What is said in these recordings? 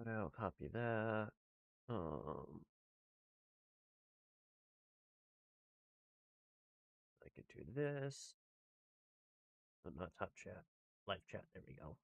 that out, copy that. I could do this. Oh, not top chat, live chat. There we go.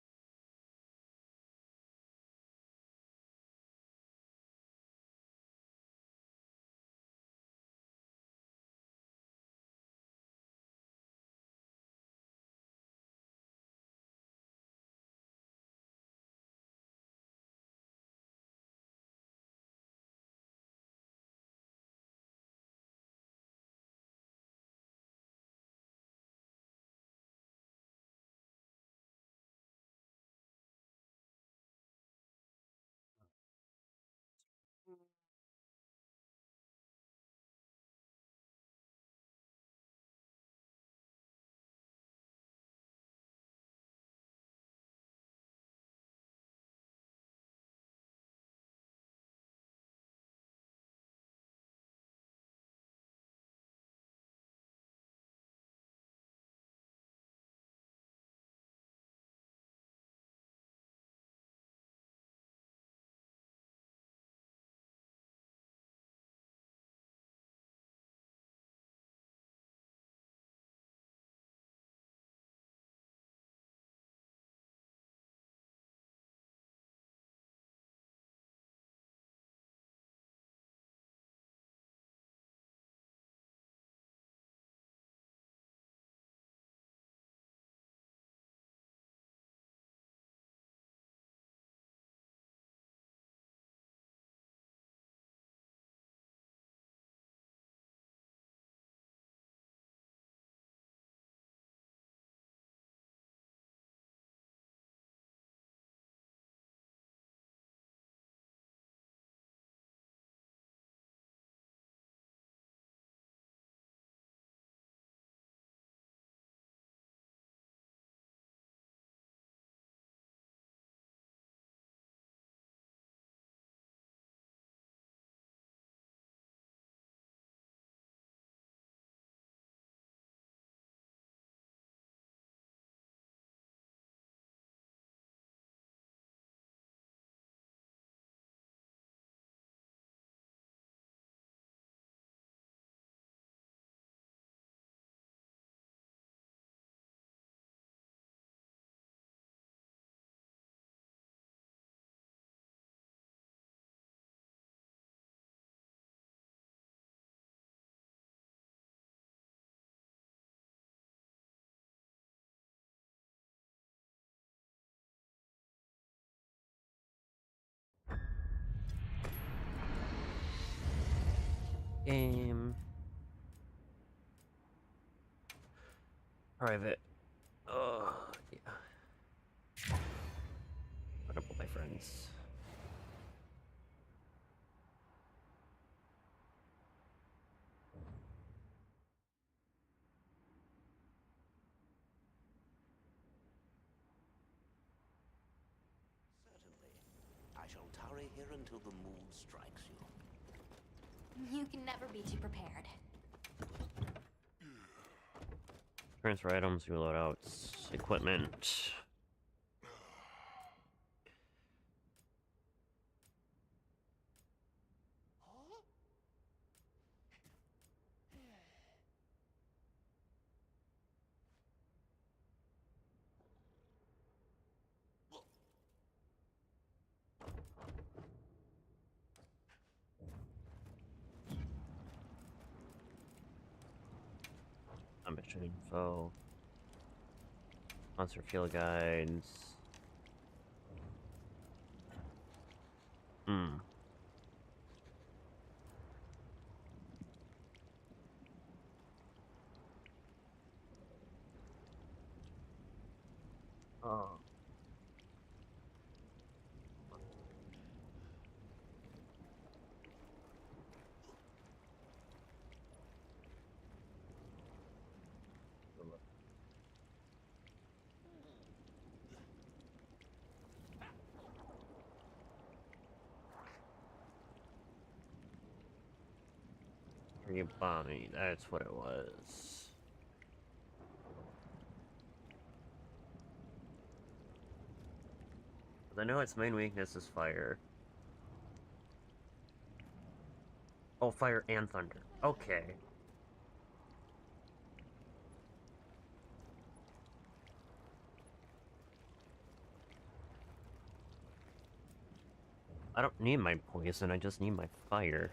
Game. Private. Oh, yeah. Incredible, my friends. Certainly. I shall tarry here until the mood strikes you. You can never be too prepared. Transfer items, reload outs, equipment. Mission info. Monster field guides. Hmm. Oh. Bonnie, that's what it was. 'Cause I know its main weakness is fire. Oh, fire and thunder. Okay. I don't need my poison, I just need my fire.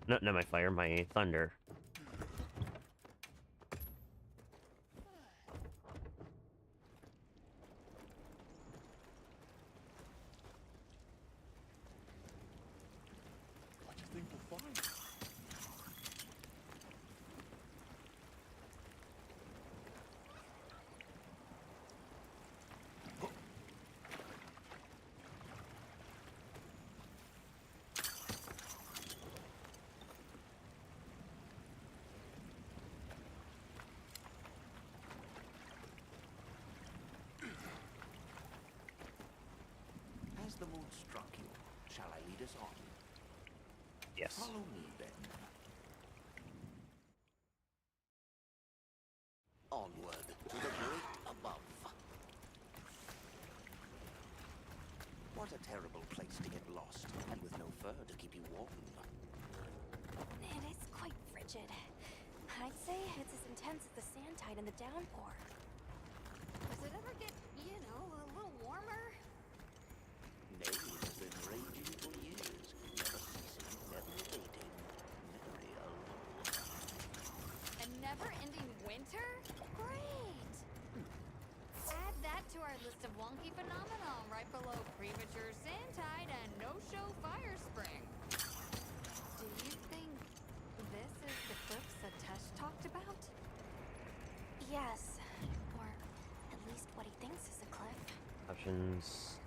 No, not my fire, my thunder. What do you think we'll find? Has the mood struck you? Shall I lead us on? Yes. Follow me, then. Onward to the great above. What a terrible place to get lost, and with no fur to keep you warm. It is quite frigid. I'd say it's as intense as the sand tide in the downpour. Does it ever get, you know, a little warmer? Nay, it has been raging for years, never ceasing, never abating. Very old. A never-ending winter? Great! Add that to our list of wonky phenomena right below premature sand tide and no-show fire spring. Do you think this is the cliffs that Tesh talked about? Yes, or at least what he thinks is a cliff. Options.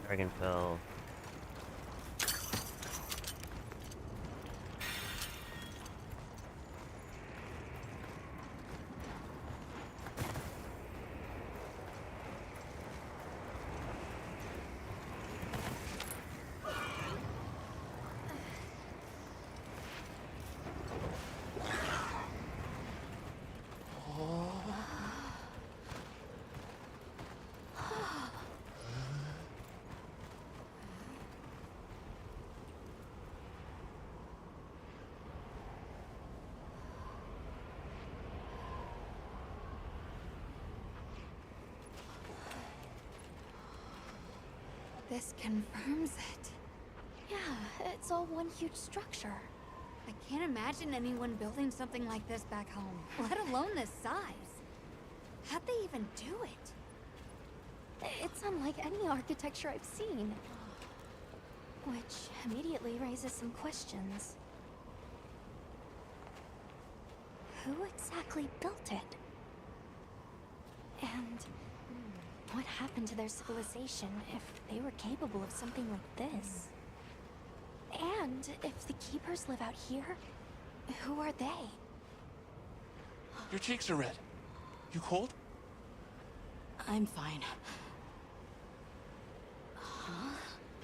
Dragonfell. This confirms it. Yeah, it's all one huge structure. I can't imagine anyone building something like this back home, let alone this size. How'd they even do it? It's unlike any architecture I've seen. Which immediately raises some questions. Who exactly built it? And what happened to their civilization if they were capable of something like this? And if the keepers live out here, who are they? Your cheeks are red. You cold? I'm fine.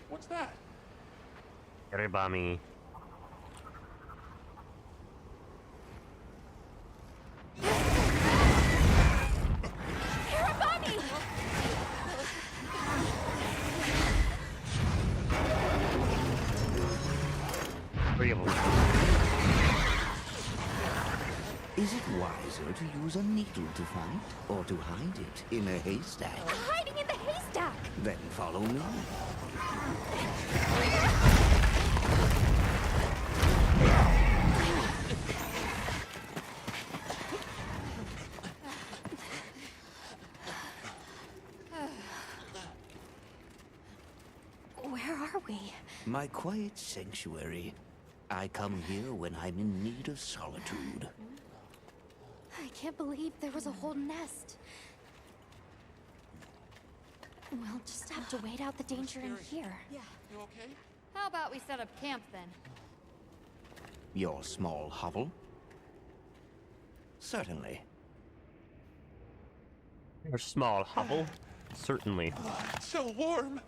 What's that? Kiribami. Kiribami! Three of them. Is it wiser to use a needle to fight, or to hide it in a haystack? Hiding in the haystack! Then follow me. Where are we? My quiet sanctuary. I come here when I'm in need of solitude. I can't believe there was a whole nest. We'll just have to wait out the danger in here. Yeah. You okay? How about we set up camp then? Your small hovel? Certainly. Your small hovel. Certainly. It's so warm.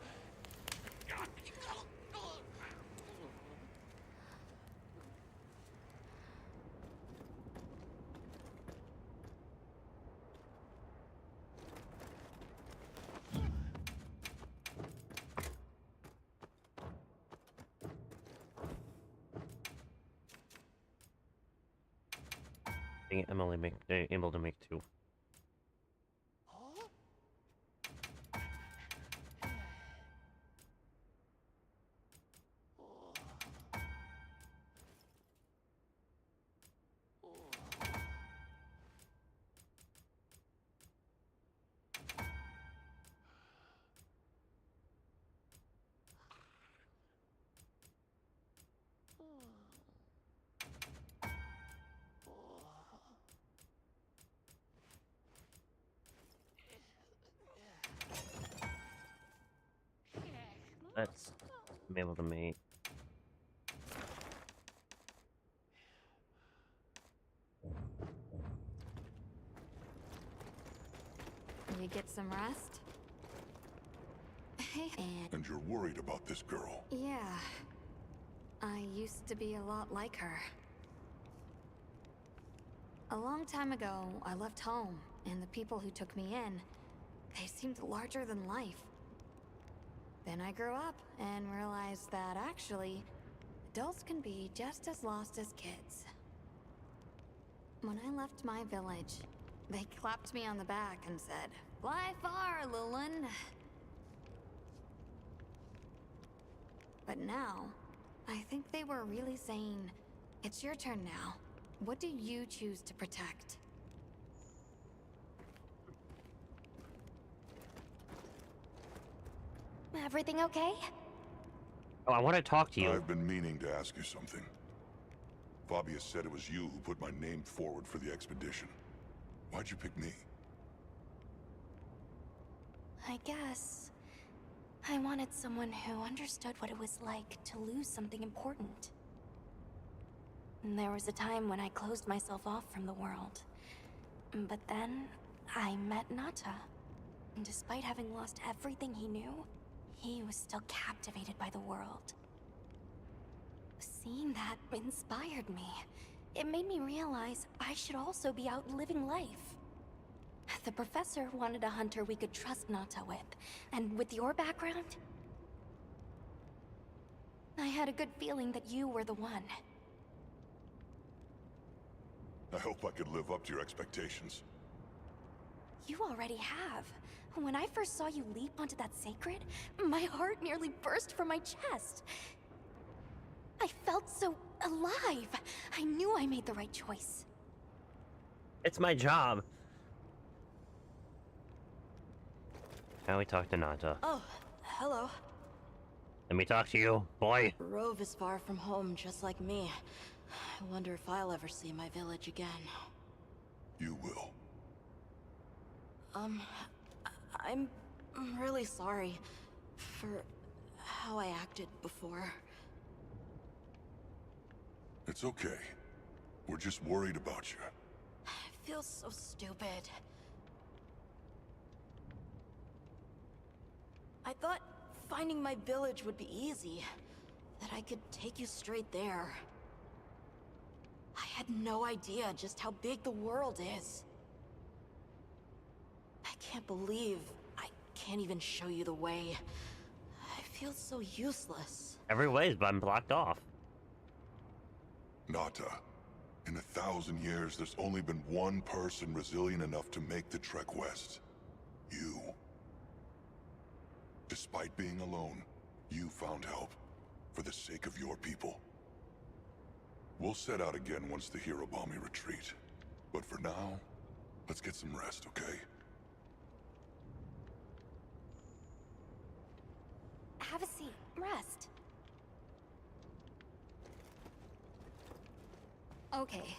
I'm only able to make 2. Let's be able to make. You get some rest? Hey, And you're worried about this girl. yeah. I used to be a lot like her. A long time ago, I left home, and the people who took me in, they seemed larger than life. Then I grew up and realized that actually, adults can be just as lost as kids. When I left my village, they clapped me on the back and said, "Fly far, Lulin." But now, I think they were really saying, "It's your turn now. What do you choose to protect?" Everything okay? Oh, I want to talk to you. I've been meaning to ask you something. Fabius said it was you who put my name forward for the expedition. Why'd you pick me? I guess I wanted someone who understood what it was like to lose something important. And there was a time when I closed myself off from the world. But then I met Nata. And despite having lost everything he knew, he was still captivated by the world. Seeing that inspired me. It made me realize I should also be out living life. The professor wanted a hunter we could trust Nata with, and with your background, I had a good feeling that you were the one. I hope I could live up to your expectations. You already have. When I first saw you leap onto that sacred, my heart nearly burst from my chest. I felt so alive. I knew I made the right choice. It's my job. Now we talk to Nata. Oh, hello. Let me talk to you, boy. Rove is far from home, just like me. I wonder if I'll ever see my village again. You will. I'm really sorry for how I acted before. It's okay. We're just worried about you. I feel so stupid. I thought finding my village would be easy. That I could take you straight there. I had no idea just how big the world is. I can't believe I can't even show you the way. I feel so useless. Every way's been blocked off. Nata, in 1,000 years, there's only been one person resilient enough to make the trek west. You. Despite being alone, you found help, for the sake of your people. We'll set out again once the Hirobami retreat. But for now, let's get some rest, okay? Have a seat. Rest. Okay.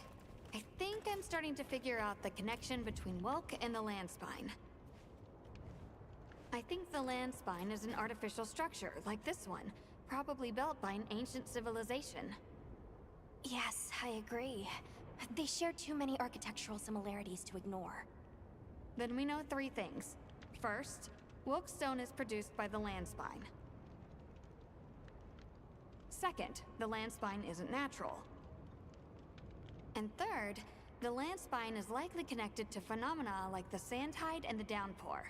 I think I'm starting to figure out the connection between Welk and the land spine. I think the land spine is an artificial structure, like this one, probably built by an ancient civilization. Yes, I agree. They share too many architectural similarities to ignore. Then we know 3 things. First, Wilkestone is produced by the land spine. Second, the land spine isn't natural. And third, the land spine is likely connected to phenomena like the sand tide and the downpour.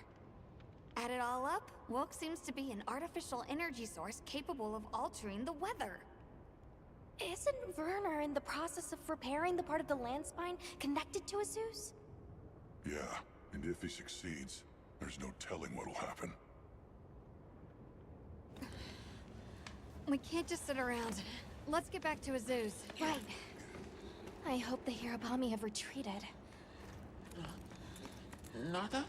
Add it all up, Wilk seems to be an artificial energy source capable of altering the weather. Isn't Werner in the process of repairing the part of the land spine connected to Azuz? Yeah, and if he succeeds, there's no telling what'll happen. We can't just sit around. Let's get back to Azuz. Right. I hope the Hirabami have retreated. Narda?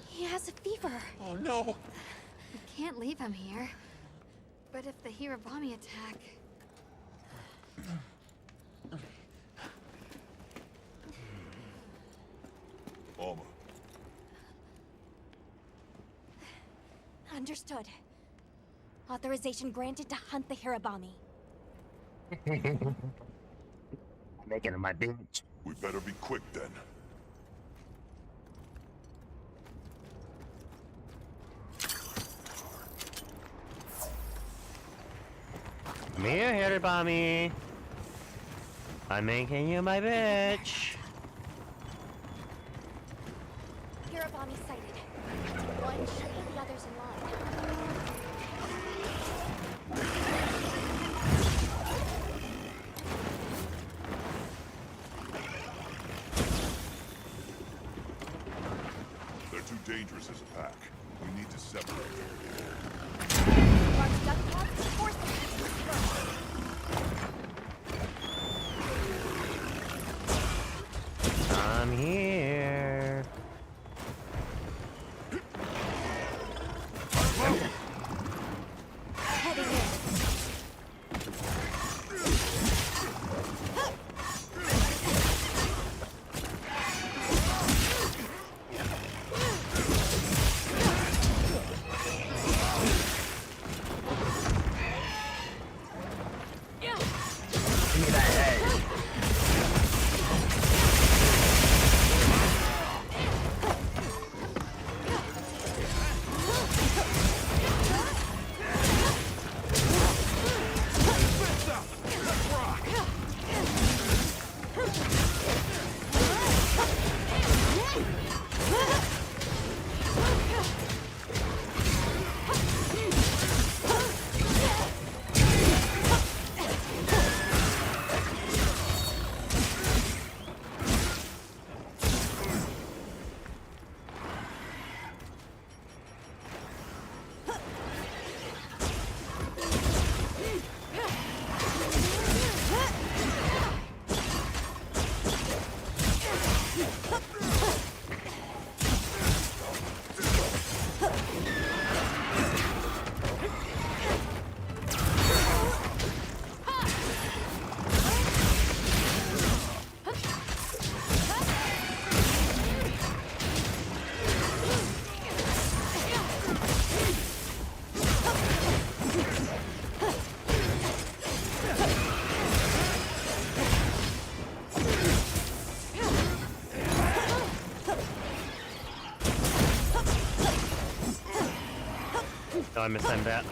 He has a fever. Oh no! We can't leave him here. But if the Hirabami attack... Alma, Understood. Authorization granted to hunt the Hirabami. Making him my bitch. we better be quick then. Come here, Hirabami. I'm making you my bitch. Hirabami sighted. One should lead the others in line. They're too dangerous as a pack. We need to separate. Large duck pods, force them. I'm here. Heading in. Give me that head. Oh, I mistimed that.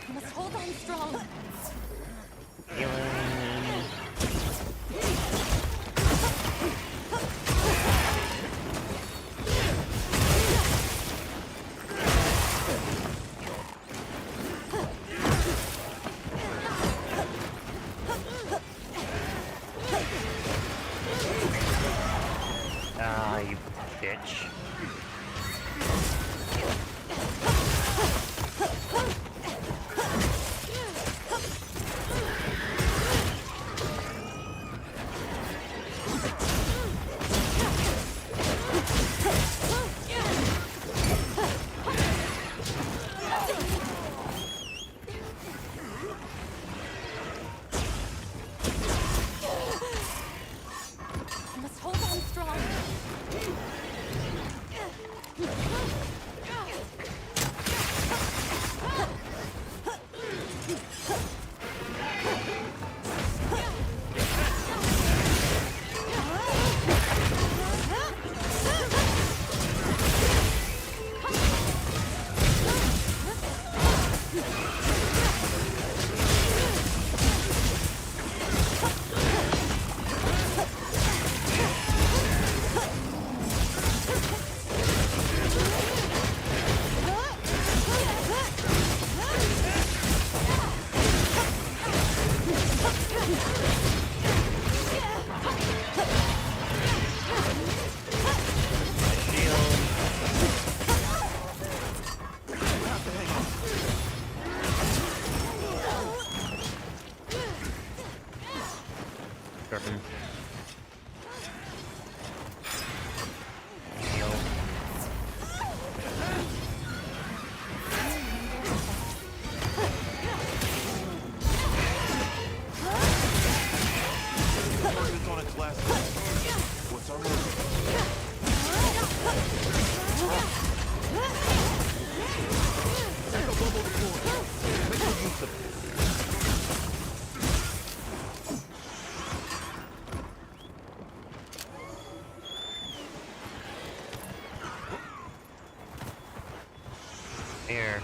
You must hold on strong. Ah, you bitch. You must hold on strong. Here.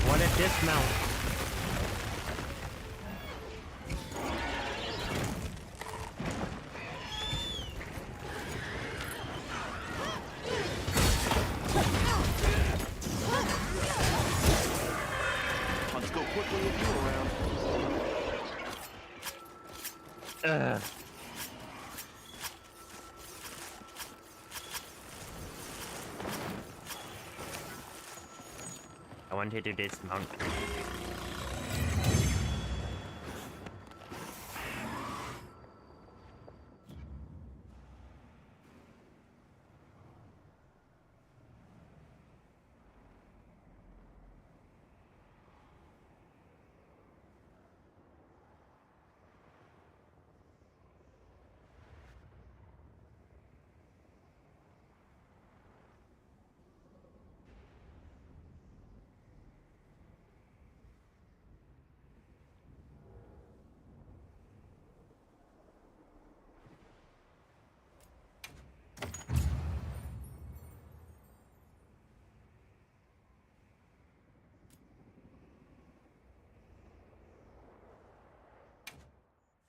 What a dismount. Let's go quickly if you're around. Ugh. I wanted to dismount.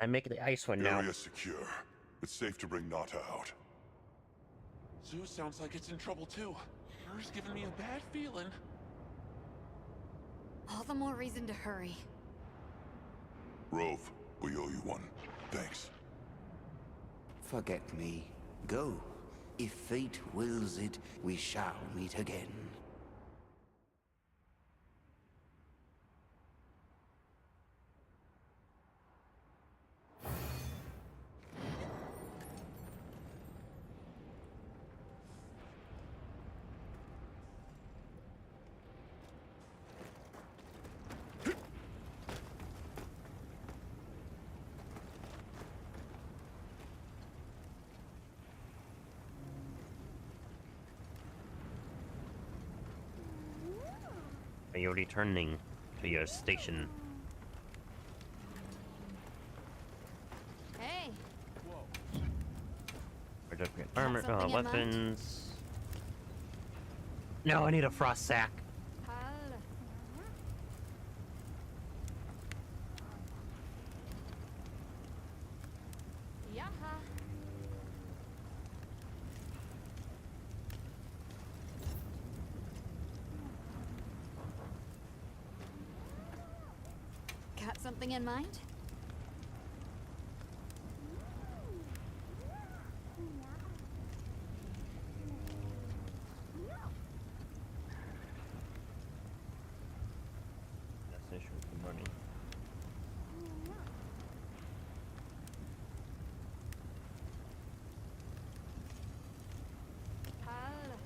I make the ice one now. Area secure. It's safe to bring Nata out. Zeus sounds like it's in trouble too. Her's giving me a bad feeling. All the more reason to hurry. Rove, we owe you one. Thanks. Forget me. Go. If fate wills it, we shall meet again. Are you returning to your station? Hey, Different armor, something in mind? weapons. No, I need a frost sack. pal. Yaha. Got something in mind? Destination with the money. Pal.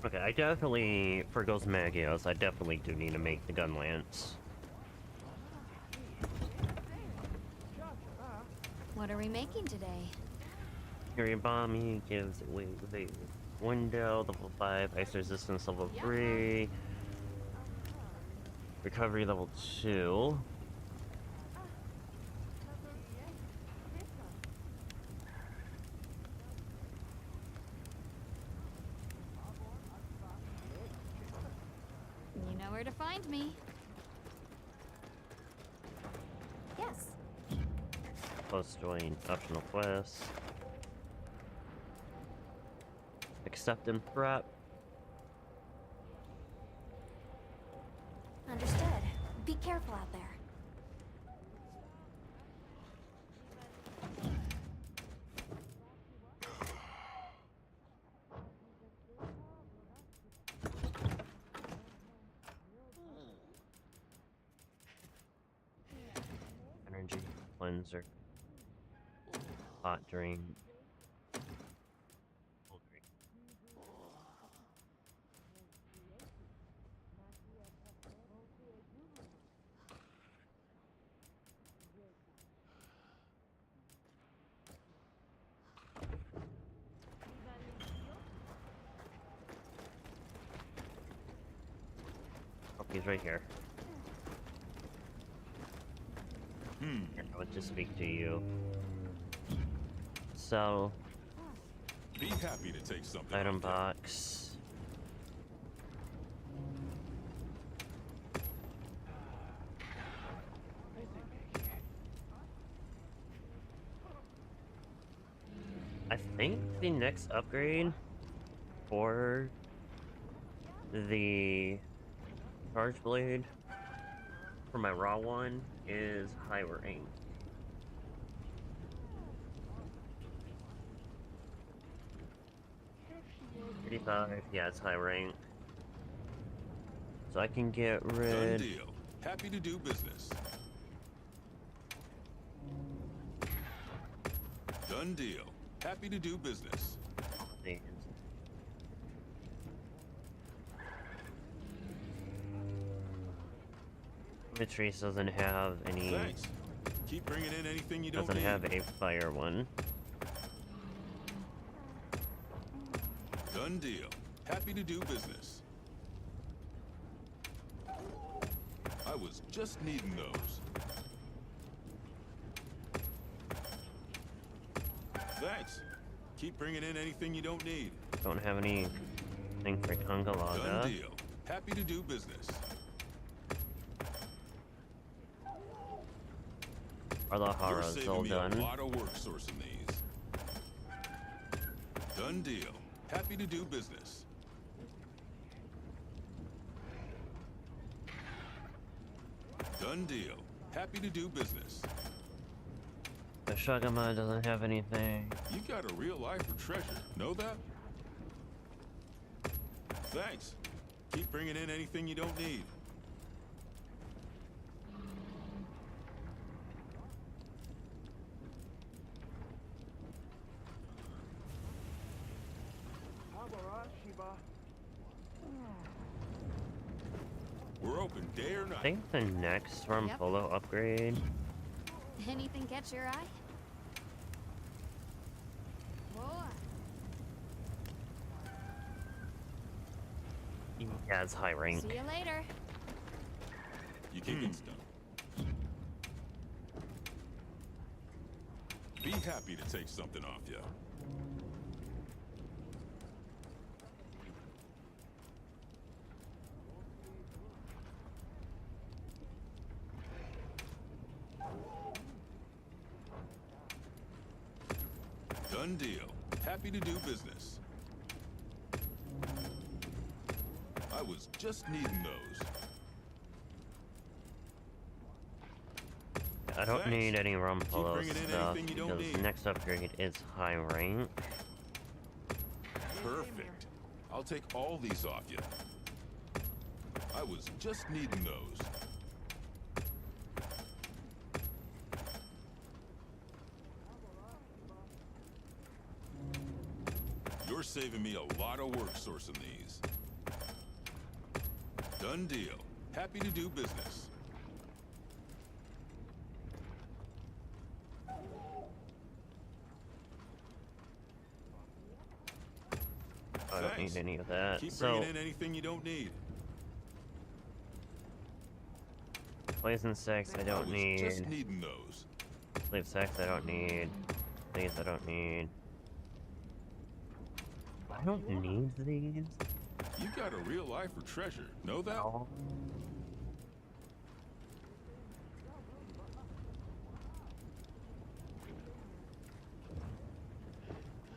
Okay, I definitely, for Ghost Magios, I definitely do need to make the gun lance. What are we making today? Hirabami gives away the window, level 5, ice resistance level 3, recovery level 2. You know where to find me. Yes. Post join optional quests. Accept and prep. Understood. Be careful out there. Energy cleanser. Hot drink. Cold drink. Oh, he's right here. Here, I would just speak to you. So, Be happy to take something. item box. I think the next upgrade for the charge blade for my raw one is high rank. Yeah, it's high rank. So I can get Done rid. deal. Happy to do business. Done deal. Happy to do business. Patrice doesn't have any. Thanks. Keep bringing in anything you don't Doesn't need. have a fire one. Done deal. Happy to do business. I was just needing those. Thanks. Keep bringing in anything you don't need. Don't have anything for Done Kangalaga. deal. Happy to do business. You're Arlahara's saving all me done. a lot of work sourcing these. Done deal. Happy to do business. Done deal. Happy to do business. The Shagama doesn't have anything. You got a real eye for treasure. Know that? Thanks. Keep bringing in anything you don't need. We're open day or I night. think the next Rumpolo upgrade. Anything catch your eye? Whoa. Yeah, it's high rank. See you later. You kick it's done. Be happy to take something off ya. Done deal. Happy to do business. I was just needing those. I don't Thanks. need any Keep Rumpolo bringing in stuff anything you don't because the need. next upgrade is high rank. Perfect. I'll take all these off you. I was just needing those. You're saving me a lot of work sourcing these. Done deal. Happy to do business. I don't need any of that. Keep So, bringing in anything you don't need. poison sex I I don't was need. just needing those. Sleep sex I don't need. These I don't need. I don't need these. You got a real life for treasure. Know that? No.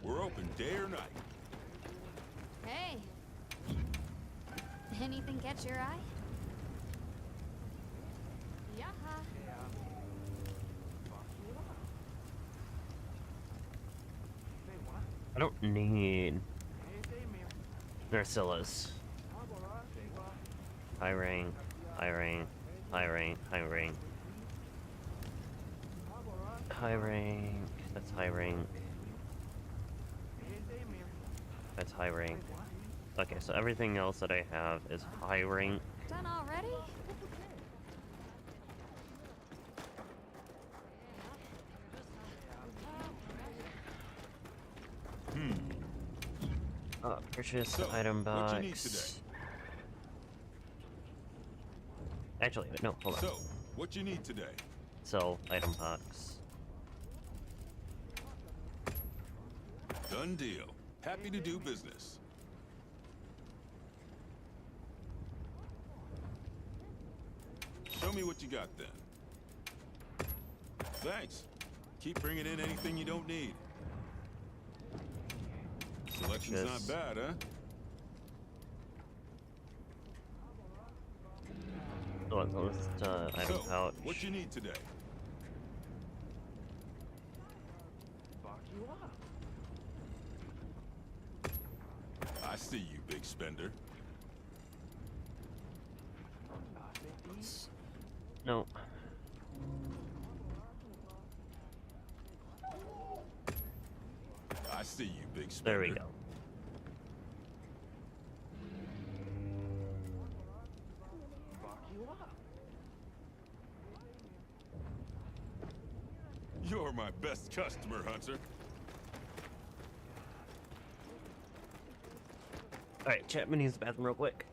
We're open day or night. Hey. Anything catch your eye? Yaha. I don't need Narcillas. High rank, high rank, high rank, high rank. High rank, that's high rank. That's high rank. Okay, so everything else that I have is high rank. Done already? Purchase So, item what you need box. Actually, no, hold on. So, what you need today? Sell item box. Done deal. Happy to do business. Show me what you got then. Thanks. Keep bringing in anything you don't need. Selection's not Yes. bad, huh? Item So, pouch. what you need today? I see you, big spender. No. I see you, big spender. There we go. You're my best customer, Hunter. Alright, Chapman needs the bathroom real quick.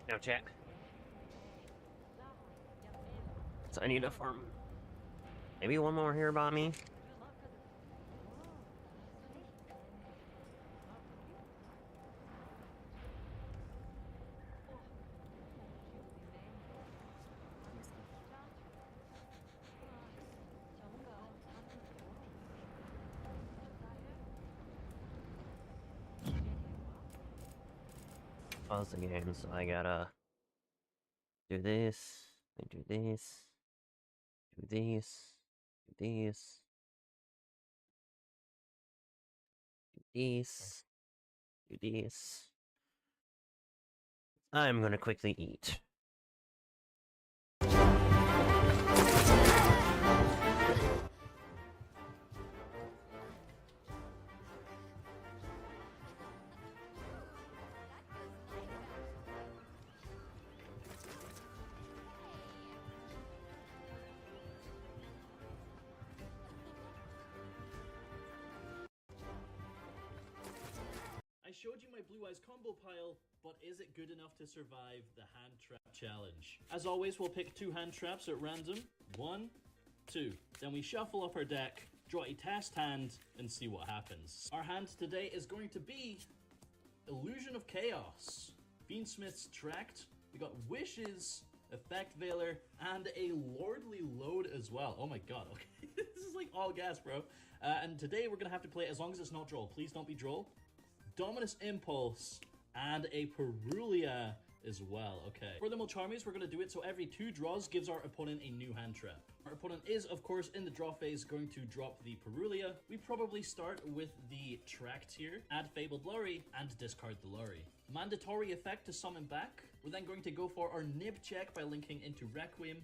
Now, chat. So I need to farm. Maybe one more here about me. Pause the game, so I gotta do this, and do this, do this, do this, do this, do this. I'm gonna quickly eat. I showed you my Blue Eyes combo pile, but is it good enough to survive the hand trap challenge? As always, we'll pick 2 hand traps at random. 1, 2. Then we shuffle up our deck, draw a test hand, and see what happens. Our hand today is going to be Illusion of Chaos, Fiendsmith's Tract. We got Wishes, Effect Veiler, and a Lordly Load as well. Oh my god, okay. This is like all gas, bro. And today we're gonna have to play it as long as it's not Droll. Please don't be Droll. Dominus Impulse, and a Perulia as well. Okay. For the Mulcharmies, we're going to do it so every 2 draws gives our opponent a new hand trap. Our opponent is, of course, in the draw phase going to drop the Perulia. We probably start with the Tract here, add Fabled Lorry, and discard the Lorry. Mandatory effect to summon back. We're then going to go for our Nib check by linking into Requiem.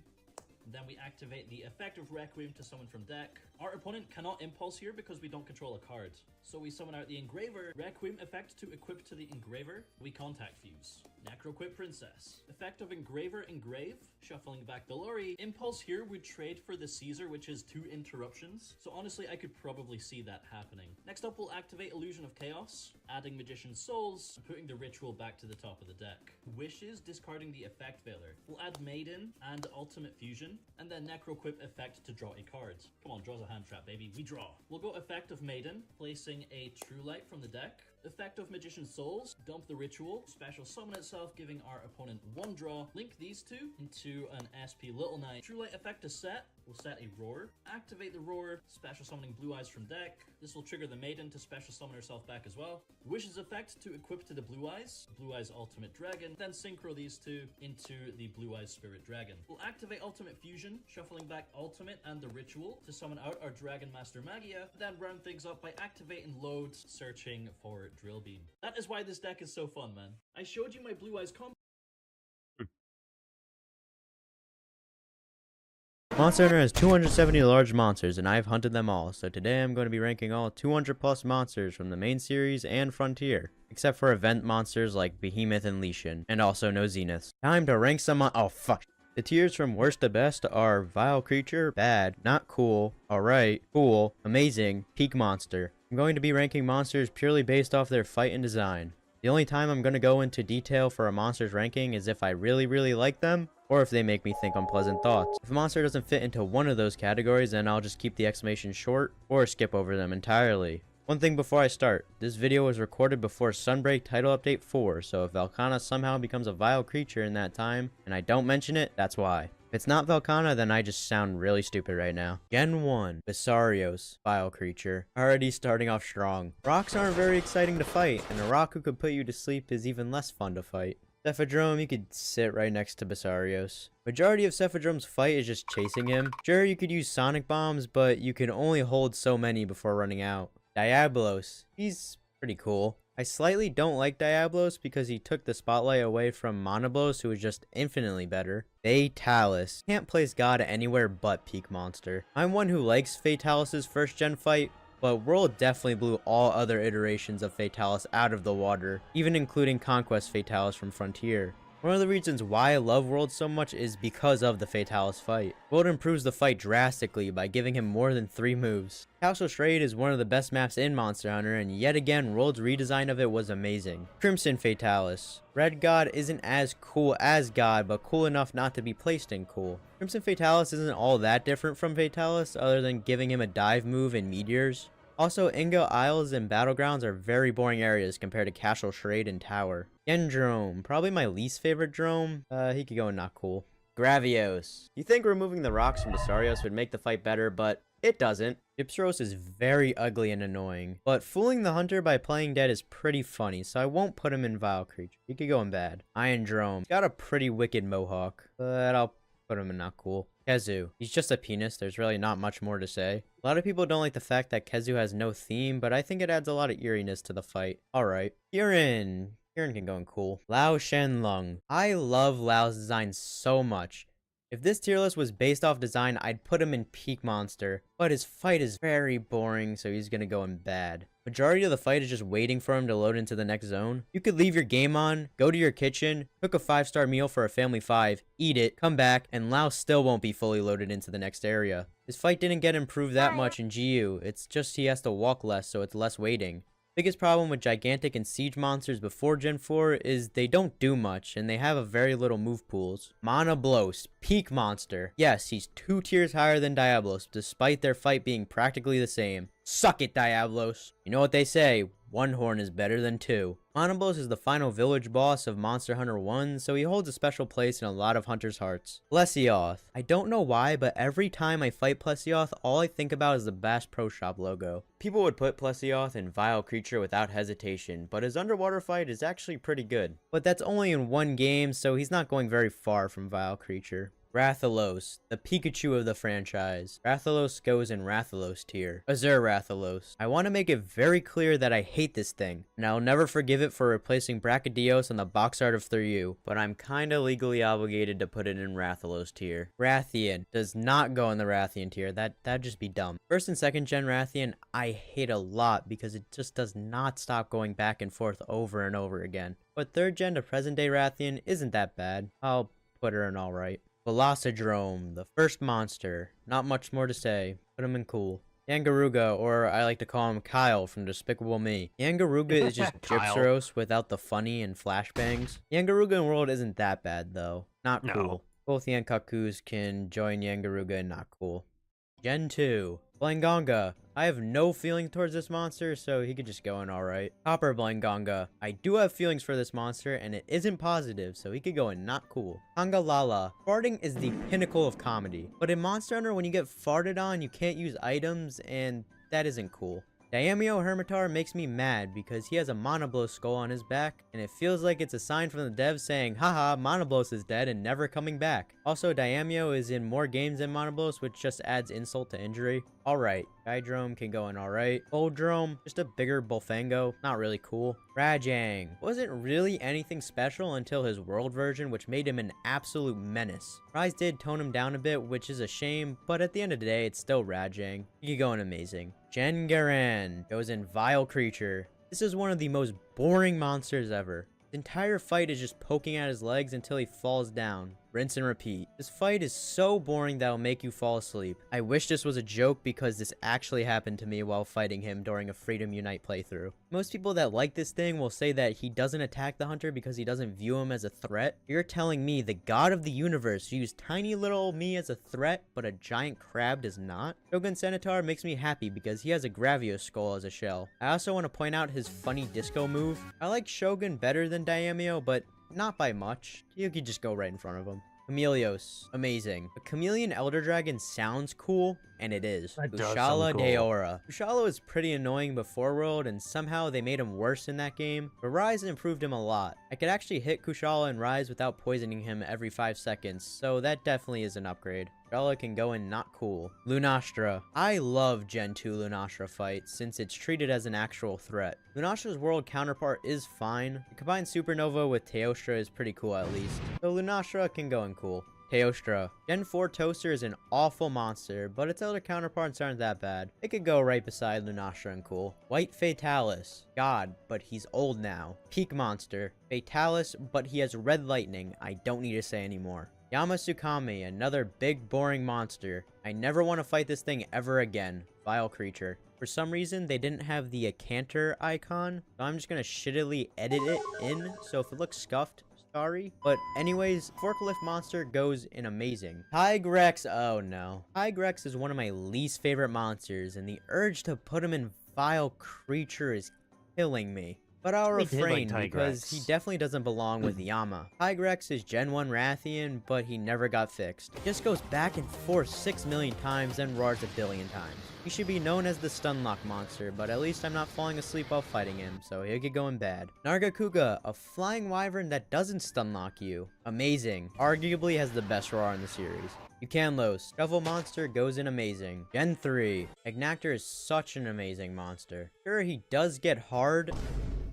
Then we activate the effect of Requiem to summon from deck. Our opponent cannot Impulse here because we don't control a card. So we summon out the Engraver, Requiem effect to equip to the Engraver. We Contact Fuse. Necroquip Princess. Effect of Engraver, Engrave, shuffling back the Lorry. Impulse here would trade for the Caesar, which is 2 interruptions. So honestly, I could probably see that happening. Next up, we'll activate Illusion of Chaos, adding Magician's Souls, and putting the Ritual back to the top of the deck. Wishes, discarding the Effect Veiler. We'll add Maiden and Ultimate Fusion, and then Necroquip effect to draw a card. Come on, draws a hand trap, baby. We draw. We'll go Effect of Maiden, placing a True Light from the deck. Effect of Magician's Souls, dump the Ritual, special summon itself, giving our opponent 1 draw. Link these 2 into an SP Little Knight. True Light effect to set. We'll set a Roar. Activate the Roar, special summoning Blue Eyes from deck. This will trigger the Maiden to special summon herself back as well. Wishes effect to equip to the Blue Eyes. Blue Eyes Ultimate Dragon. Then synchro these 2 into the Blue Eyes Spirit Dragon. We'll activate Ultimate Fusion, shuffling back Ultimate and the Ritual to summon out our Dragon Master Magia. Then round things up by activating Loads, searching for Drill Beam. That is why this deck is so fun, man. I showed you my Blue Eyes combo. Monster Hunter has 270 large monsters, and I've hunted them all, so today I'm going to be ranking all 200 plus monsters from the main series and Frontier, except for event monsters like Behemoth and Leishan, and also no Zeniths. Time to rank some oh fuck. The tiers from worst to best are Vile Creature, Bad, Not Cool, Alright, Cool, Amazing, Peak Monster. I'm going to be ranking monsters purely based off their fight and design. The only time I'm going to go into detail for a monster's ranking is if I really like them, or if they make me think unpleasant thoughts. If a monster doesn't fit into one of those categories, then I'll just keep the exclamation short, or skip over them entirely. One thing before I start, this video was recorded before Sunbreak Title Update 4, so if Velkhana somehow becomes a vile creature in that time, and I don't mention it, that's why. If it's not Velkhana, then I just sound really stupid right now. Gen 1, Bessarios, vile creature. Already starting off strong. Rocks aren't very exciting to fight, and a rock who could put you to sleep is even less fun to fight. Cephadrome, you could sit right next to Bessarios. Majority of Cephadrome's fight is just chasing him. Sure, you could use Sonic Bombs, but you can only hold so many before running out. Diablos, he's pretty cool. I slightly don't like Diablos because he took the spotlight away from Monoblos, who was just infinitely better. Fatalis. Can't place God anywhere but Peak Monster. I'm one who likes Fatalis' first gen fight, but World definitely blew all other iterations of Fatalis out of the water, even including Conquest Fatalis from Frontier. One of the reasons why I love World so much is because of the Fatalis fight. World improves the fight drastically by giving him more than 3 moves. Castle Straight is one of the best maps in Monster Hunter, and yet again, World's redesign of it was amazing. Crimson Fatalis. Red God isn't as cool as God, but cool enough not to be placed in cool. Crimson Fatalis isn't all that different from Fatalis, other than giving him a dive move and meteors. Also, Ingo Isles and Battlegrounds are very boring areas compared to Castle Straight and Tower. Gendrome, probably my least favorite drome. He could go in not cool. Gravios. You think removing the rocks from Destarios would make the fight better, but it doesn't. Gypsros is very ugly and annoying, but fooling the hunter by playing dead is pretty funny, so I won't put him in Vile Creature. He could go in bad. Iron Drome. He's got a pretty wicked mohawk, but I'll put him in not cool. Kezu. He's just a penis. There's really not much more to say. A lot of people don't like the fact that Kezu has no theme, but I think it adds a lot of eeriness to the fight. Alright. Kirin. Kirin can go in cool. Lao Shenlong. I love Lao's design so much. If this tier list was based off design, I'd put him in peak monster, but his fight is very boring, so he's gonna go in bad. Majority of the fight is just waiting for him to load into the next zone. You could leave your game on, go to your kitchen, cook a 5-star meal for a family 5, eat it, come back, and Lao still won't be fully loaded into the next area. His fight didn't get improved that much in GU, it's just he has to walk less, so it's less waiting. Biggest problem with Gigantic and Siege monsters before Gen 4 is they don't do much, and they have a very little move pools. Monoblos, peak monster. Yes, he's 2 tiers higher than Diablos, despite their fight being practically the same. Suck it, Diablos. You know what they say, 1 horn is better than 2. Monoblos is the final village boss of Monster Hunter 1, so he holds a special place in a lot of hunters' hearts. Plesioth. I don't know why, but every time I fight Plesioth, all I think about is the Bass Pro Shop logo. People would put Plesioth in Vile Creature without hesitation, but his underwater fight is actually pretty good. But that's only in 1 game, so he's not going very far from Vile Creature. Rathalos, the Pikachu of the franchise. Rathalos goes in Rathalos tier. Azure Rathalos. I want to make it very clear that I hate this thing, and I'll never forgive it for replacing Brachydios on the box art of 3U, but I'm kinda legally obligated to put it in Rathalos tier. Rathian does not go in the Rathian tier, that'd just be dumb. First and second gen Rathian, I hate a lot because it just does not stop going back and forth over and over again. But third gen to present day Rathian isn't that bad. I'll put her in alright. Velocidrome, the first monster. Not much more to say. Put him in cool. Yangaruga, or I like to call him Kyle from Despicable Me. Yangaruga is just Gypsaros without the funny and flashbangs. Yangaruga in World isn't that bad though. Not cool. Both Yankakus can join Yangaruga and not cool. Gen 2. Blangonga. I have no feeling towards this monster, so he could just go in alright. Copper Blangonga. I do have feelings for this monster, and it isn't positive, so he could go in not cool. Kangalala. Farting is the pinnacle of comedy. But in Monster Hunter, when you get farted on, you can't use items, and that isn't cool. Daimyo Hermitar makes me mad because he has a Monoblos skull on his back, and it feels like it's a sign from the devs saying, haha, Monoblos is dead and never coming back. Also, Daimyo is in more games than Monoblos, which just adds insult to injury. Alright, Skydrome can go in alright. Bulldrome, just a bigger Bullfango, not really cool. Rajang wasn't really anything special until his world version, which made him an absolute menace. Rise did tone him down a bit, which is a shame, but at the end of the day, it's still Rajang. He could go in amazing. Jengaran goes in Vile Creature. This is one of the most boring monsters ever. The entire fight is just poking at his legs until he falls down. Rinse and repeat. This fight is so boring that it'll make you fall asleep. I wish this was a joke because this actually happened to me while fighting him during a Freedom Unite playthrough. Most people that like this thing will say that he doesn't attack the hunter because he doesn't view him as a threat. You're telling me the god of the universe views tiny little me as a threat, but a giant crab does not? Shogun Senator makes me happy because he has a Gravios skull as a shell. I also want to point out his funny disco move. I like Shogun better than Daimyo, but not by much. You could just go right in front of him. Chameleos, amazing. A chameleon elder dragon sounds cool, and it is. Kushala Deora. Kushala was pretty annoying before World, and somehow they made him worse in that game, but Rise improved him a lot. I could actually hit Kushala in Rise without poisoning him every 5 seconds, so that definitely is an upgrade. Kushala can go in not cool. Lunastra. I love Gen 2 Lunastra fights, since it's treated as an actual threat. Lunastra's world counterpart is fine. The combined Supernova with Teostra is pretty cool at least, so Lunastra can go in cool. Teostra. Gen 4 Toaster is an awful monster, but its elder counterparts aren't that bad. It could go right beside Lunastra and cool. White Fatalis. God, but he's old now. Peak monster. Fatalis, but he has red lightning. I don't need to say anymore. Yamasukami, another big boring monster. I never want to fight this thing ever again. Vile creature. For some reason, they didn't have the Acanter icon, so I'm just gonna shittily edit it in, so if it looks scuffed, sorry. But anyways, Forklift Monster goes in amazing. Tigrex, oh no. Tigrex is one of my least favorite monsters, and the urge to put him in Vile Creature is killing me. But I'll refrain because he definitely doesn't belong with Yama. Tigrex is Gen 1 Rathian, but he never got fixed. He just goes back and forth 6 million times and roars a billion times. He should be known as the Stunlock monster, but at least I'm not falling asleep while fighting him, so he'll get going bad. Nargacuga, a flying wyvern that doesn't stunlock you. Amazing. Arguably has the best roar in the series. Ucanlos, Shovel Monster goes in amazing. Gen 3, Agnactor is such an amazing monster. Sure, he does get hard.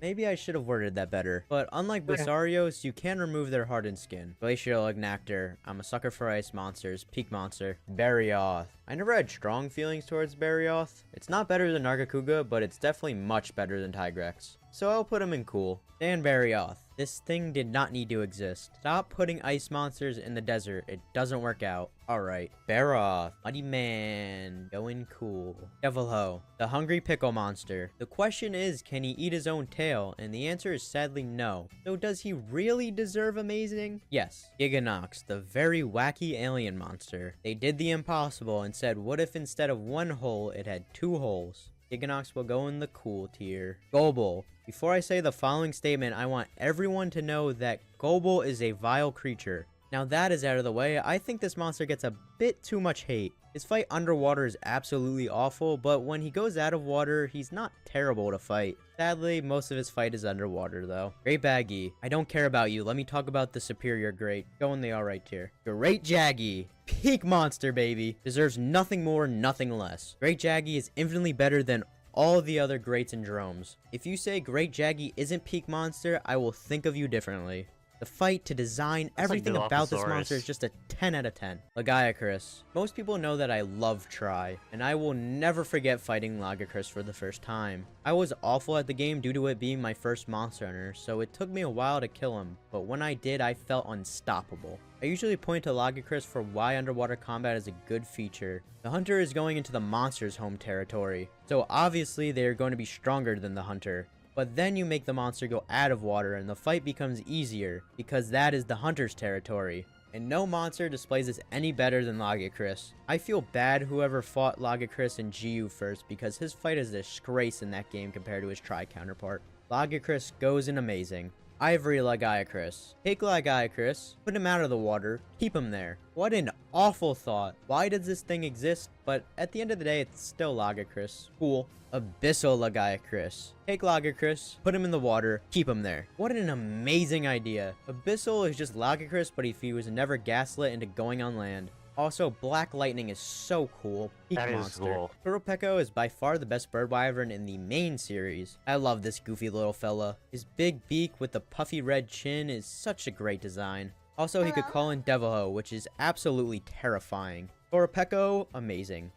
Maybe I should have worded that better. But unlike Basarios, you can remove their hardened skin. Glacial Agnactor. I'm a sucker for ice monsters. Peak monster. Barioth. I never had strong feelings towards Barioth. It's not better than Nargacuga, but it's definitely much better than Tigrex. So I'll put him in cool. Dan Barioth. This thing did not need to exist. Stop putting ice monsters in the desert. It doesn't work out. Alright. Baroth. Muddy Man. Going cool. Devilho. The Hungry Pickle Monster. The question is, can he eat his own tail? And the answer is sadly no. So does he really deserve amazing? Yes. Giganox. The very wacky alien monster. They did the impossible and said, what if instead of one hole, it had 2 holes? Giganox will go in the cool tier. Gobel. Before I say the following statement, I want everyone to know that Gobel is a vile creature. Now that is out of the way, I think this monster gets a bit too much hate. His fight underwater is absolutely awful, but when he goes out of water, he's not terrible to fight. Sadly, most of his fight is underwater though. Great Baggy. I don't care about you, let me talk about the superior great. Go in the alright tier. Great Jaggy. Peak monster, baby. Deserves nothing more, nothing less. Great Jaggy is infinitely better than all the other greats and drones. If you say Great Jaggy isn't peak monster, I will think of you differently. The fight to design everything about this monster is just a 10 out of 10. Lagiacrus. Most people know that I love Tri, and I will never forget fighting Lagiacrus for the first time. I was awful at the game due to it being my first monster hunter, so it took me a while to kill him, but when I did, I felt unstoppable. I usually point to Lagiacrus for why underwater combat is a good feature. The hunter is going into the monster's home territory, so obviously they are going to be stronger than the hunter. But then you make the monster go out of water and the fight becomes easier, because that is the hunter's territory. And no monster displays this any better than Lagiacrus. I feel bad whoever fought Lagiacrus in GU first, because his fight is a disgrace in that game compared to his Tri counterpart. Lagiacrus goes in amazing. Ivory Lagiacrus. Take Lagiacrus, put him out of the water, keep him there. What an awful thought. Why does this thing exist? But at the end of the day, it's still Lagiacrus. Cool. Abyssal Lagiacrus. Take Lagiacrus, put him in the water, keep him there. What an amazing idea. Abyssal is just Lagiacrus, but if he was never gaslit into going on land. Also, Black Lightning is so cool. Peak monster. Cool. Kuropeko is by far the best bird wyvern in the main series. I love this goofy little fella. His big beak with the puffy red chin is such a great design. Also, he could call in Devilho, which is absolutely terrifying. Kuropeko, amazing.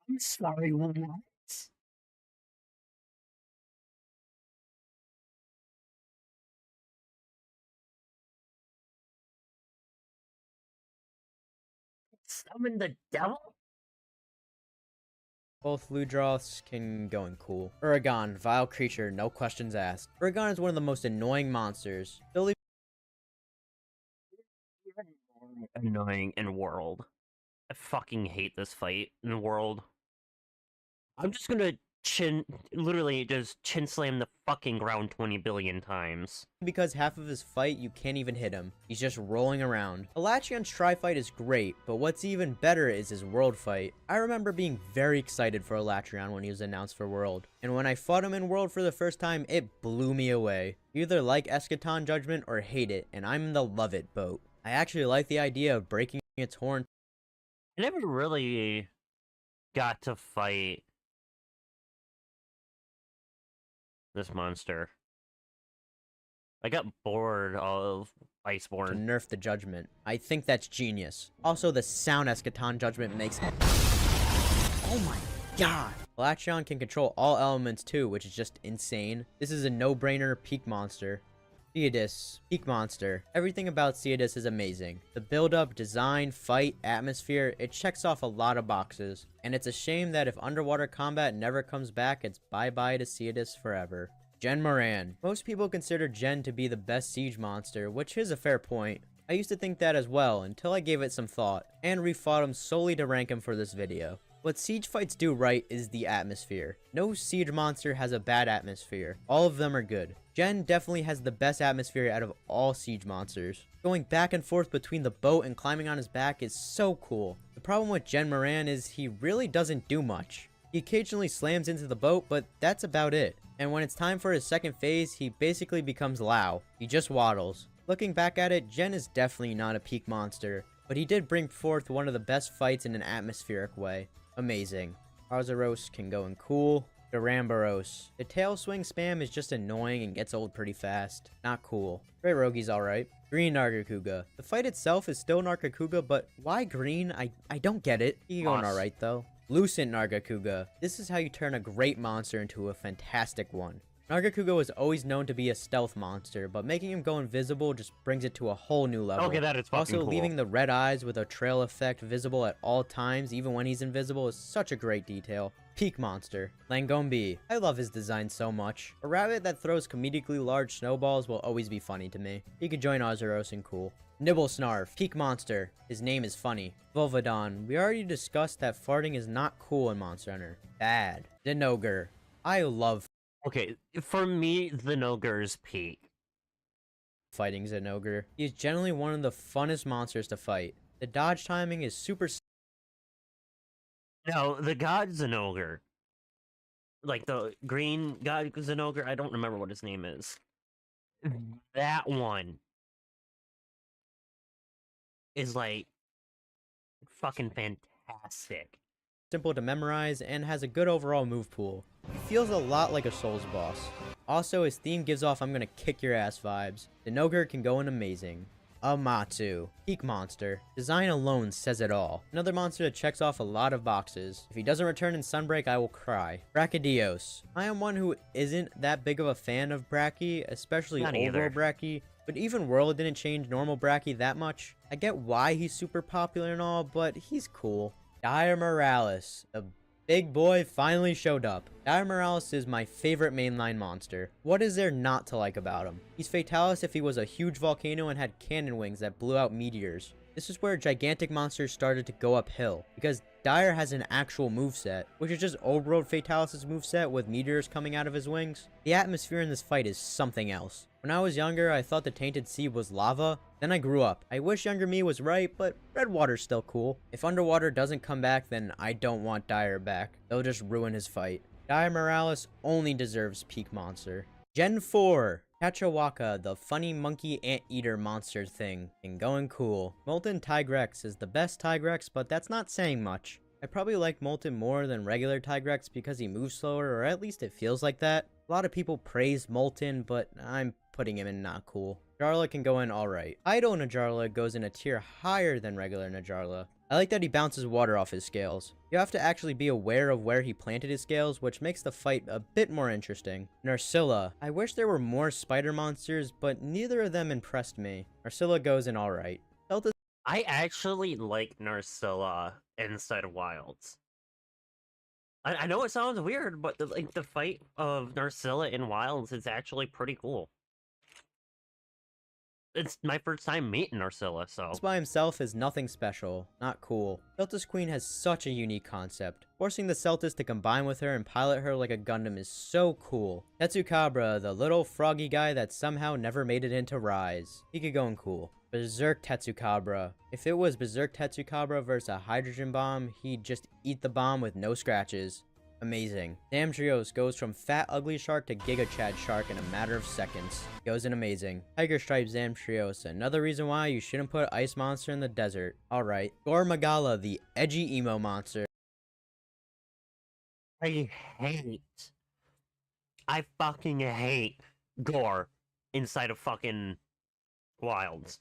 I'm sorry, what? Summon the devil? Both Ludroths can go in cool. Uragon, vile creature, no questions asked. Uragon is one of the most annoying monsters. Billy Annoying in World. I fucking hate this fight in World. I'm just gonna literally just chin slam the fucking ground 20 billion times. because half of his fight you can't even hit him. He's just rolling around. Elatrion's tri-fight is great, but what's even better is his world fight. I remember being very excited for Elatrion when he was announced for World, and when I fought him in World for the first time, it blew me away. You either like Eschaton Judgment or hate it, and I'm in the love it boat. I actually like the idea of breaking its horn. I never really got to fight this monster. I got bored of to Iceborne. nerf the Judgment. I think that's genius. Also, the sound Eschaton Judgment makes... Oh my god! Balachion can control all elements too, which is just insane. This is a no-brainer peak monster. Theodis, peak monster. Everything about Theodis is amazing. The build-up, design, fight, atmosphere, it checks off a lot of boxes. And it's a shame that if underwater combat never comes back, it's bye-bye to Theodis forever. Jen Moran. Most people consider Jen to be the best siege monster, which is a fair point. I used to think that as well, until I gave it some thought, and refought him solely to rank him for this video. What siege fights do right is the atmosphere. No siege monster has a bad atmosphere. All of them are good. Jen definitely has the best atmosphere out of all siege monsters. Going back and forth between the boat and climbing on his back is so cool. The problem with Jen Moran is he really doesn't do much. He occasionally slams into the boat, but that's about it. And when it's time for his second phase, he basically becomes Lao. He just waddles. Looking back at it, Jen is definitely not a peak monster, but he did bring forth one of the best fights in an atmospheric way. Amazing. Arzuros can go in cool. Garambaros. The tail swing spam is just annoying and gets old pretty fast. Not cool. Grey Rogi's alright. Green Nargacuga. The fight itself is still Nargacuga, but why green? I don't get it. He going alright though. Lucent Nargacuga. This is how you turn a great monster into a fantastic one. Nargacuga was always known to be a stealth monster, but making him go invisible just brings it to a whole new level. Okay, that is fucking Also, cool. leaving the red eyes with a trail effect visible at all times, even when he's invisible, is such a great detail. Peak monster. Langombi. I love his design so much. A rabbit that throws comedically large snowballs will always be funny to me. He could join Arzuros and cool. Nibblesnarf. Peak monster. His name is funny. Volvadon. We already discussed that farting is not cool in Monster Hunter. Bad. Denogur. I love Okay, for me, the Nogur's peak. fighting Zenogre. He is generally one of the funnest monsters to fight. The dodge timing is super No, the God Zenogre. Like the green God Zenogre, I don't remember what his name is. That one is like fucking fantastic. simple to memorize and has a good overall move pool. He feels a lot like a Souls boss. Also, his theme gives off I'm gonna kick your ass vibes. Denogur can go in amazing. Amatsu. Peak monster. Design alone says it all. Another monster that checks off a lot of boxes. If he doesn't return in Sunbreak, I will cry. Brachydios. I am one who isn't that big of a fan of Brachy, especially Not old either. world Brachy, but even World didn't change normal Brachy that much. I get why he's super popular and all, but he's cool. Dire Morales. The big boy finally showed up. Dire Morales is my favorite mainline monster. What is there not to like about him? He's Fatalis if he was a huge volcano and had cannon wings that blew out meteors. This is where gigantic monsters started to go uphill, because Dire has an actual moveset, which is just old world Fatalis' moveset with meteors coming out of his wings. The atmosphere in this fight is something else. When I was younger, I thought the Tainted Sea was lava. Then I grew up. I wish younger me was right, but red water's still cool. If underwater doesn't come back, then I don't want Dire back. They'll just ruin his fight. Dire Morales only deserves peak monster. Gen 4. Kachawaka, the funny monkey anteater monster thing, and going cool. Molten Tigrex is the best Tigrex, but that's not saying much. I probably like Molten more than regular Tigrex because he moves slower, or at least it feels like that. A lot of people praise Molten, but I'm putting him in not cool. Najarla can go in alright. Idle Najarla goes in a tier higher than regular Najarla. I like that he bounces water off his scales. You have to actually be aware of where he planted his scales, which makes the fight a bit more interesting. Narcilla. I wish there were more spider monsters, but neither of them impressed me. Narcilla goes in alright. Celtis I actually like Narcilla inside of Wilds. I know it sounds weird, but the fight of Narcilla in Wilds is actually pretty cool. It's my first time meeting Narcilla, so... by himself is nothing special, not cool. Celtis Queen has such a unique concept. Forcing the Celtis to combine with her and pilot her like a Gundam is so cool. Tetsukabra, the little froggy guy that somehow never made it into Rise. He could go in cool. Berserk Tetsukabra. If it was Berserk Tetsukabra versus a hydrogen bomb, he'd just eat the bomb with no scratches. Amazing. Damtrios goes from Fat Ugly Shark to Giga Chad Shark in a matter of seconds. Goes in amazing. Tiger Stripe Zamtrios, another reason why you shouldn't put Ice Monster in the desert. Alright. Gore Magala, the edgy emo monster. I fucking hate Gore inside of fucking Wilds.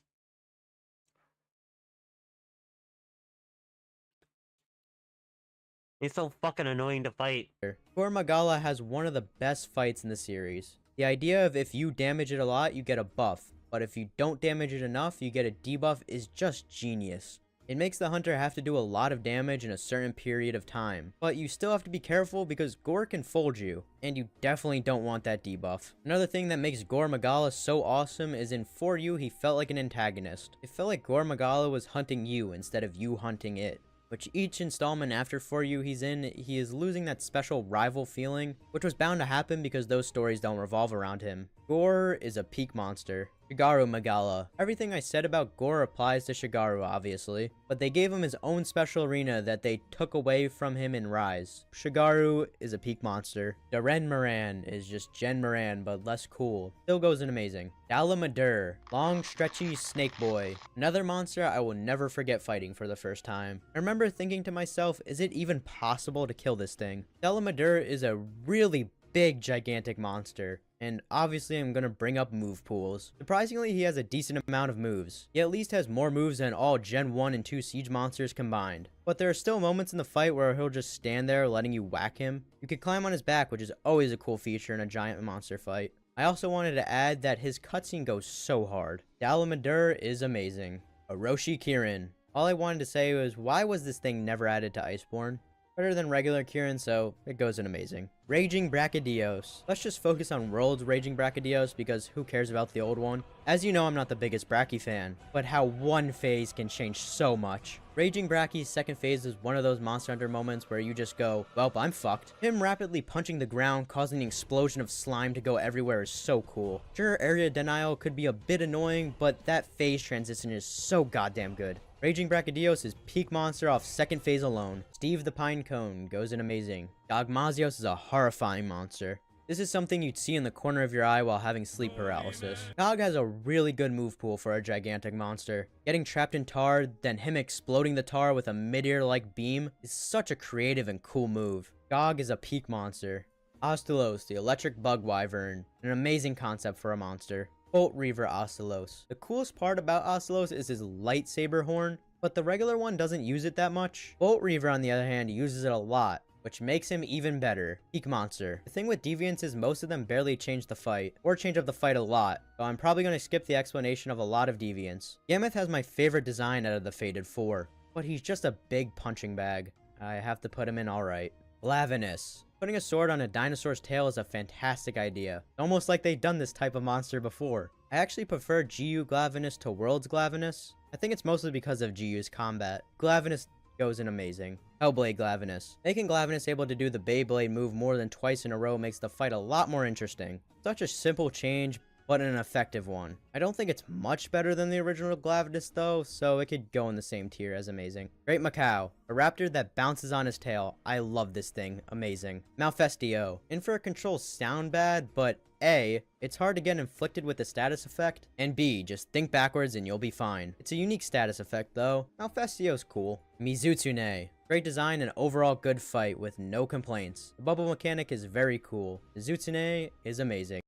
He's so fucking annoying to fight. Gore Magala has one of the best fights in the series. The idea of if you damage it a lot, you get a buff, but if you don't damage it enough, you get a debuff is just genius. It makes the hunter have to do a lot of damage in a certain period of time, but you still have to be careful because Gore can fold you, and you definitely don't want that debuff. Another thing that makes Gore Magala so awesome is in For You, he felt like an antagonist. It felt like Gore Magala was hunting you instead of you hunting it. Which each installment after For You he's in, he is losing that special rival feeling, which was bound to happen because those stories don't revolve around him. Gore is a peak monster. Shigaru Magala. Everything I said about Gore applies to Shigaru, obviously, but they gave him his own special arena that they took away from him in Rise. Shigaru is a peak monster. Daren Moran is just Jen Moran, but less cool. Still goes in amazing. Dalamadur. Long, stretchy snake boy. Another monster I will never forget fighting for the first time. I remember thinking to myself, is it even possible to kill this thing? Dalamadur is a really big, gigantic monster. And obviously I'm gonna bring up move pools. Surprisingly, he has a decent amount of moves. He at least has more moves than all Gen 1 and 2 Siege monsters combined. But there are still moments in the fight where he'll just stand there letting you whack him. You can climb on his back, which is always a cool feature in a giant monster fight. I also wanted to add that his cutscene goes so hard. Dalamadur is amazing. Orochi Kirin. All I wanted to say was, why was this thing never added to Iceborne? Better than regular Kirin, so it goes in amazing. Raging Brachydios. Let's just focus on World's Raging Brachydios because who cares about the old one? As you know, I'm not the biggest Brachy fan, but how one phase can change so much. Raging Brachy's second phase is one of those Monster Hunter moments where you just go, well, I'm fucked. Him rapidly punching the ground, causing an explosion of slime to go everywhere is so cool. Sure, area denial could be a bit annoying, but that phase transition is so goddamn good. Raging Brachydios is peak monster off second phase alone. Steve the Pinecone goes in amazing. Gogmazios is a horrifying monster. This is something you'd see in the corner of your eye while having sleep paralysis. Gog has a really good move pool for a gigantic monster. Getting trapped in tar, then him exploding the tar with a mid-air-like beam is such a creative and cool move. Gog is a peak monster. Ostelos, the electric bug wyvern, an amazing concept for a monster. Bolt Reaver Ostelos. The coolest part about Ostelos is his lightsaber horn, but the regular one doesn't use it that much. Bolt Reaver, on the other hand, uses it a lot, which makes him even better. Peak monster. The thing with Deviants is most of them barely change the fight, or change up the fight a lot, so I'm probably going to skip the explanation of a lot of Deviants. Gammoth has my favorite design out of the Fated 4, but he's just a big punching bag. I have to put him in alright. Glavenus. Putting a sword on a dinosaur's tail is a fantastic idea. Almost like they've done this type of monster before. I actually prefer GU Glavenus to World's Glavenus. I think it's mostly because of GU's combat. Glavenus goes in amazing. Hellblade Glavenus. Making Glavenus able to do the Beyblade move more than twice in a row makes the fight a lot more interesting. Such a simple change, but an effective one. I don't think it's much better than the original Glavenus though, so it could go in the same tier as amazing. Great Macau. A raptor that bounces on his tail. I love this thing. Amazing. Malfestio. Infra controls sound bad, but A, it's hard to get inflicted with the status effect, and B, just think backwards and you'll be fine. It's a unique status effect though. Malfestio's cool. Mizutsune. Great design and overall good fight with no complaints. The bubble mechanic is very cool. Mizutsune is amazing.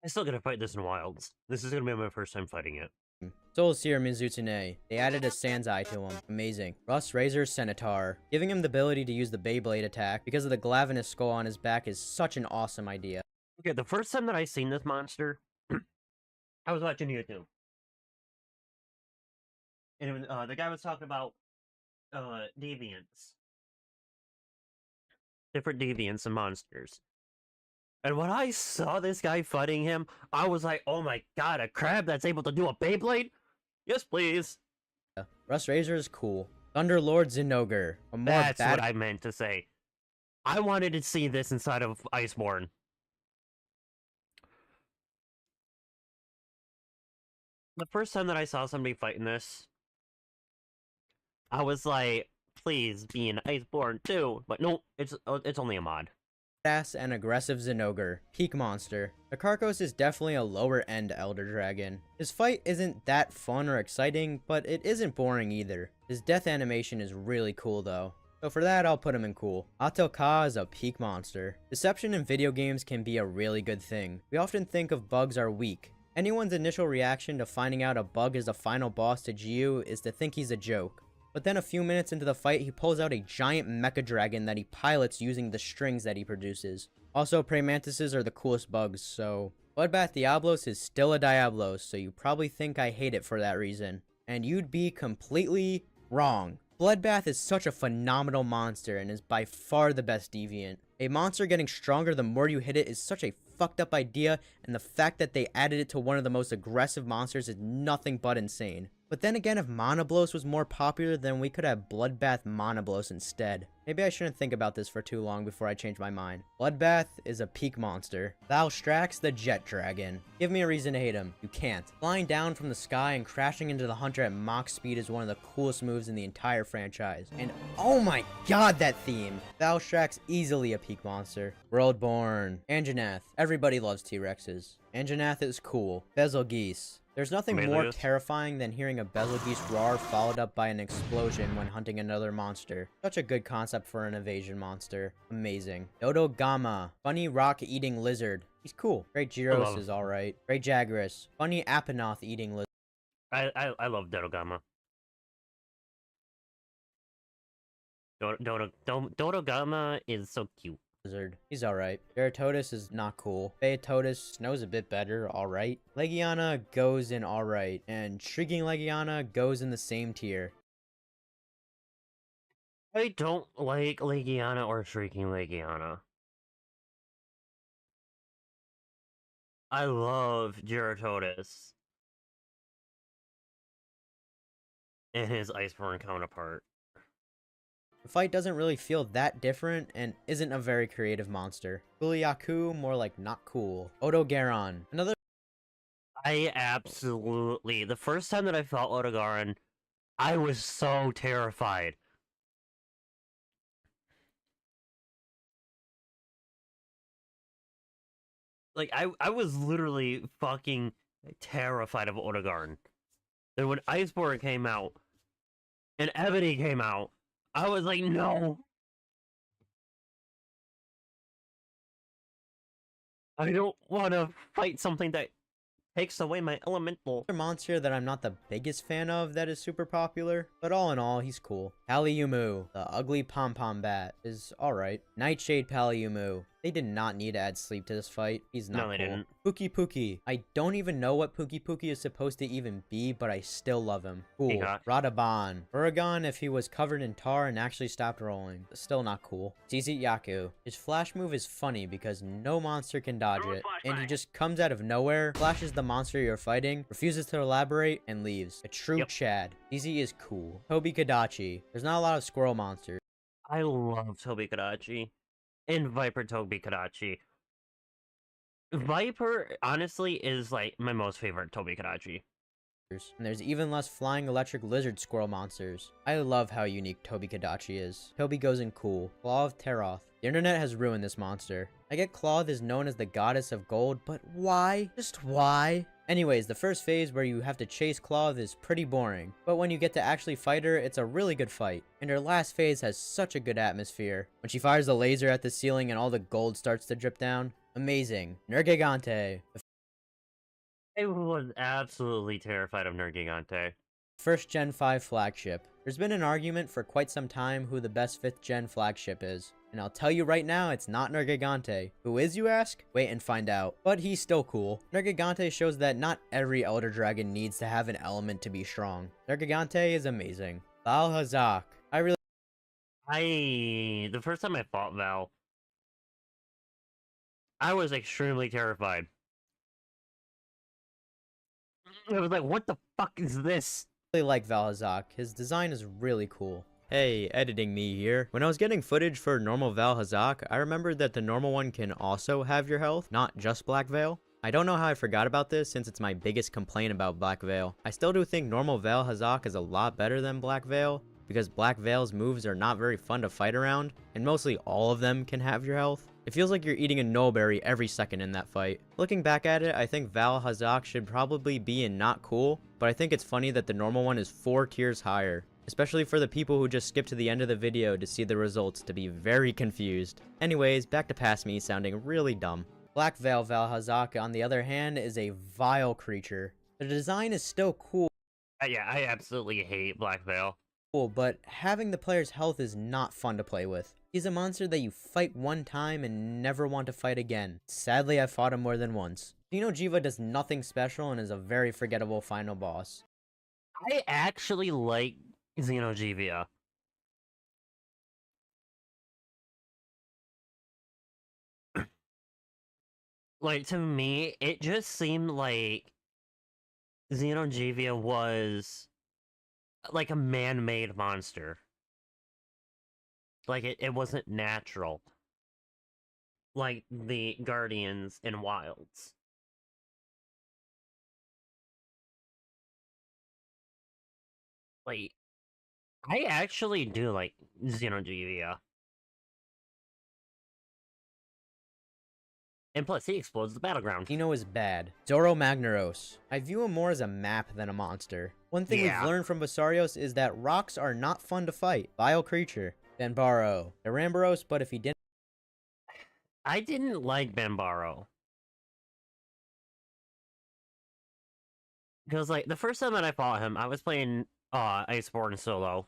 I'm still gonna fight this in Wilds. This is gonna be my first time fighting it. Soul Seer Mizutsune. They added a Sanzai to him. Amazing. Rust Razor Centaur. Giving him the ability to use the Beyblade attack because of the Glavenus skull on his back is such an awesome idea. Okay, the first time that I seen this monster, I was watching YouTube. And it was, the guy was talking about deviants. Different deviants and monsters. And when I saw this guy fighting him, I was like, oh my god, a crab that's able to do a Beyblade? Yes, please. Rust Razor is cool. Thunderlord Zinogre. A more That's what I meant to say. I wanted to see this inside of Iceborne. The first time that I saw somebody fighting this, I was like, please be in Iceborne too. But no, it's only a mod. Fast and aggressive Zinogre. Peak monster. The Karkos is definitely a lower end Elder Dragon. His fight isn't that fun or exciting, but it isn't boring either. His death animation is really cool though. So for that, I'll put him in cool. Atel Ka is a peak monster. Deception in video games can be a really good thing. We often think of bugs are weak. Anyone's initial reaction to finding out a bug is the final boss to Jiu is to think he's a joke. But then a few minutes into the fight, he pulls out a giant mecha dragon that he pilots using the strings that he produces. Also, praying mantises are the coolest bugs, so... Bloodbath Diablos is still a Diablos, so you probably think I hate it for that reason. And you'd be completely wrong. Bloodbath is such a phenomenal monster and is by far the best deviant. A monster getting stronger the more you hit it is such a fucked up idea, and the fact that they added it to one of the most aggressive monsters is nothing but insane. But then again, if Monoblos was more popular, then we could have Bloodbath Monoblos instead. Maybe I shouldn't think about this for too long before I change my mind. Bloodbath is a peak monster. Valstrax the Jet Dragon. Give me a reason to hate him. You can't. Flying down from the sky and crashing into the hunter at Mach speed is one of the coolest moves in the entire franchise. And oh my god, that theme! Valstrax easily a peak monster. Worldborn. Anjanath. Everybody loves T-Rexes. Anjanath is cool. Betelgeuse. There's nothing more terrifying than hearing a Betelgeuse roar followed up by an explosion when hunting another monster. Such a good concept for an evasion monster. Amazing. Dodogama. Funny rock-eating lizard. He's cool. Great Gyros is alright. Great Jagras. Funny Apanoth-eating lizard. I love Dodogama. Dodogama is so cute. Lizard. He's alright. Geratotus is not cool. Phaeatotus knows a bit better, alright. Legiana goes in alright, and Shrieking Legiana goes in the same tier. I don't like Legiana or Shrieking Legiana. I love Geratotus and his Iceborne counterpart. The fight doesn't really feel that different and isn't a very creative monster. Kuliaku, more like not cool. Odogaron, another... I absolutely... The first time that I fought Odogaron, I was so terrified. Like, I was literally fucking terrified of Odogaron. And when Iceborne came out, and Ebony came out, I was like, no. I don't want to fight something that takes away my elemental. Another monster that I'm not the biggest fan of that is super popular, but all in all, he's cool. Paliumu, the ugly pom-pom bat, is alright. Nightshade Paliumu. They did not need to add sleep to this fight. He's not cool. No, they didn't. Pookie Pookie. I don't even know what Pookie Pookie is supposed to even be, but I still love him. Cool. Radaban. Uragan if he was covered in tar and actually stopped rolling. But still not cool. Zizit Yaku. His flash move is funny because no monster can dodge it, and he just comes out of nowhere, flashes the monster you're fighting, refuses to elaborate, and leaves. A true Chad. Zizit is cool. Tobi Kadachi. There's not a lot of squirrel monsters. I love Tobi Kadachi. And Viper Tobi Kadachi. Viper, honestly, is like my most favorite Tobi Kadachi. And there's even less flying electric lizard squirrel monsters. I love how unique Tobi Kadachi is. Tobi goes in cool. Claw of Teroth. The internet has ruined this monster. I get Claw is known as the goddess of gold, but why? Just why? Anyways, the first phase where you have to chase Claw is pretty boring, but when you get to actually fight her, it's a really good fight. And her last phase has such a good atmosphere. When she fires the laser at the ceiling and all the gold starts to drip down. Amazing. Nergigante. I was absolutely terrified of Nergigante. First Gen 5 flagship. There's been an argument for quite some time who the best 5th Gen flagship is. And I'll tell you right now, it's not Nergigante. Who is, you ask? Wait and find out. But he's still cool. Nergigante shows that not every Elder Dragon needs to have an element to be strong. Nergigante is amazing. Val Hazak. The first time I fought Val, I was extremely terrified. I was like, what the fuck is this? I really like Val Hazak. His design is really cool. Hey, editing me here. When I was getting footage for normal Val Hazak, I remembered that the normal one can also have your health, not just Black Veil. I don't know how I forgot about this since it's my biggest complaint about Black Veil. I still do think normal Val Hazak is a lot better than Black Veil, because Black Veil's moves are not very fun to fight around, and mostly all of them can have your health. It feels like you're eating a Nullberry every second in that fight. Looking back at it, I think Val Hazak should probably be in not cool, but I think it's funny that the normal one is 4 tiers higher. especially for the people who just skip to the end of the video to see the results to be very confused. Anyways, back to past me sounding really dumb. Black Veil Valhazak, on the other hand, is a vile creature. The design is still cool, Yeah, I absolutely hate Black Veil. but having the player's health is not fun to play with. He's a monster that you fight one time and never want to fight again. Sadly, I fought him more than once. Xeno'jiiva does nothing special and is a very forgettable final boss. I actually like Xeno'jiiva. Like, to me, it just seemed like Xeno'jiiva was like a man-made monster. Like, it wasn't natural. Like the Guardians in Wilds. Like, I actually do like Xeno'jiiva. And plus, he explodes the battleground. Xeno is bad. Zoro Magnaros. I view him more as a map than a monster. One thing Yeah. we've learned from Basarios is that rocks are not fun to fight. Vile creature. Banbaro. Arambaros, but if he didn't I didn't like Banbaro. Because, like, the first time that I fought him, I was playing Iceborne solo.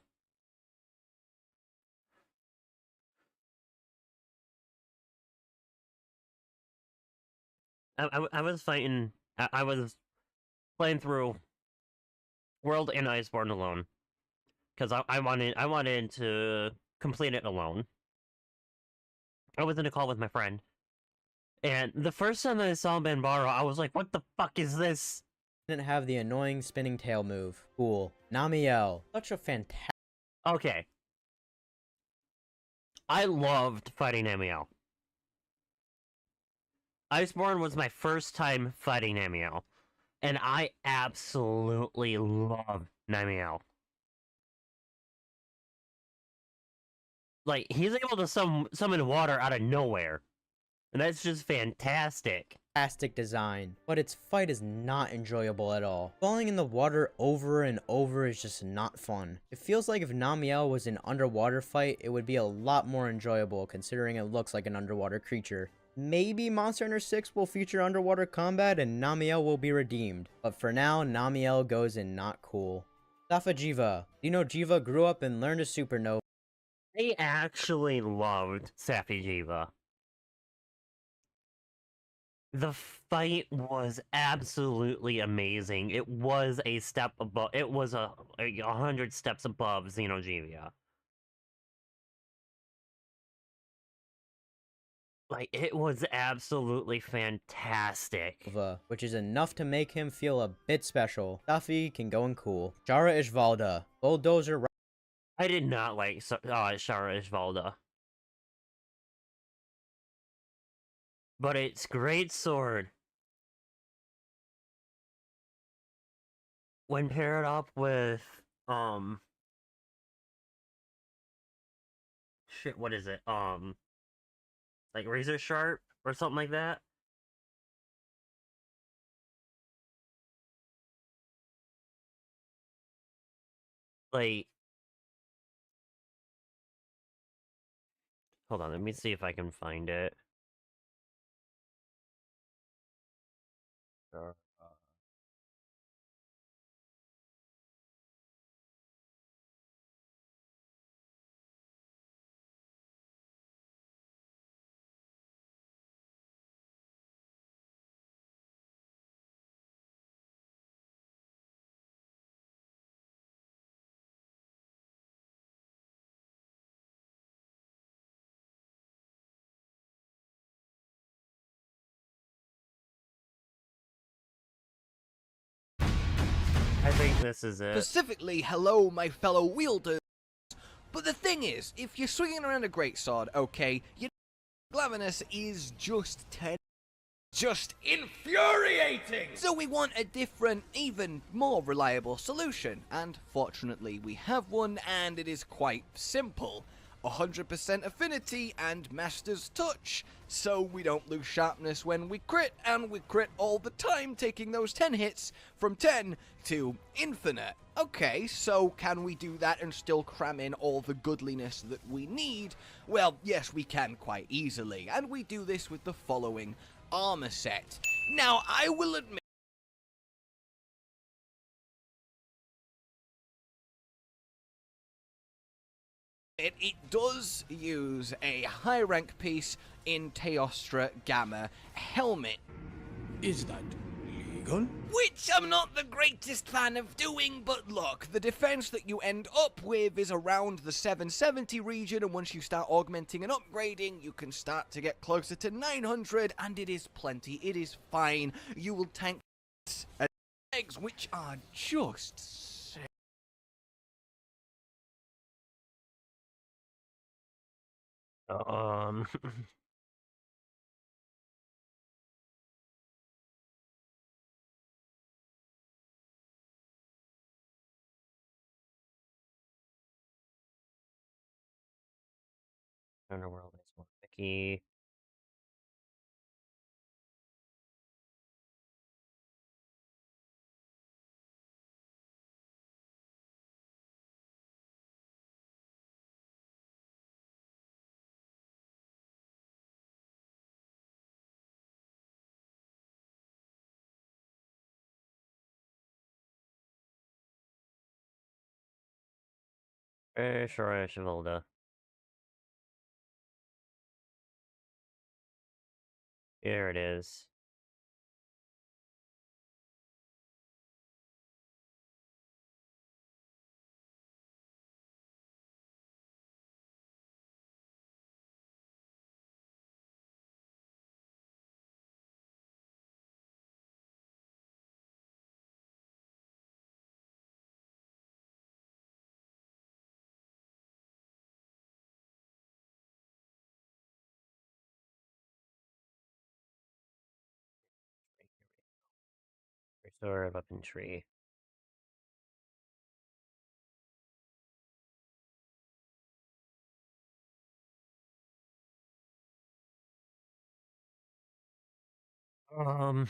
I was fighting... I was playing through World and Iceborne alone. Because I wanted to complete it alone. I was in a call with my friend. And the first time I saw Banbaro, I was like, what the fuck is this? have the annoying spinning tail move. Cool. Namiel. Such a fantastic. Okay. I loved fighting Namiel. Iceborne was my first time fighting Namiel. And I absolutely love Namiel. Like, he's able to summon water out of nowhere. And that's just fantastic. Fantastic design, but its fight is not enjoyable at all. Falling in the water over and over is just not fun. It feels like if Namiel was an underwater fight, it would be a lot more enjoyable considering it looks like an underwater creature. Maybe Monster Hunter 6 will feature underwater combat and Namiel will be redeemed, but for now, Namiel goes in not cool. Safajiva. Xeno'jiiva grew up and learned a supernova. I actually loved Safi'jiiva. The fight was absolutely amazing. It was a step above. It was 100 steps above Xeno'jiiva. Like, it was absolutely fantastic. Which is enough to make him feel a bit special. Safi can go in cool. Shara Ishvalda. Bulldozer. I did not like Shara Ishvalda. But it's great sword. When paired up with, shit, what is it? Like Razor Sharp or something like that? Like, hold on, let me see if I can find it. I think this is it. Specifically, hello, my fellow wielders. But the thing is, if you're swinging around a greatsword, okay, your Glavenus is just 10. Just infuriating! So we want a different, even more reliable solution, and fortunately we have one, and it is quite simple. 100% affinity, and master's touch, so we don't lose sharpness when we crit, and we crit all the time, taking those 10 hits from 10 to infinite. Okay, so can we do that and still cram in all the goodliness that we need? Well, yes, we can quite easily, and we do this with the following armor set. Now, I will admit, it does use a high rank piece in Teostra Gamma helmet. Is that legal? Which I'm not the greatest fan of doing, but look, the defense that you end up with is around the 770 region, and once you start augmenting and upgrading, you can start to get closer to 900, and it is plenty, it is fine. You will tank and legs, which are just Underworld is more picky. Sure, Shivalda. Here it is. Restore weapon tree. Um,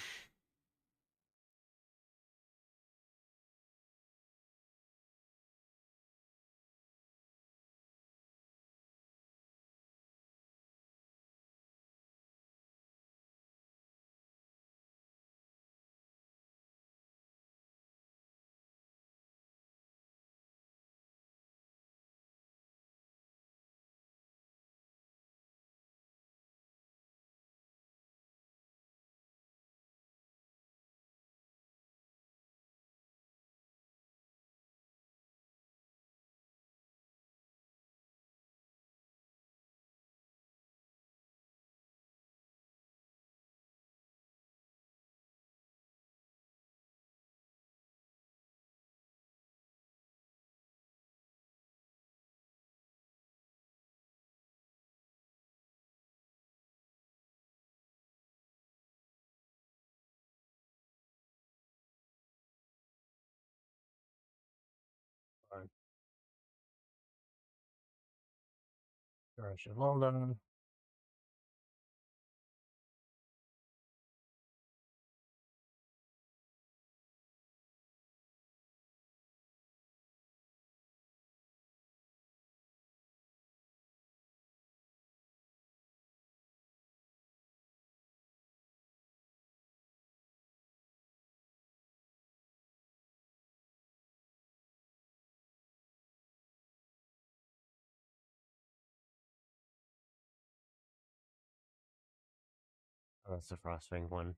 fine. Sure, Shivalda. Oh, that's the Frostwing one.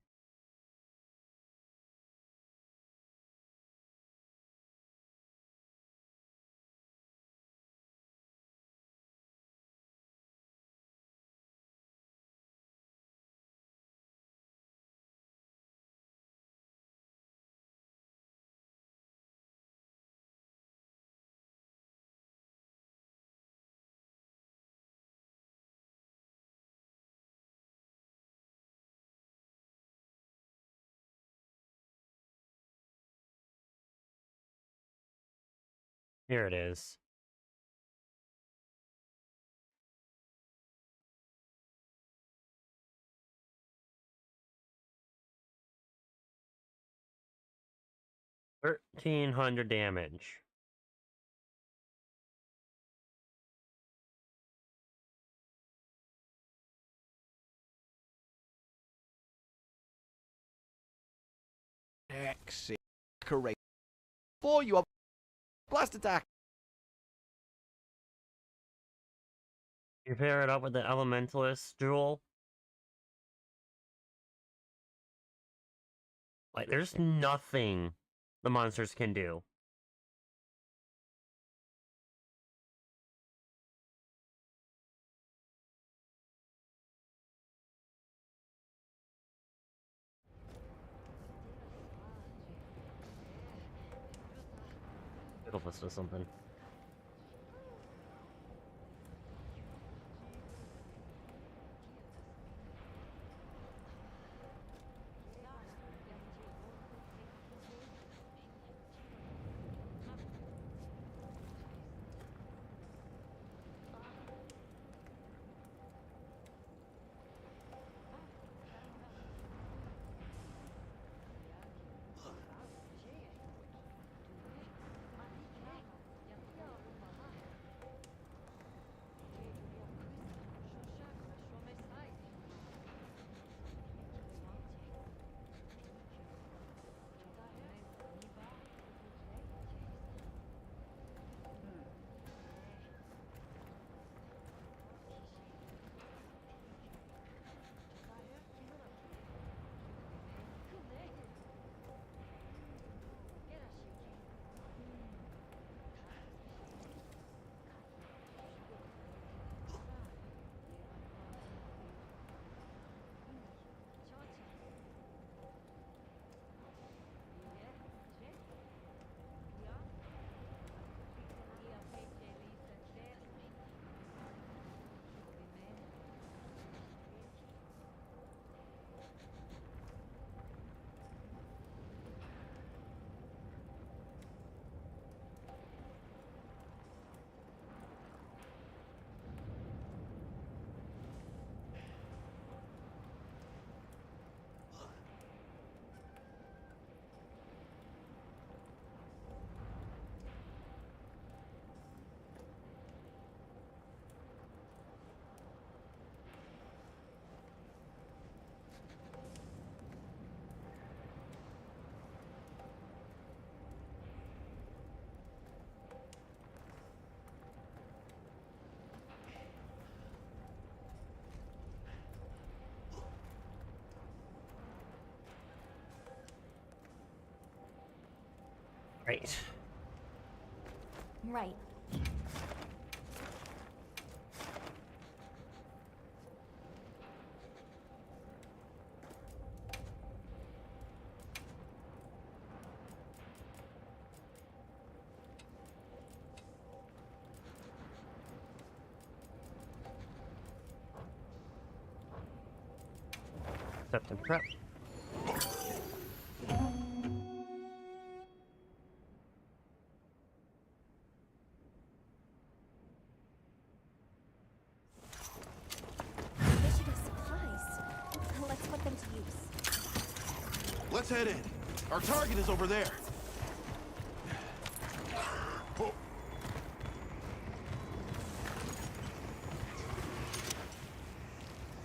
Here it is. 1,300 damage. Exit. Correct. For you have blast attack. You pair it up with the Elementalist duel. Like, there's nothing the monsters can do. It'll list or something. Right. Right. Septum prep. Let's head in. Our target is over there.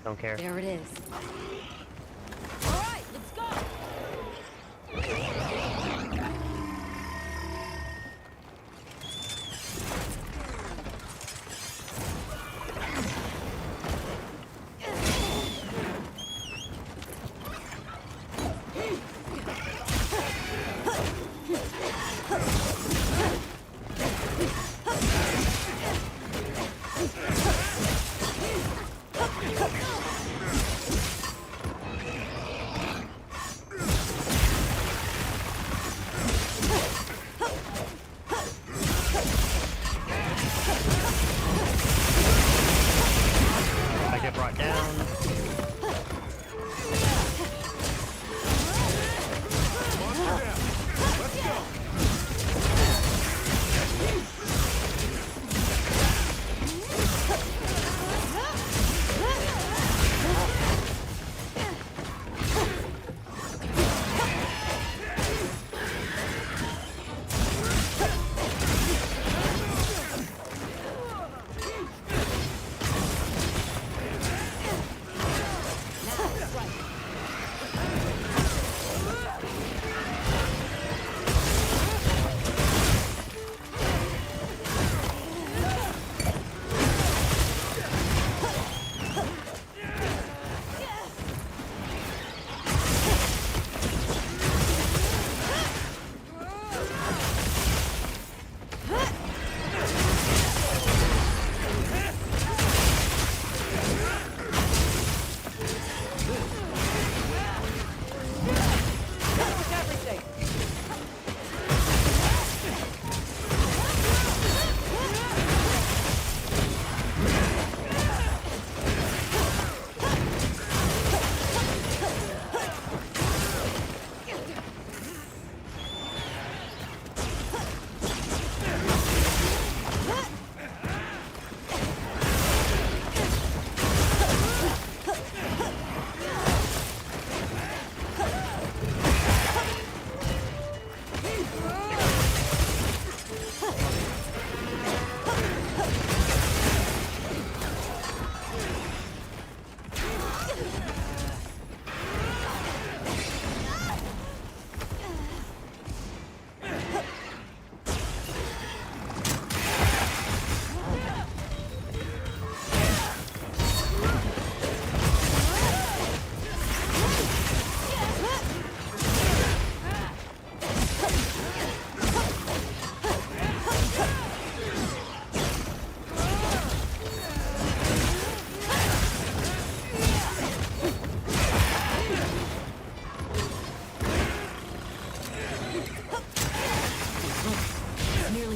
Don't care. There it is. All right, let's go.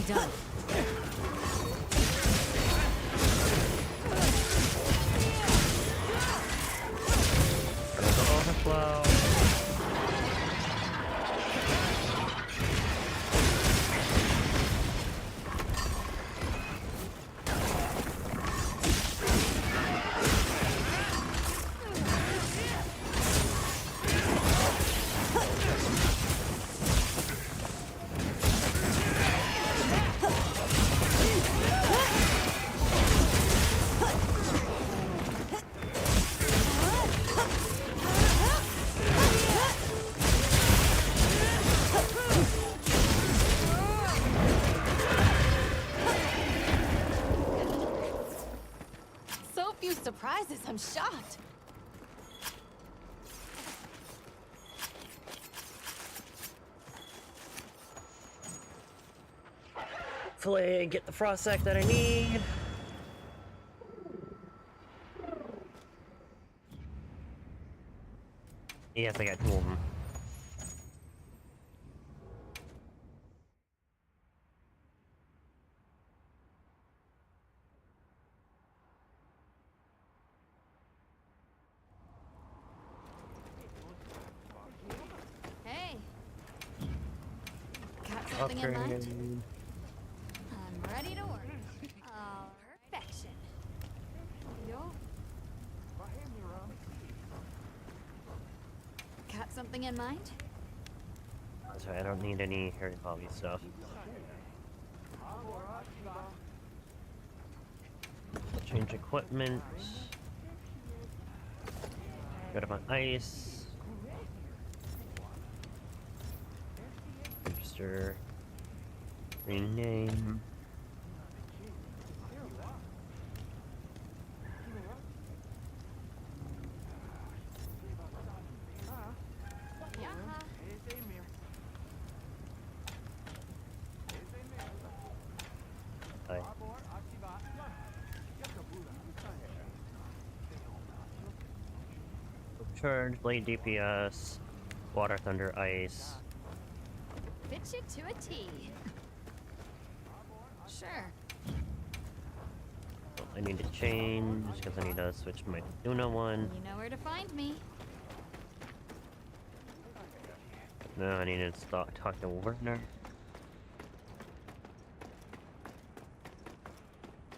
done. There's the overflow. So few surprises, I'm shocked. Hopefully I get the frost sack that I need. Yes, I got 2 of them. Hey. Got something in mind? I'm ready to work. Oh, perfection. Yo. Got something in mind? Sorry, I don't need any Harry Potter stuff. Change equipment. Go to my ice. Register. Rename. Yeah. Hi. Charge, blade DPS, water, thunder, ice. Fit you to a T. Sure. I need to change because I need to switch my Luna one. You know where to find me. No, I need to start talking to Werner.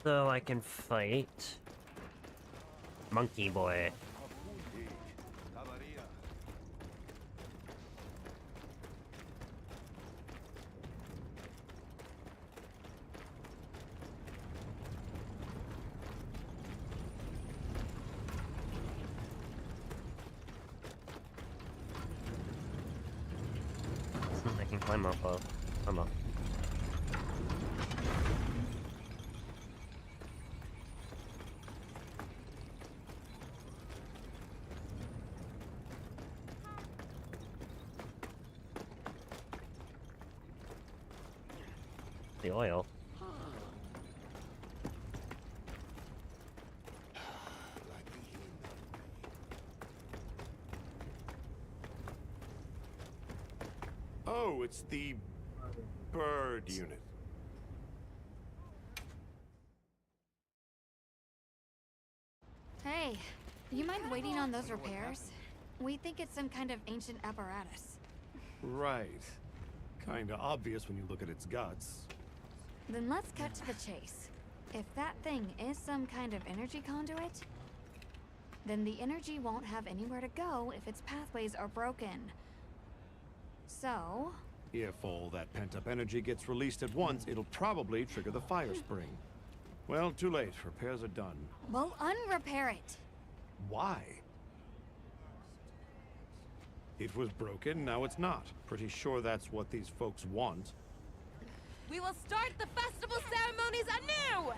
So I can fight Monkey Boy. I can climb up. I'm up. The oil. Oh, it's the bird unit. Hey, do you mind waiting on those repairs? We think it's some kind of ancient apparatus. Right. Kinda obvious when you look at its guts. Then let's cut to the chase. If that thing is some kind of energy conduit, then the energy won't have anywhere to go if its pathways are broken. So... If all that pent-up energy gets released at once, it'll probably trigger the fire spring. Well, too late. Repairs are done. we'll unrepair it. Why? It was broken, now it's not. Pretty sure that's what these folks want. We will start the festival ceremonies anew!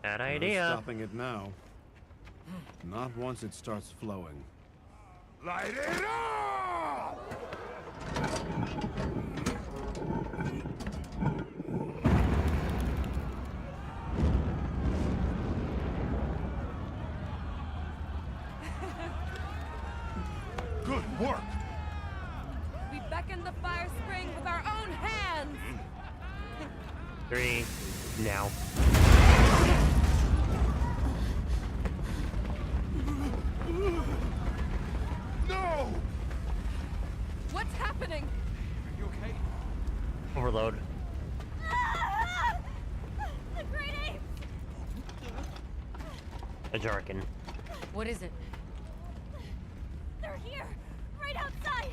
Bad No idea. stopping it now. Not once it starts flowing. Light it up! Good work! We beckon taken the fire spring with our own hands! 3, now. No! What's happening? Are you okay? Overload. The great ape! A Jarkin. What is it? They're here! Right outside!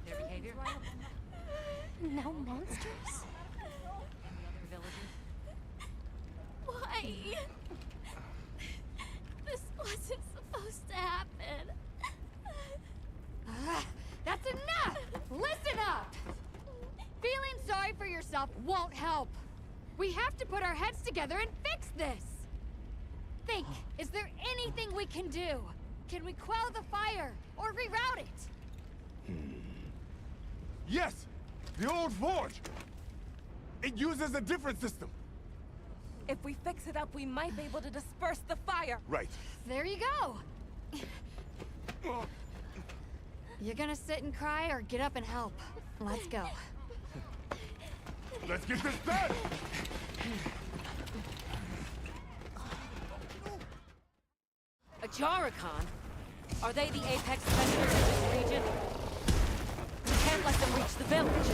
Their behavior? No monsters? Why? This wasn't supposed to happen. That's enough! Listen up! Feeling sorry for yourself won't help. We have to put our heads together and fix this. Think, is there anything we can do? Can we quell the fire or reroute it? Yes! The old forge! It uses a different system. If we fix it up, we might be able to disperse the fire. Right. There you go. You're gonna sit and cry or get up and help? Let's go. Let's get this done! A Jarikon? Are they the apex predators in this region? We can't let them reach the village.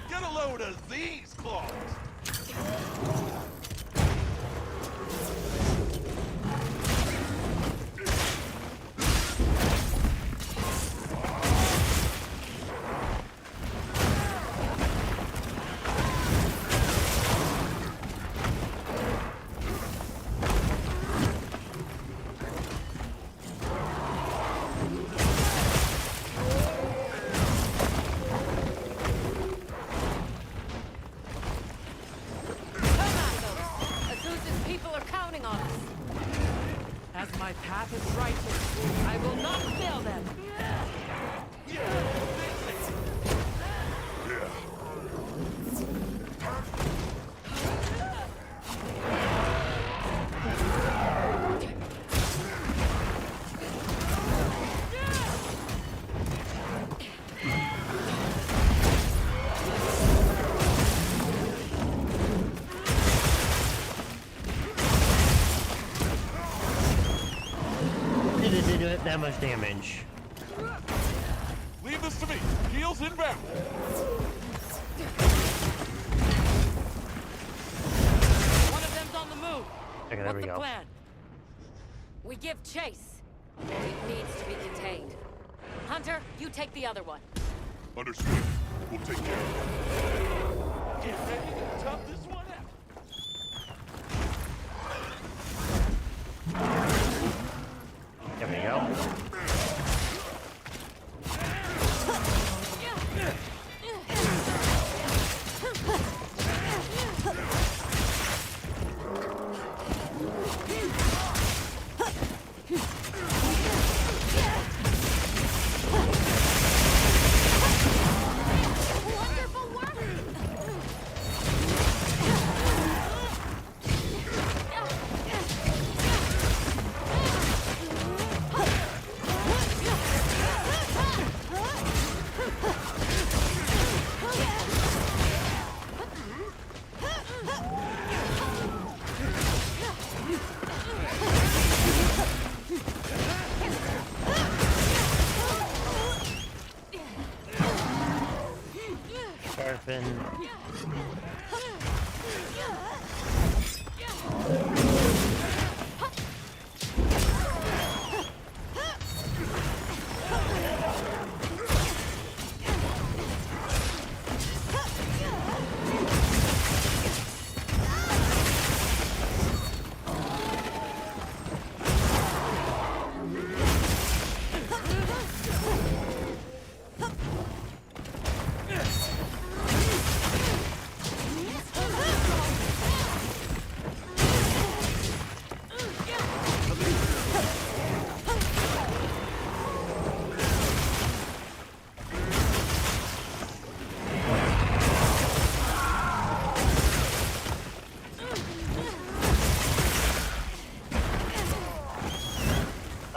Get a load of these claws! My path is righteous. I will not fail them. Did that much damage. Leave this to me. Heals inbound. One of them's on the move. Okay, there What's we the go. plan? We give chase. It needs to be contained. Hunter, you take the other one. Understood. We'll take care of it. Get ready to tough this one out. There we go. Wonderful work!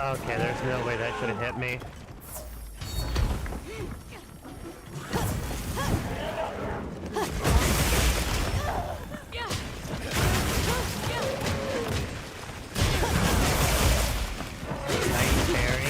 Okay, there's no way that should have hit me. Nice berry.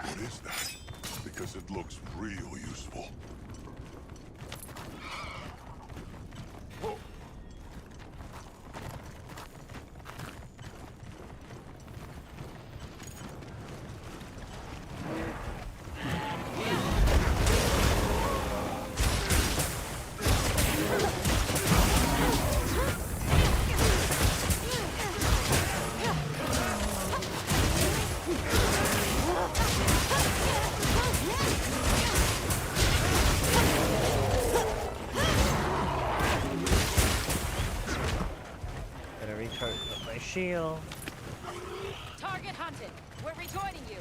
What is that? Because it looks real useful. Gotta recharge my shield. Target hunted. We're rejoining you.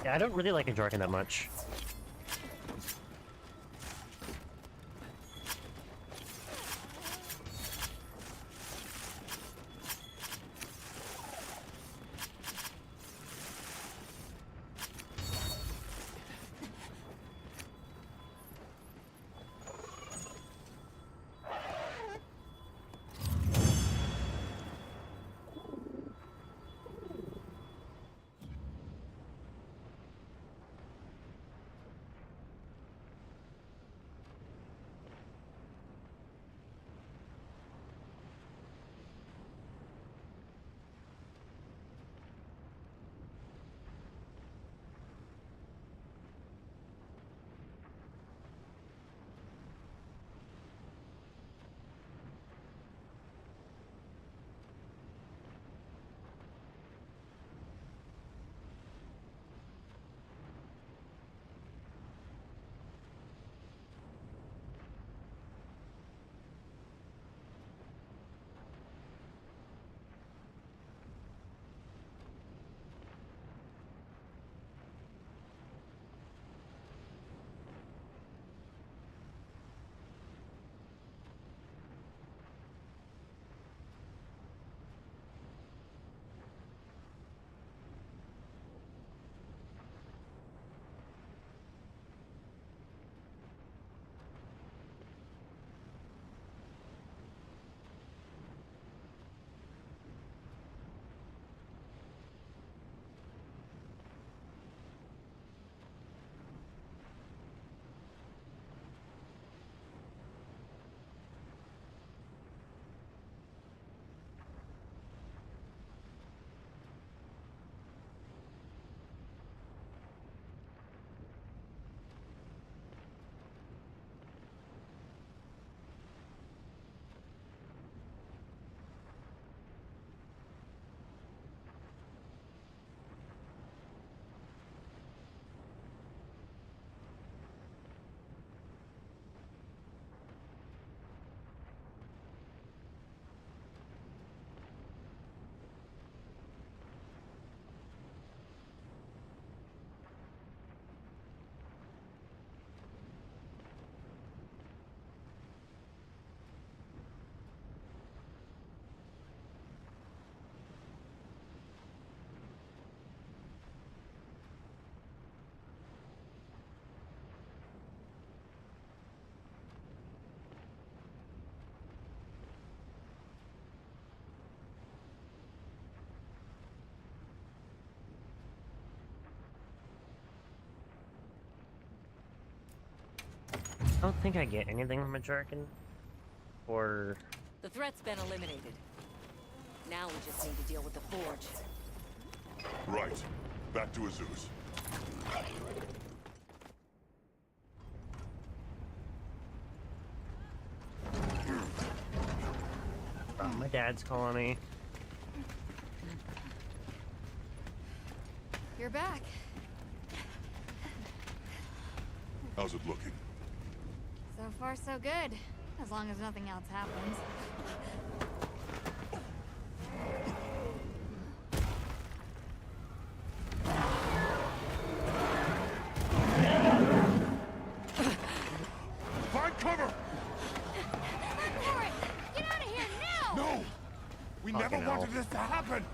Yeah, I don't really like Ajorkan that much. don't think I get anything from a Jerkin. Or... The threat's been eliminated. Now we just need to deal with the Forge. Right. Back to Azus. My dad's calling me. You're back. How's it looking? So far, so good. As long as nothing else happens. Find cover! Warren, get out of here now! No! We never Fucking wanted hell. this to happen!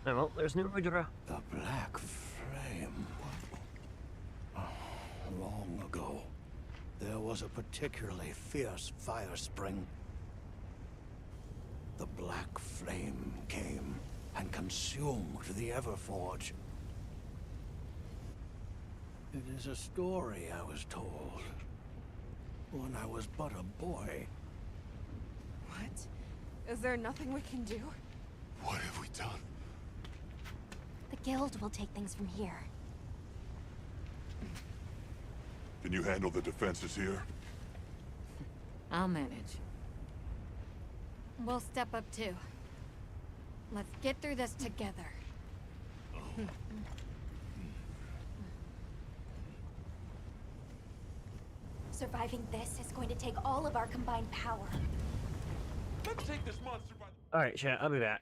Oh, well, there's New Hydra. The Black Flame. Long ago, there was a particularly fierce fire spring. The Black Flame came and consumed the Everforge. It is a story I was told when I was but a boy. What? Is there nothing we can do? What have we done? The guild will take things from here. Can you handle the defenses here? I'll manage. We'll step up too. Let's get through this together. Surviving this is going to take all of our combined power. Let's take this monster by Alright, chat, I'll be back.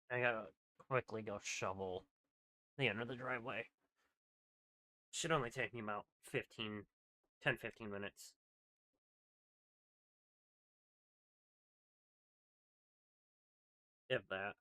I gotta quickly go shovel the end of the driveway. Should only take me about 10-15 minutes. If that.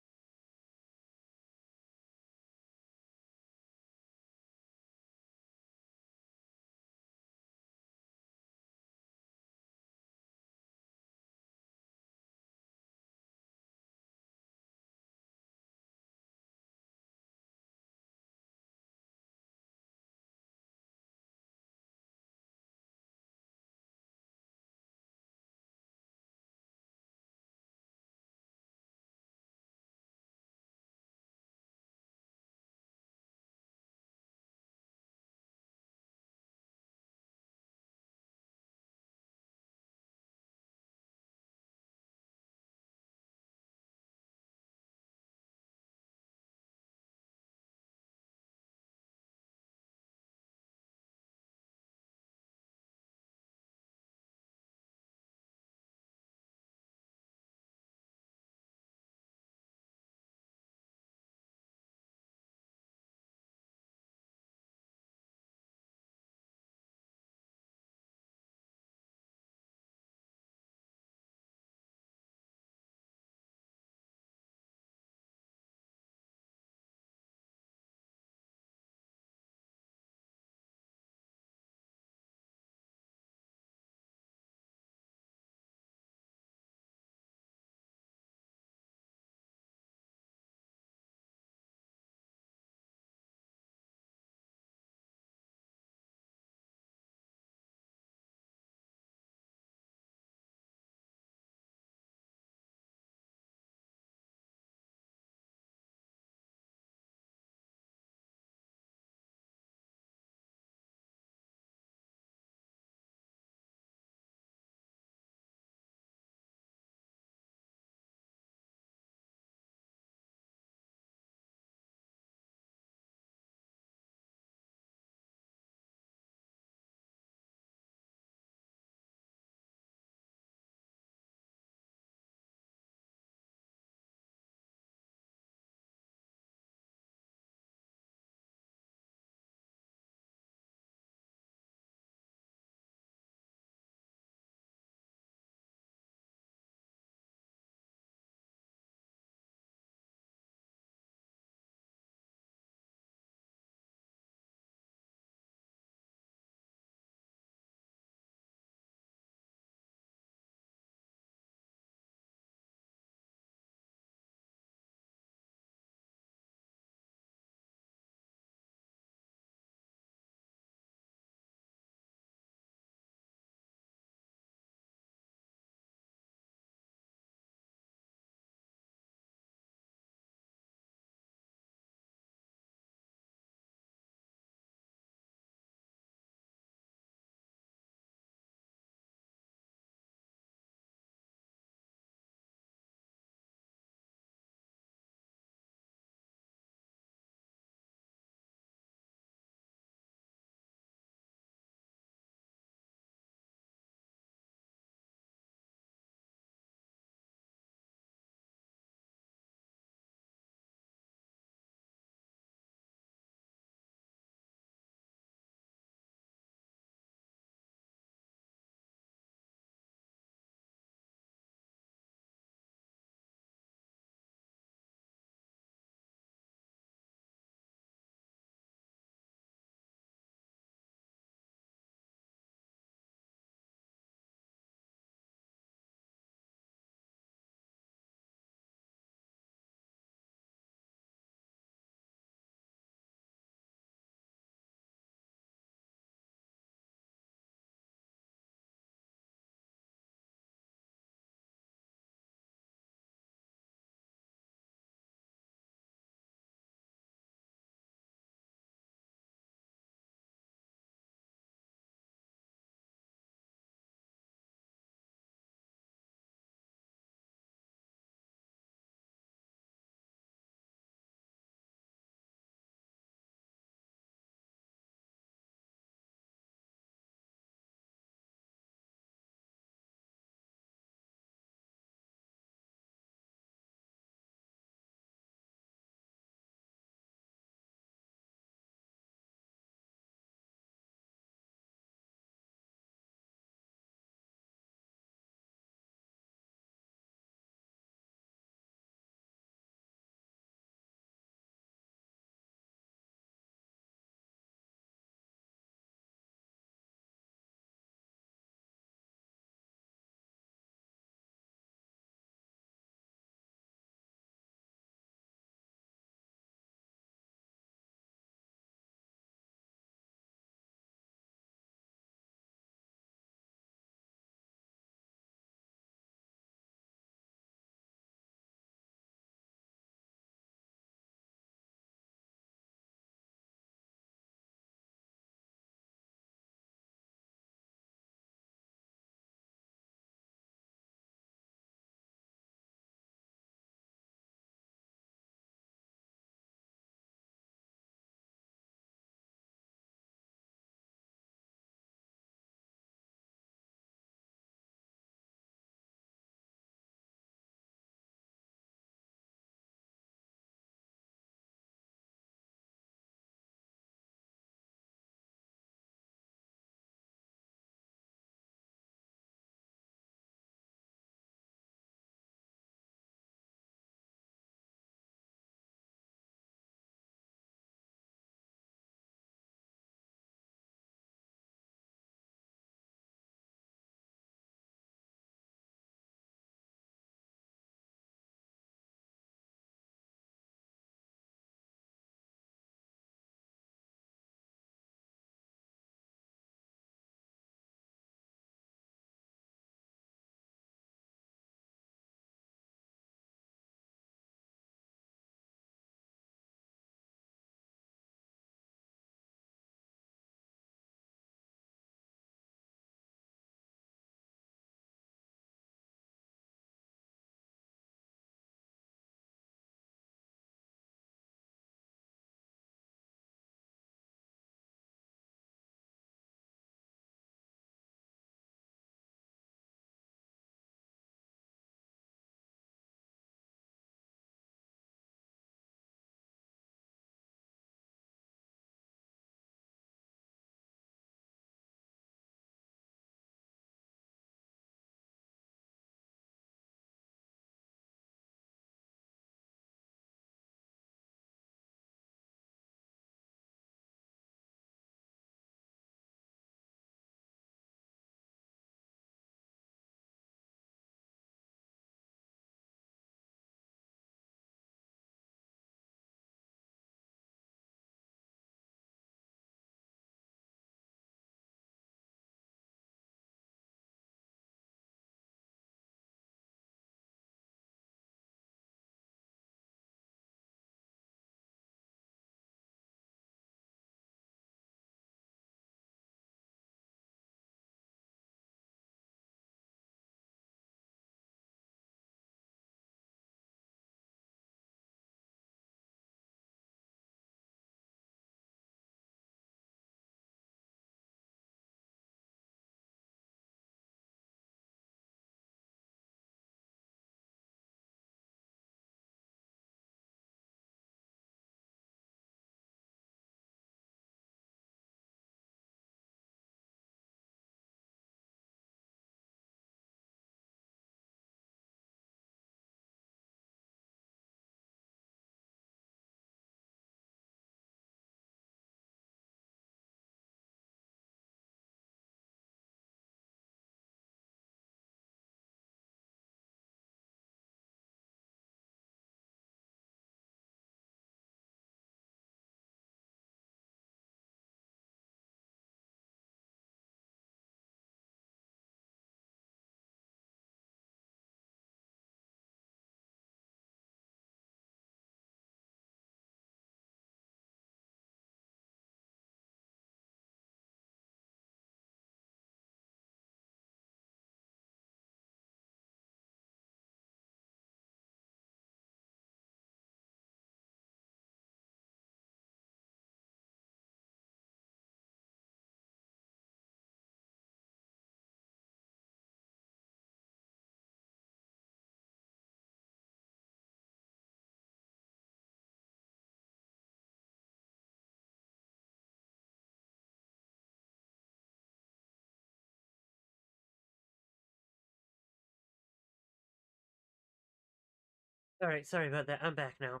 Alright, sorry about that. I'm back now.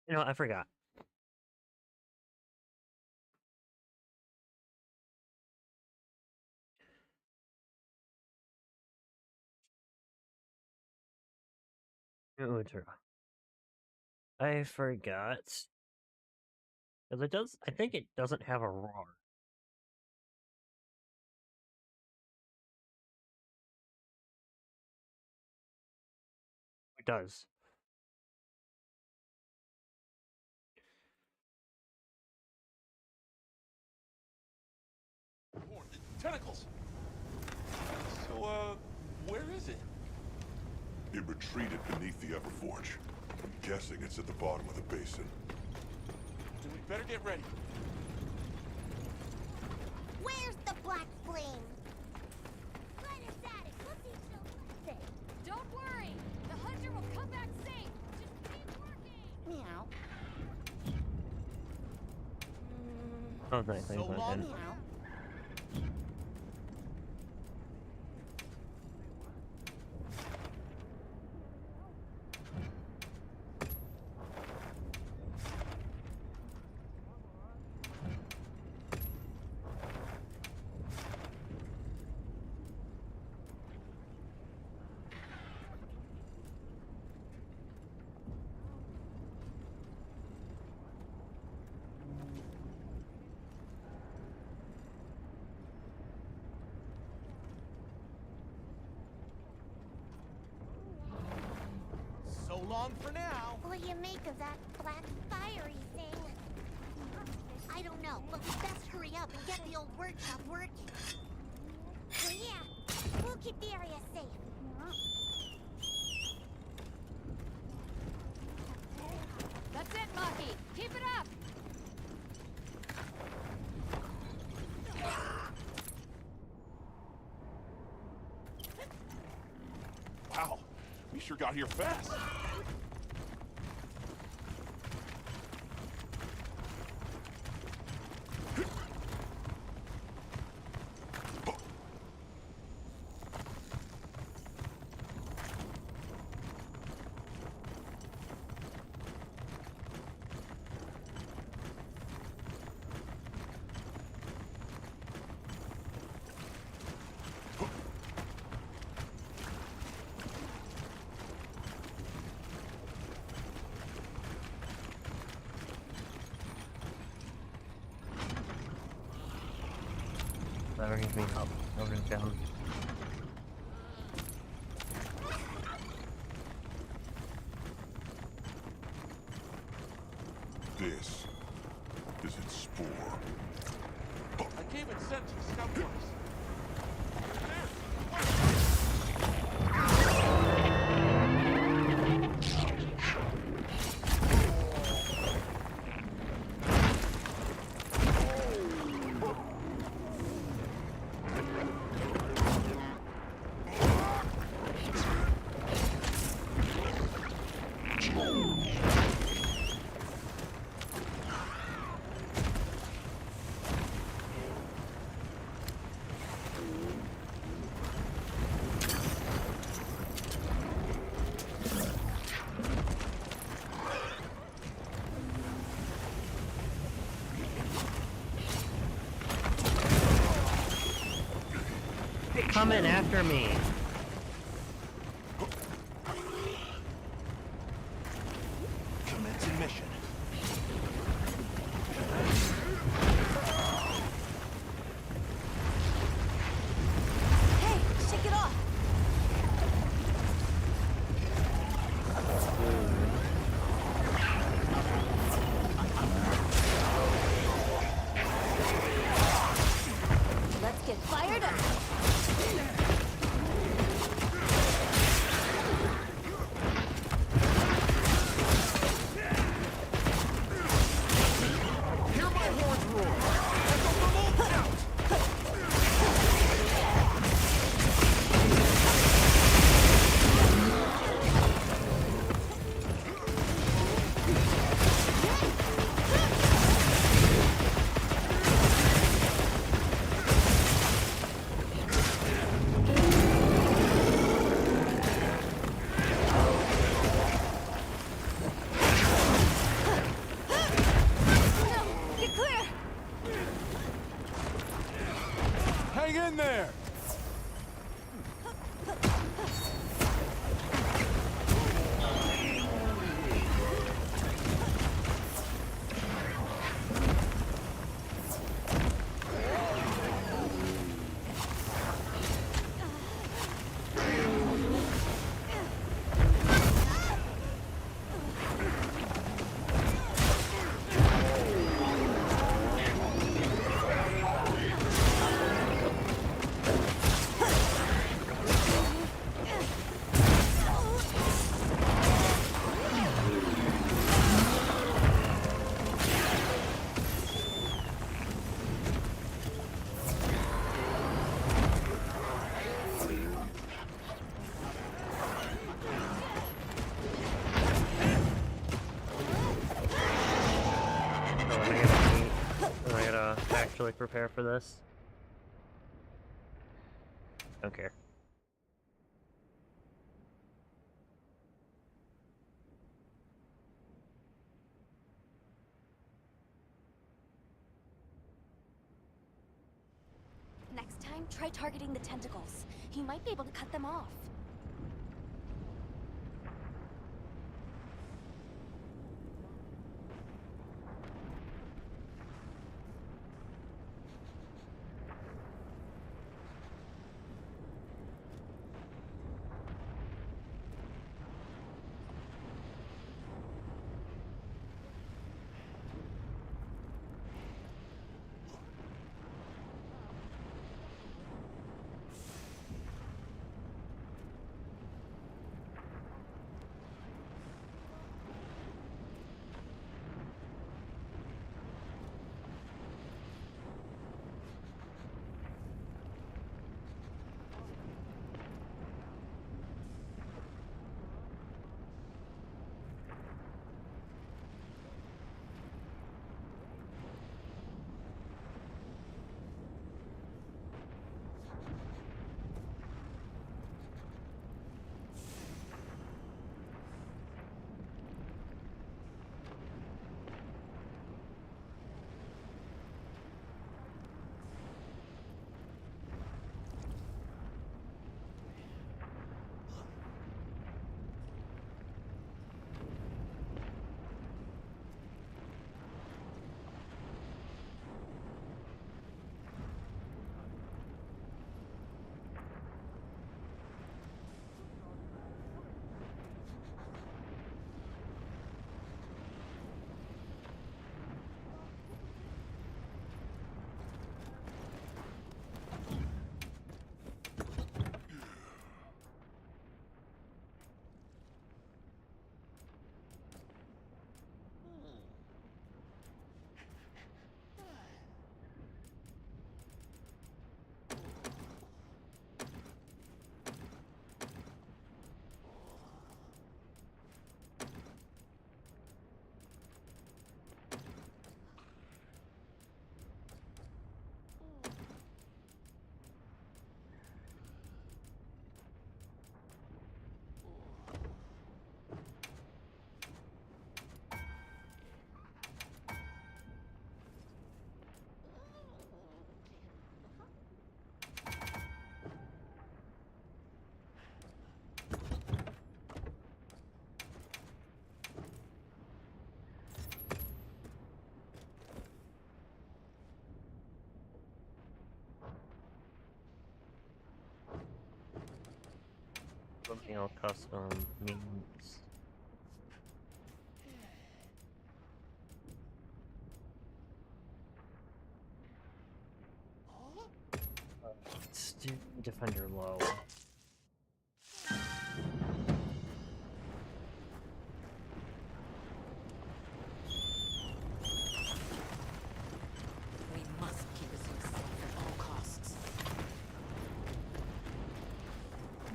You know, I forgot. Ultra. I forgot. 'Cause it does. I think it doesn't have a roar. It does. Tentacles! So, where is it? It retreated beneath the Everforge. I'm guessing it's at the bottom of the basin. Then we better get ready. Where's the black flame? Let us at it. We'll see she'll listen. Don't worry! The hunter will come back safe! Just keep working! Meow. Oh, nice. So long. Meow. So long for now. What do you make of that black fiery thing? I don't know, but we best hurry up and get the old workshop working. Well, yeah, we'll keep the area safe. That's it, Maki! Keep it up! Wow, we sure got here fast. That brings me up. Over and down. This is its spore. I gave it sent to the scout force. Coming after me. Commencing mission. Hey, shake it off! Let's get fired up! mentally prepare for this. Don't care. Next time, try targeting the tentacles. You might be able to cut them off. Something else custom means. Let's do Defender low. We must keep Azul safe at all costs.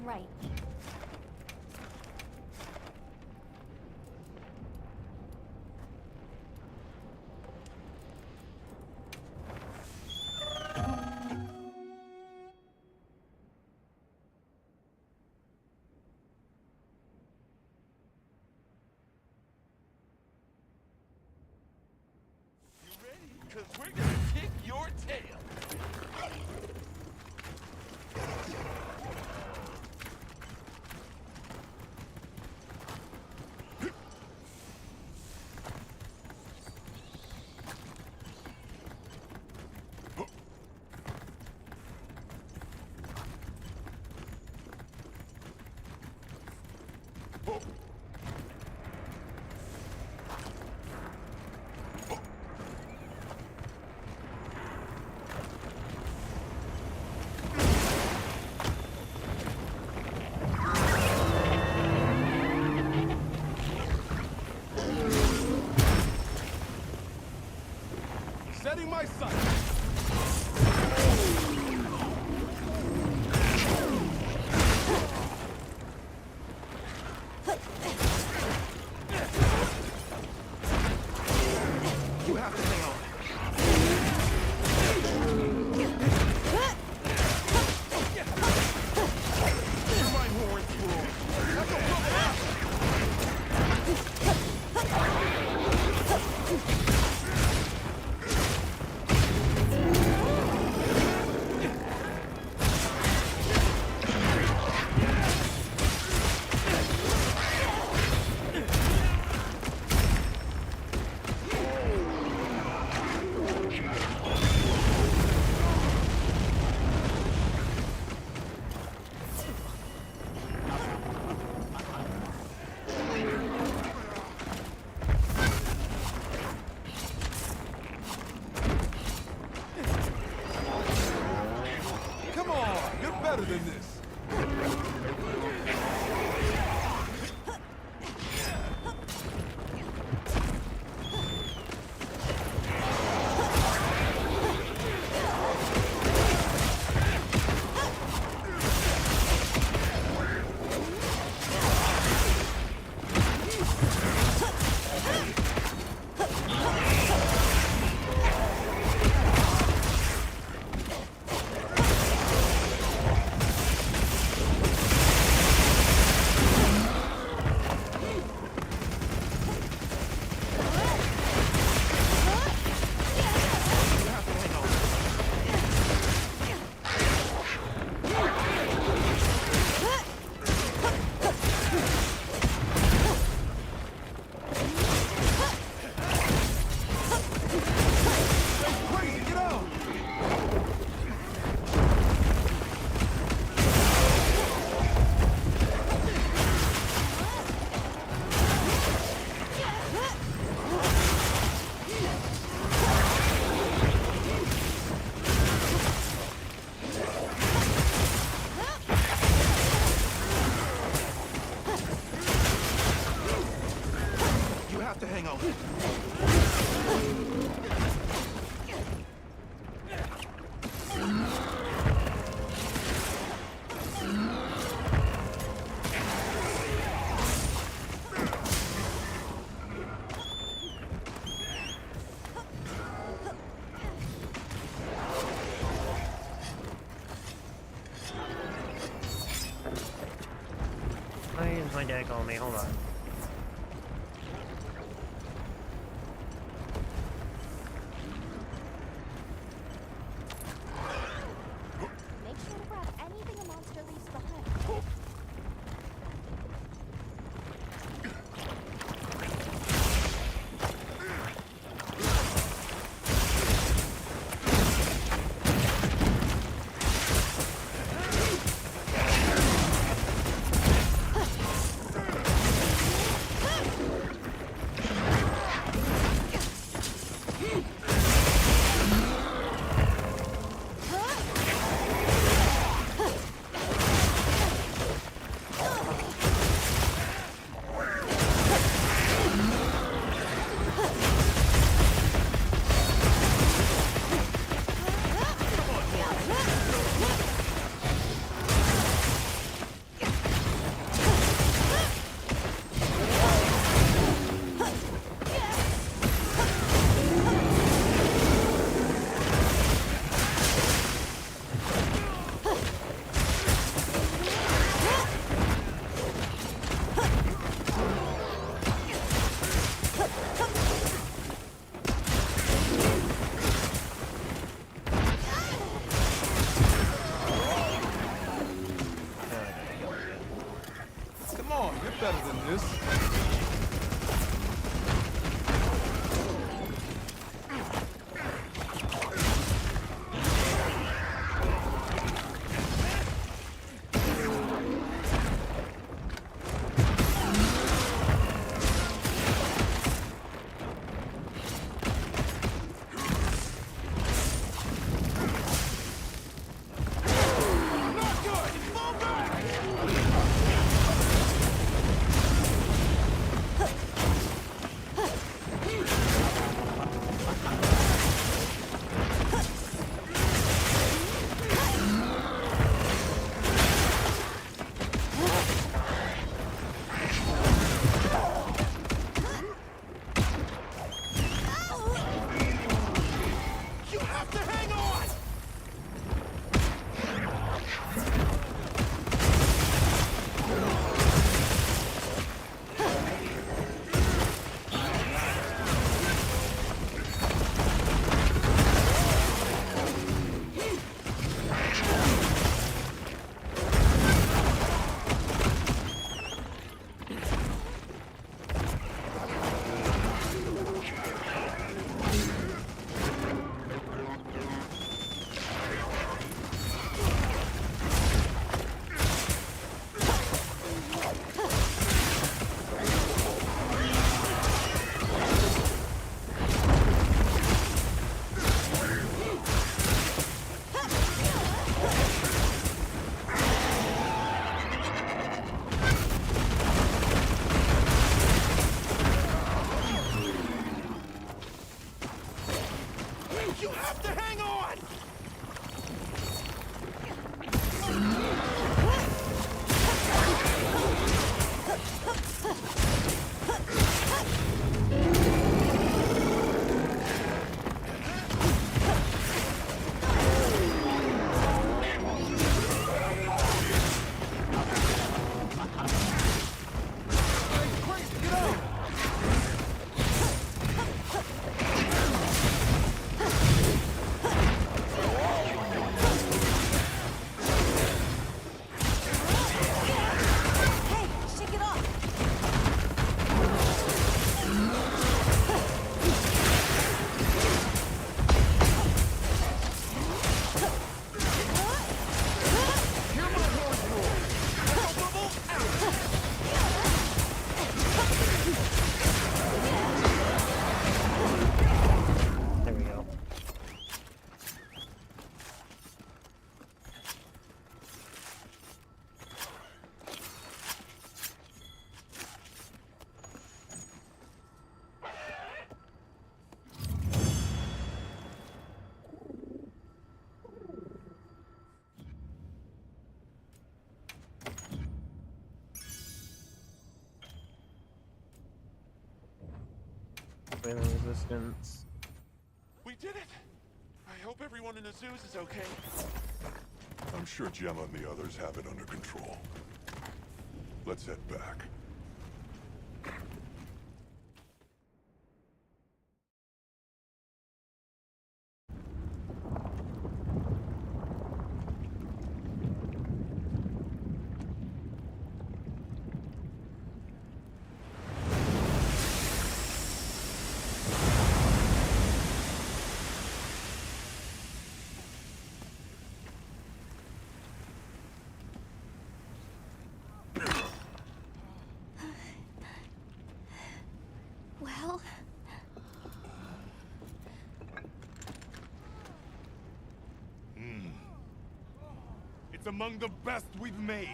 Right. Cause we're gonna kick your tail. Setting my sight. You have to hang on. Why is my dad calling me? Hold on. Make sure to grab anything a monster leaves behind. Come on, you're better than this. for the resistance. We did it! I hope everyone in Azuz is okay. I'm sure Gemma and the others have it under control. Let's head back. Well, It's among the best we've made.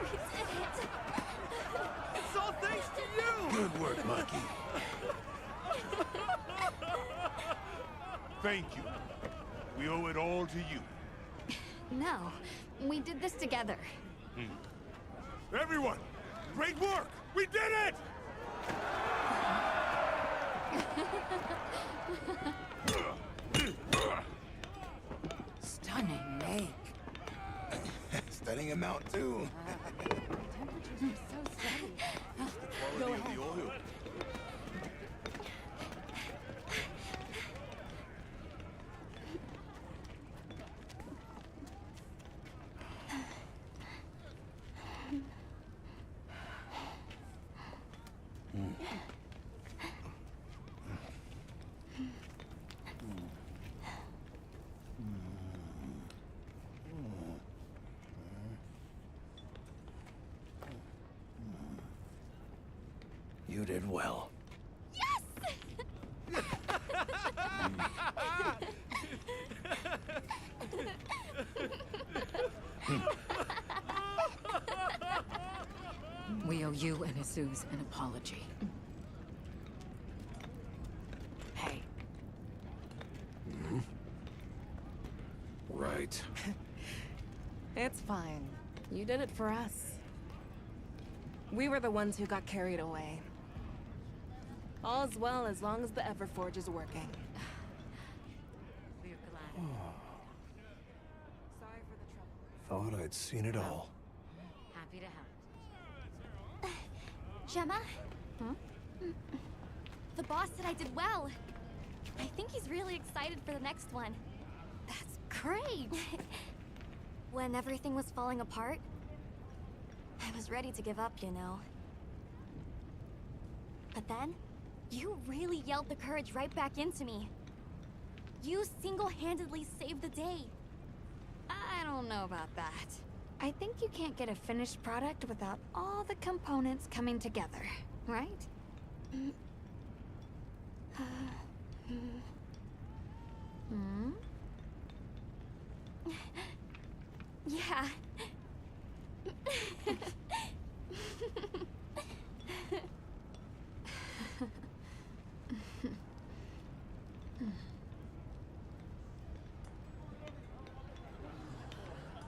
we did it! It's all thanks to you! Good work, Monkey. Thank you. We owe it all to you. No, we did this together. Everyone, great work! We did it! Stunning make. Stunning amount, too. Go ahead. You did well. We owe you and Azuz an apology. Hey. Right. It's fine. You did it for us. We were the ones who got carried away. All's well as long as the Everforge is working. We're glad. Sorry for the trouble. Thought I'd seen it all. Happy to help. Gemma? The boss said I did well. I think he's really excited for the next one. That's great! When everything was falling apart, I was ready to give up, you know. But then, you really yelled the courage right back into me. You single-handedly saved the day. I don't know about that. I think you can't get a finished product without all the components coming together, right? Yeah.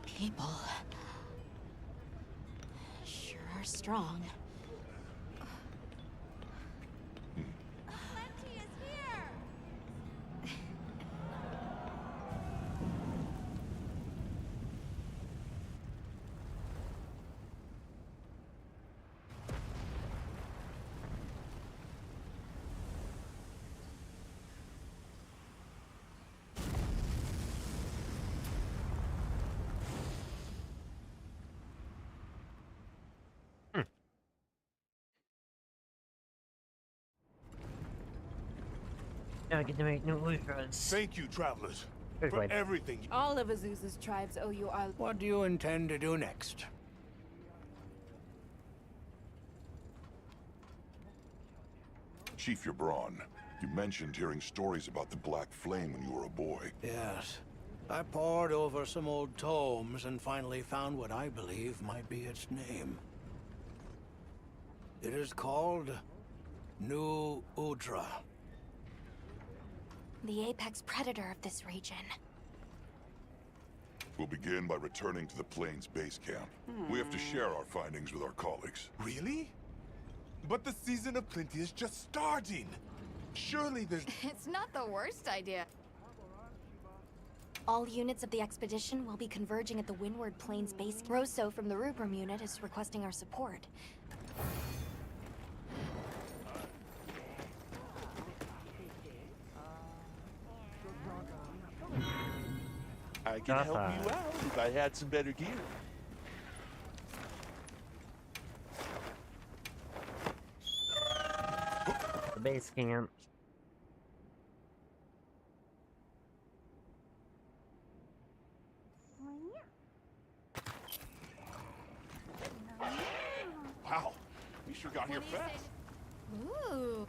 People sure are strong. Plenty is here! I get to make new friends. Thank you, travelers, Good for fight. everything. All of Azuz's tribes owe you our... What do you intend to do next? Chief Yabron, you mentioned hearing stories about the Black Flame when you were a boy. Yes. I pored over some old tomes and finally found what I believe might be its name. It is called New Udra. The apex predator of this region. We'll begin by returning to the Plains base camp. We have to share our findings with our colleagues. Really? But the season of plenty is just starting. Surely there's... It's not the worst idea. All units of the expedition will be converging at the Windward Plains base. Rosso from the Rubrum unit is requesting our support. I could help you out if I had some better gear. The base camp. Wow, you sure got here fast. Ooh.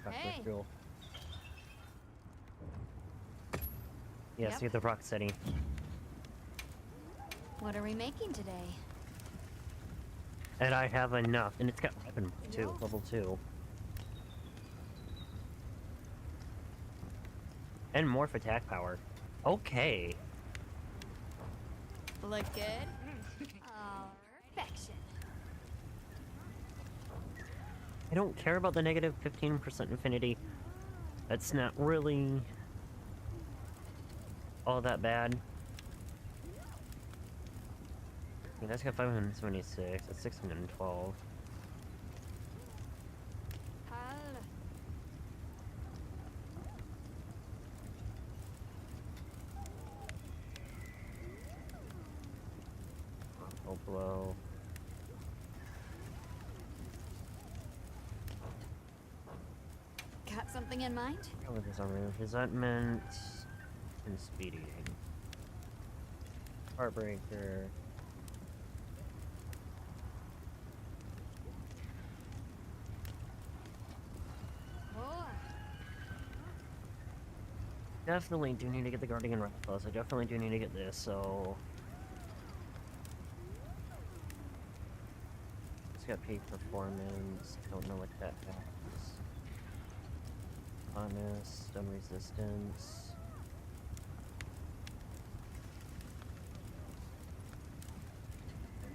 Hey. Yeah, Yep. see the Rock City. What are we making today? And I have enough, and it's got weapon too, level 2. And morph attack power. Okay. Look good? Perfection. I don't care about the negative 15% infinity. That's not really all that bad. I mean, that's got 576, that's 612. Oh, blow. Got something in mind? How was this on roof? Resentment and speed eating. Heartbreaker. Definitely do need to get the Guardian Reckless. I definitely do need to get this, so... It's got peak performance. Don't know what that has. Honest, stun resistance.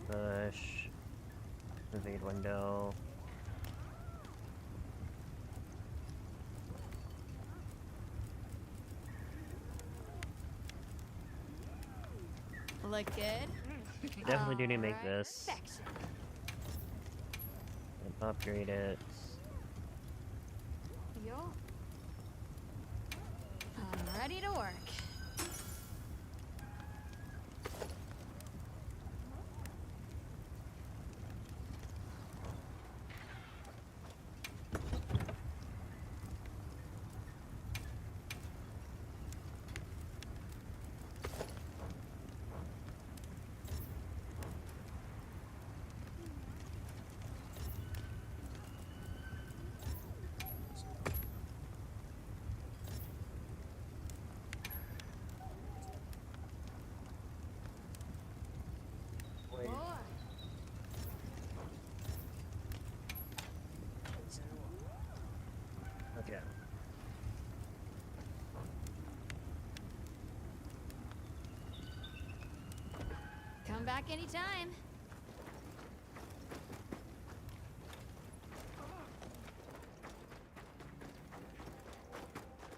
Push. Evade window. Look good? Definitely do need to make this. Perfection. And upgrade it. Yo. I'm ready to work. Okay. Come back anytime.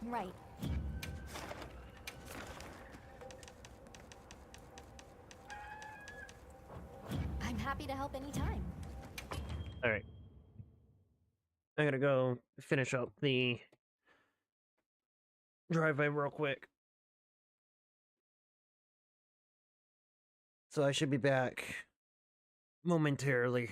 Right. I'm happy to help anytime. Alright. I gotta go finish up the drive-by real quick. So I should be back momentarily.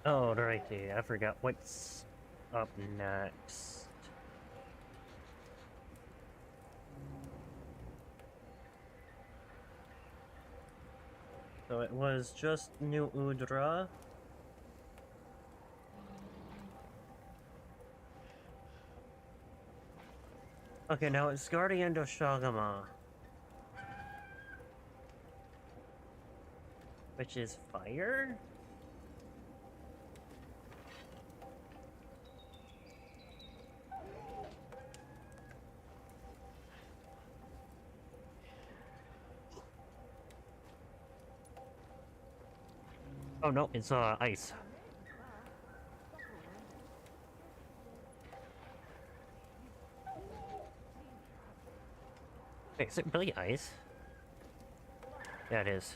Oh, righty. I forgot what's up next. So it was just New Udra. Okay, now it's Guardian Doshagama. Which is fire? Oh no, it's ice. Wait, is it really ice? Yeah, it is.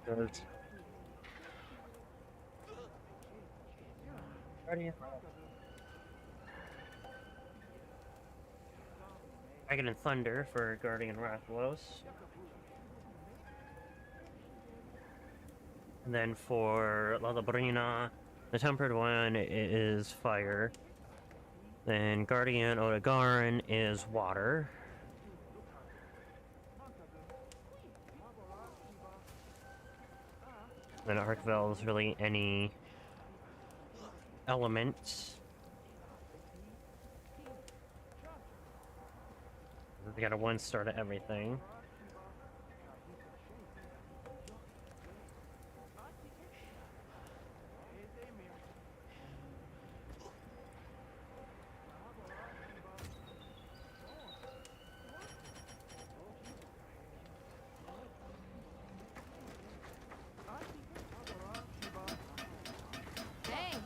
Good. Guardian. Dragon and Thunder for Guardian Rathalos. And then for Lalabrina, the Tempered one is fire. Then Guardian Odogaron is water. Then Arcvel is really any element. We got a 1-star to everything. Hey!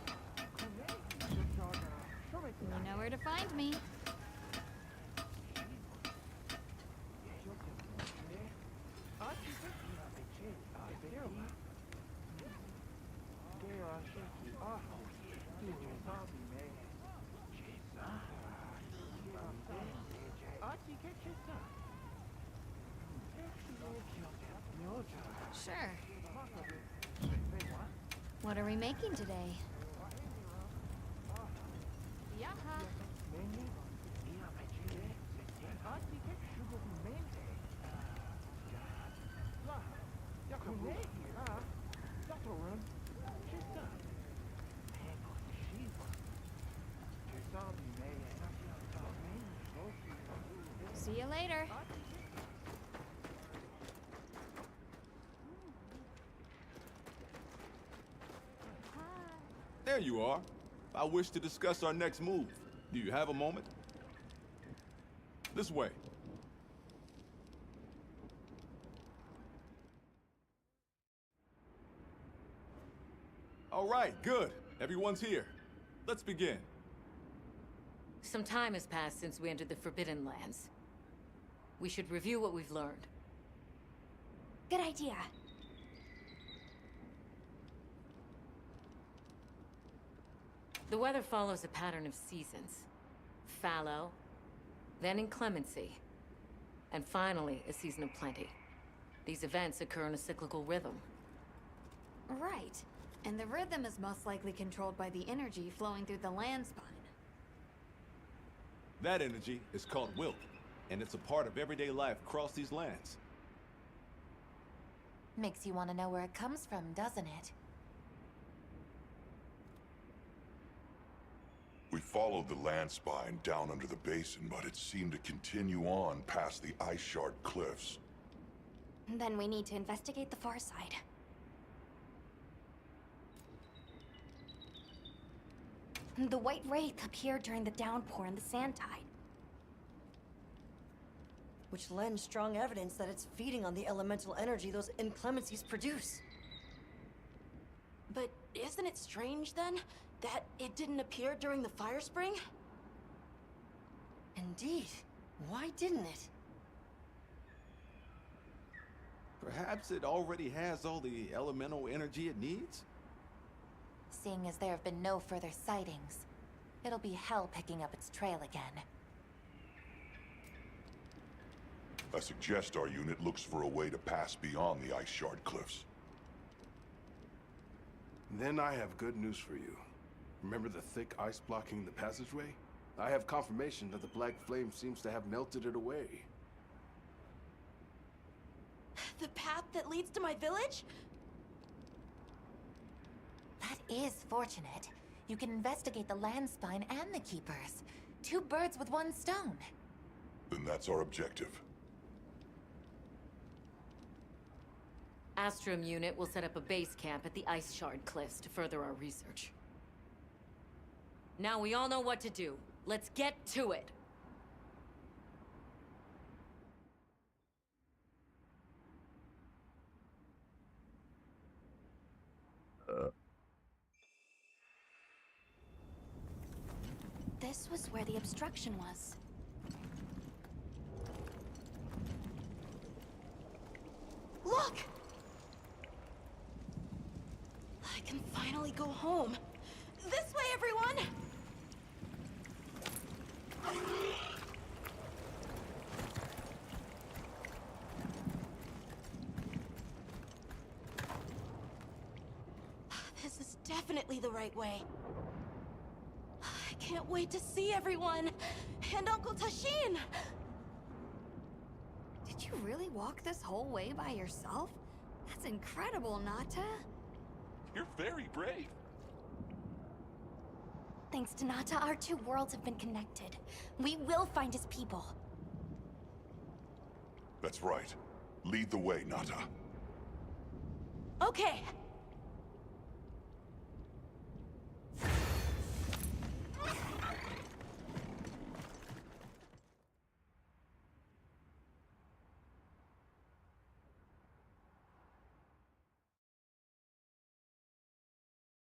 You know where to find me. Sure. What are we making today? Yaha. See you later. There you are. I wish to discuss our next move. Do you have a moment? This way. All right, good. Everyone's here. Let's begin. Some time has passed since we entered the Forbidden Lands. We should review what we've learned. Good idea. The weather follows a pattern of seasons. Fallow, then inclemency, and finally a season of plenty. These events occur in a cyclical rhythm. Right. And the rhythm is most likely controlled by the energy flowing through the land spine. That energy is called Wilt, and it's a part of everyday life across these lands. Makes you want to know where it comes from, doesn't it? We followed the land spine down under the basin, but it seemed to continue on past the ice shard cliffs. Then we need to investigate the far side. The White Wraith appeared during the downpour and the sand tide. Which lends strong evidence that it's feeding on the elemental energy those inclemencies produce. But isn't it strange, then, that it didn't appear during the fire spring? Indeed. Why didn't it? Perhaps it already has all the elemental energy it needs? Seeing as there have been no further sightings, it'll be hell picking up its trail again. I suggest our unit looks for a way to pass beyond the Ice Shard cliffs. Then I have good news for you. Remember the thick ice blocking the passageway? I have confirmation that the black flame seems to have melted it away. The path that leads to my village? That is fortunate. You can investigate the land spine and the keepers. 2 birds with 1 stone. Then that's our objective. Astrum unit will set up a base camp at the Ice Shard Cliffs to further our research. Now we all know what to do. Let's get to it! This was where the obstruction was. Look! I can finally go home. This way, everyone! This is definitely the right way. I can't wait to see everyone! And Uncle Tashin! Did you really walk this whole way by yourself? That's incredible, Nata. You're very brave. Thanks to Nata, our 2 worlds have been connected. We will find his people. That's right. Lead the way, Nata. Okay.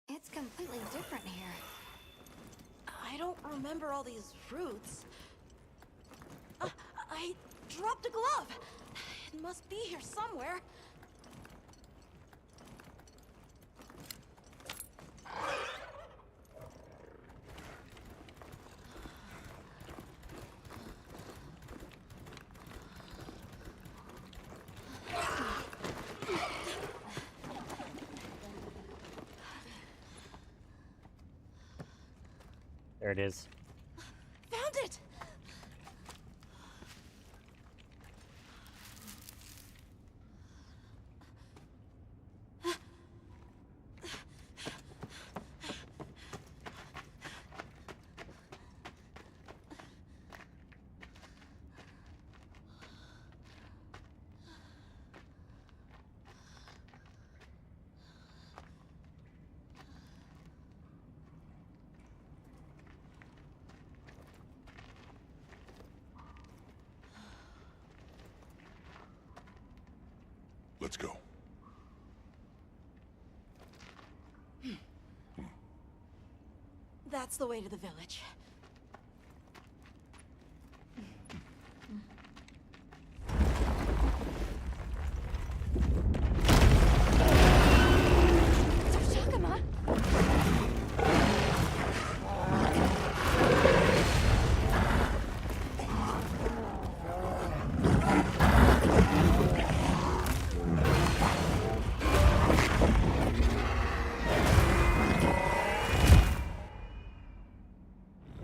It's completely different here. I don't remember all these fruits. I dropped a glove. It must be here somewhere. There it is. Found it! Let's go. That's the way to the village.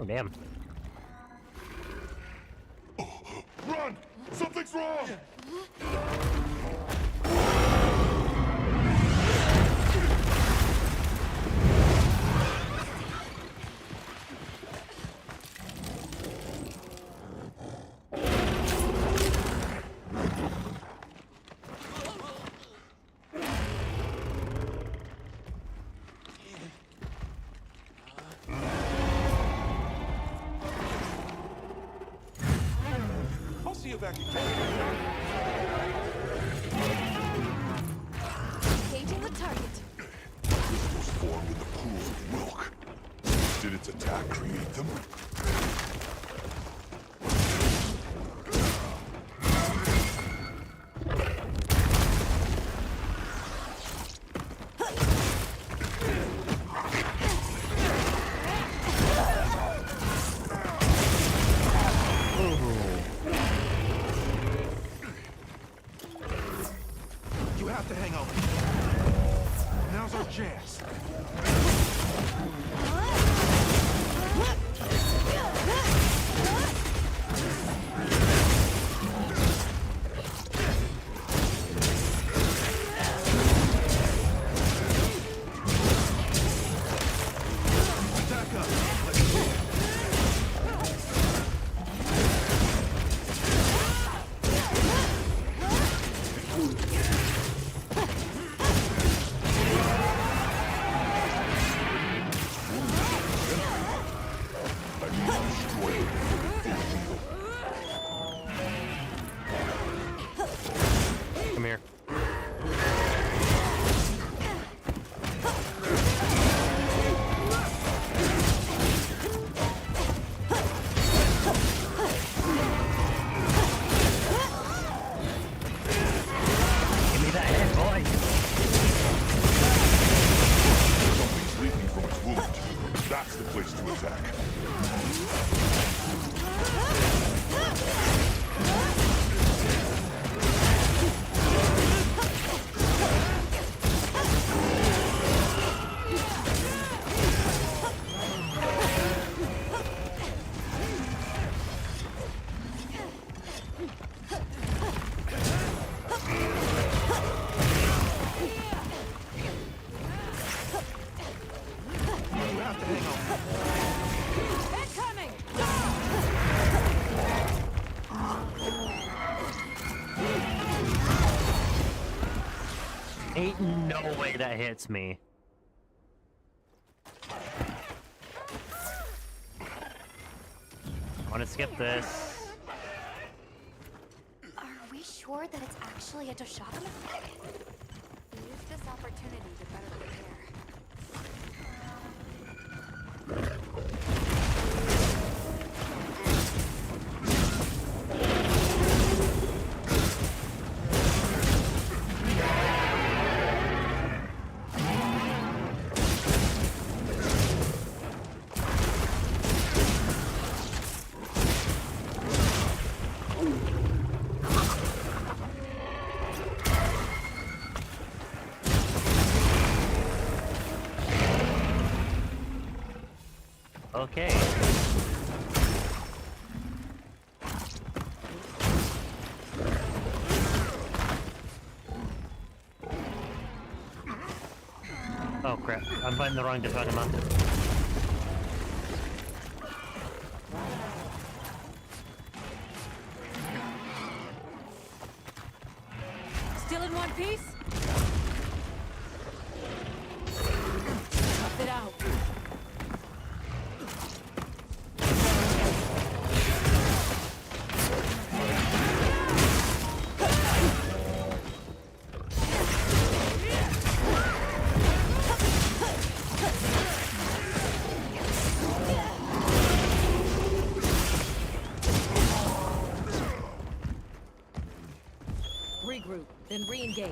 Oh, damn. Run! Something's wrong! I'll see you back again. Engaging the target. Crystals form in the pools of milk. Did its attack create them? Come here. Give me that head, boy. Something's leaking from its wound. That's the place to attack. Ain't no way that hits me. I want to skip this. Are we sure that it's actually a Doshagama? Use this opportunity to better prepare. Okay. Oh crap, I'm fighting the wrong Doshagama. Still in one piece? Tough it out. Regroup, then re-engage.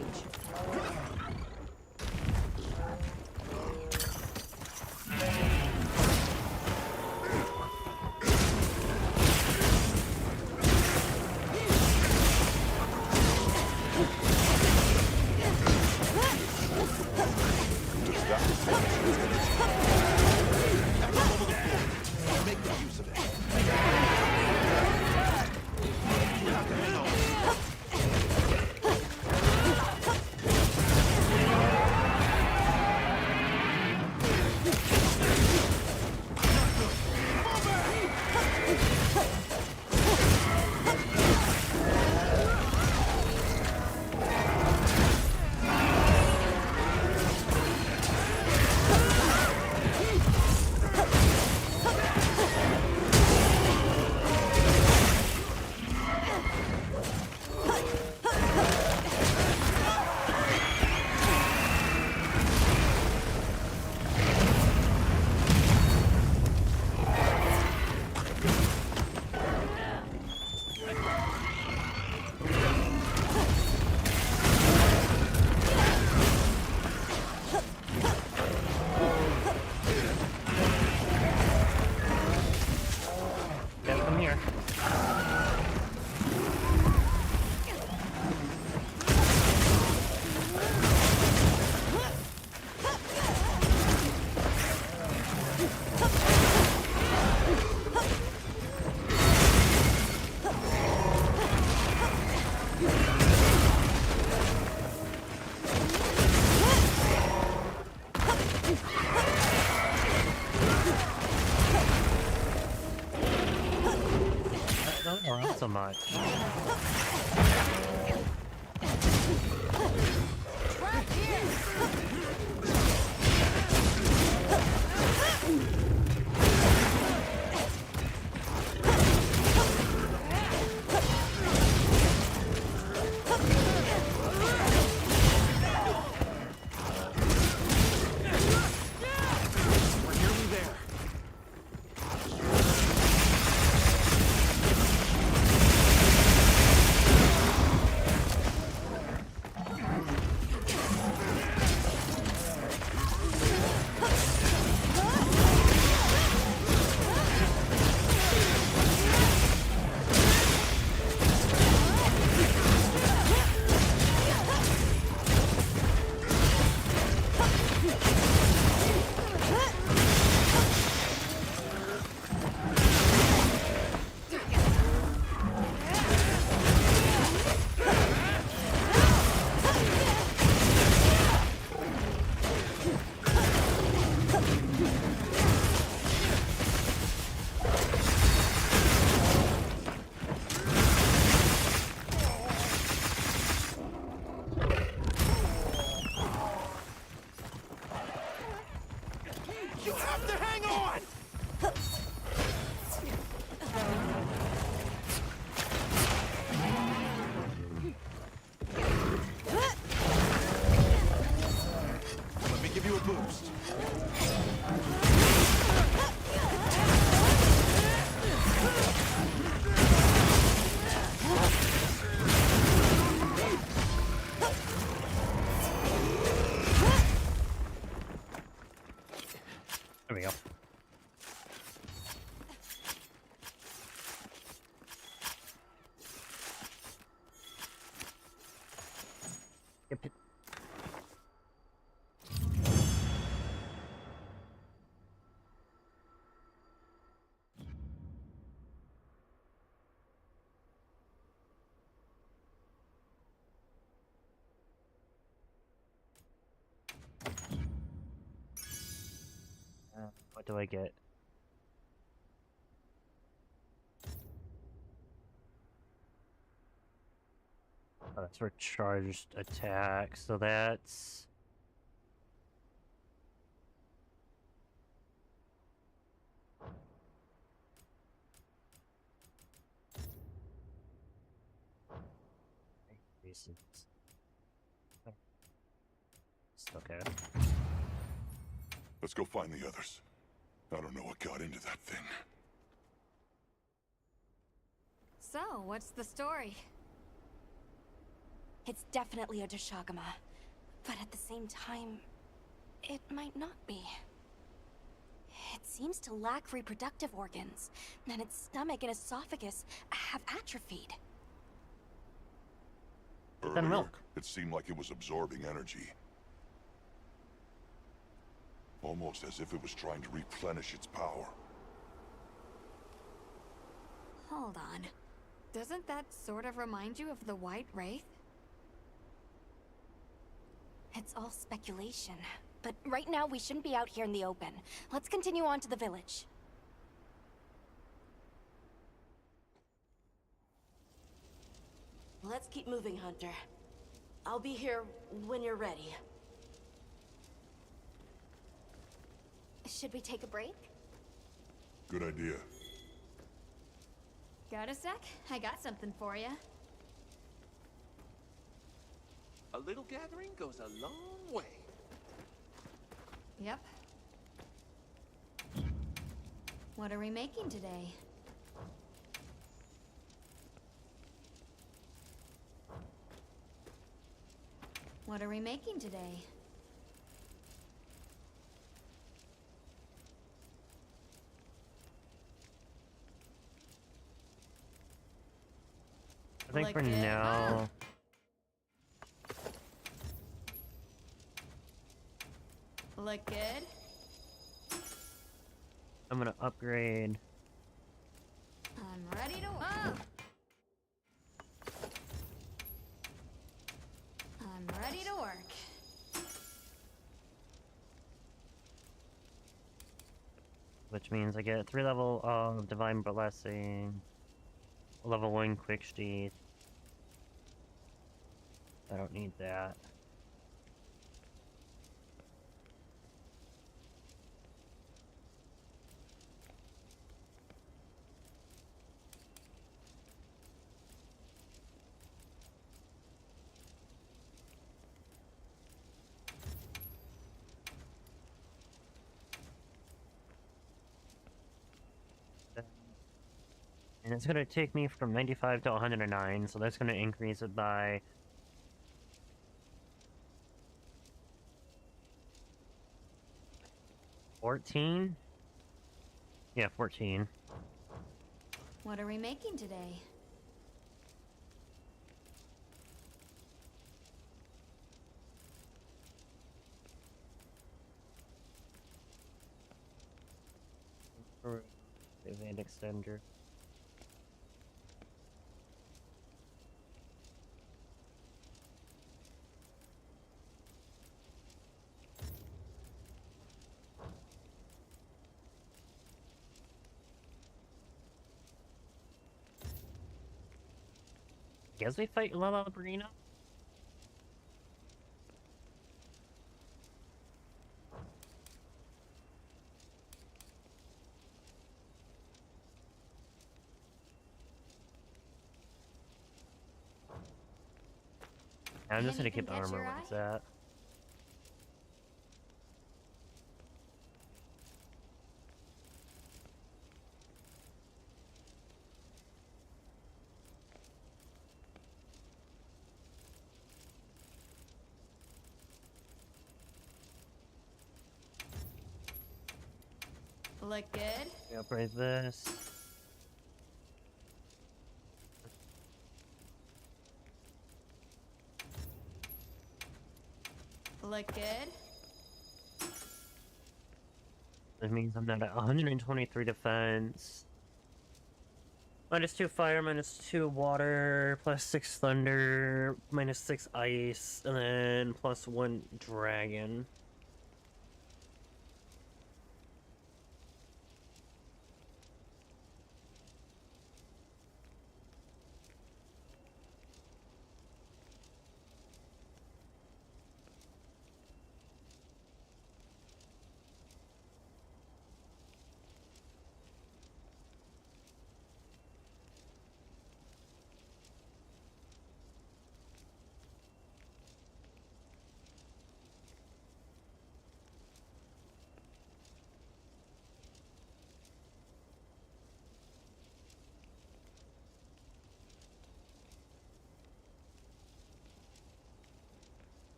Make good use of it. Yeah, come here. Don't around so much. Yep. What do I get? Oh, that's for charged attack, so that's... Reasons. Okay. Let's go find the others. I don't know what got into that thing. So, what's the story? It's definitely a Deshagama, but at the same time, it might not be. It seems to lack reproductive organs, and its stomach and esophagus have atrophied. Earlier, it seemed like it was absorbing energy. Almost as if it was trying to replenish its power. Hold on. Doesn't that sort of remind you of the White Wraith? It's all speculation, but right now we shouldn't be out here in the open. Let's continue on to the village. Let's keep moving, Hunter. I'll be here when you're ready. Should we take a break? Good idea. Got a sec? I got something for you. A little gathering goes a long way. Yep. What are we making today? What are we making today? I think for now... Look good? I'm gonna upgrade. I'm ready to work. I'm ready to work. Which means I get 3 level of Divine Blessing, level 1 Quick Sheath. I don't need that. And it's going to take me from 95 to 109, so that's going to increase it by... $14? Yeah, 14. What are we making today? Event extender. Guess we fight La Brina? I'm just gonna keep armor where it's at. Look good? Upgrade this. Look good? That means I'm not at 123 defense. -2 fire, -2 water, +6 thunder, -6 ice, and then +1 dragon.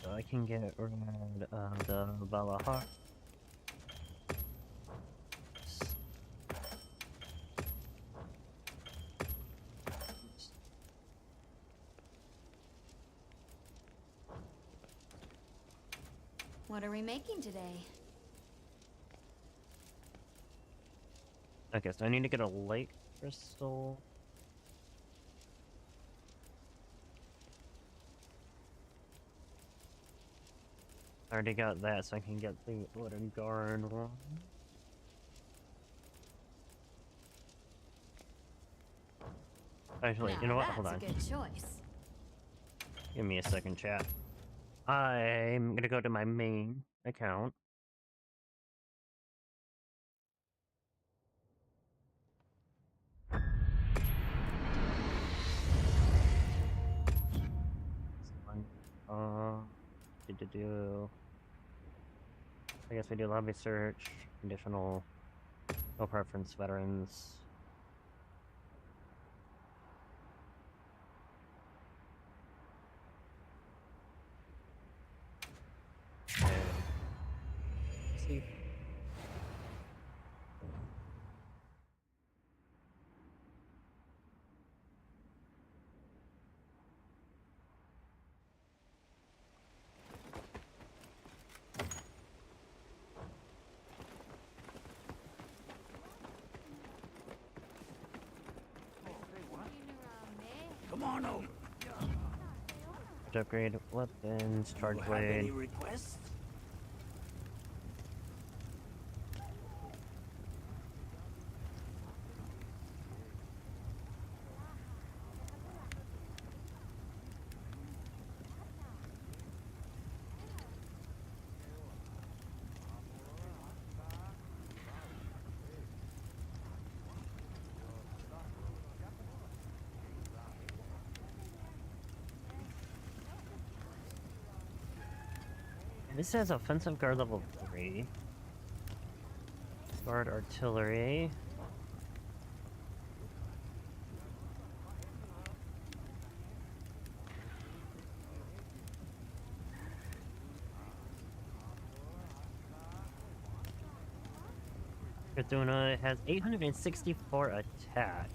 So I can get rid of the Valahar. What are we making today? Okay, so I need to get a light crystal. I already got that, so I can get the wooden guard one. Actually, you know what? Hold on. That's a good choice. Give me a second, chat. I'm gonna go to my main account. Do. I guess we do lobby search, conditional, no preference, veterans. Okay. See. Come on over. To upgrade weapons, charge You have any blade. requests? This has offensive guard level 3. Guard artillery. Cthulhu has 864 attack.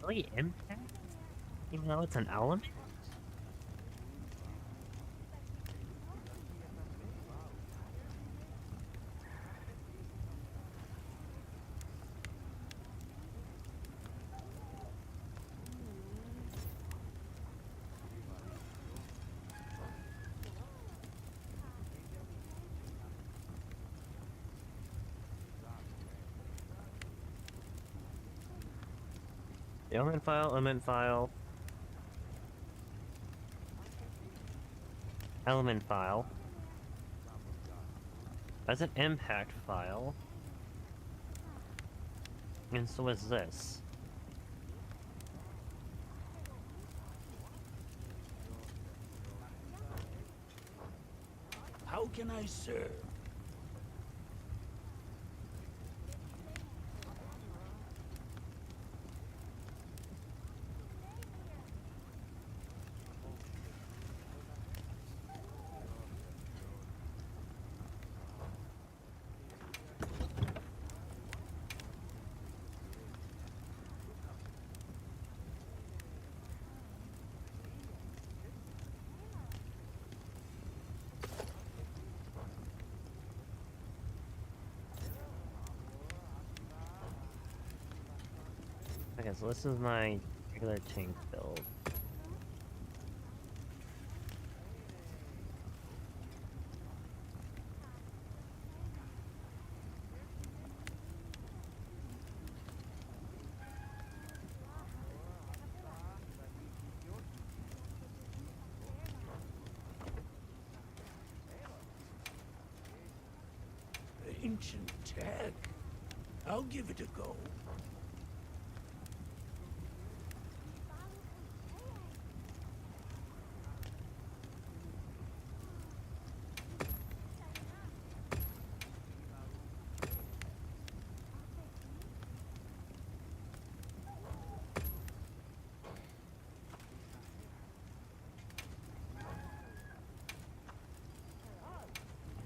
Really impact? Even though it's an element? The element file, element file. Element file. That's an impact file. And so is this. How can I serve? Okay, so this is my regular tank build. Ancient tech. I'll give it a go.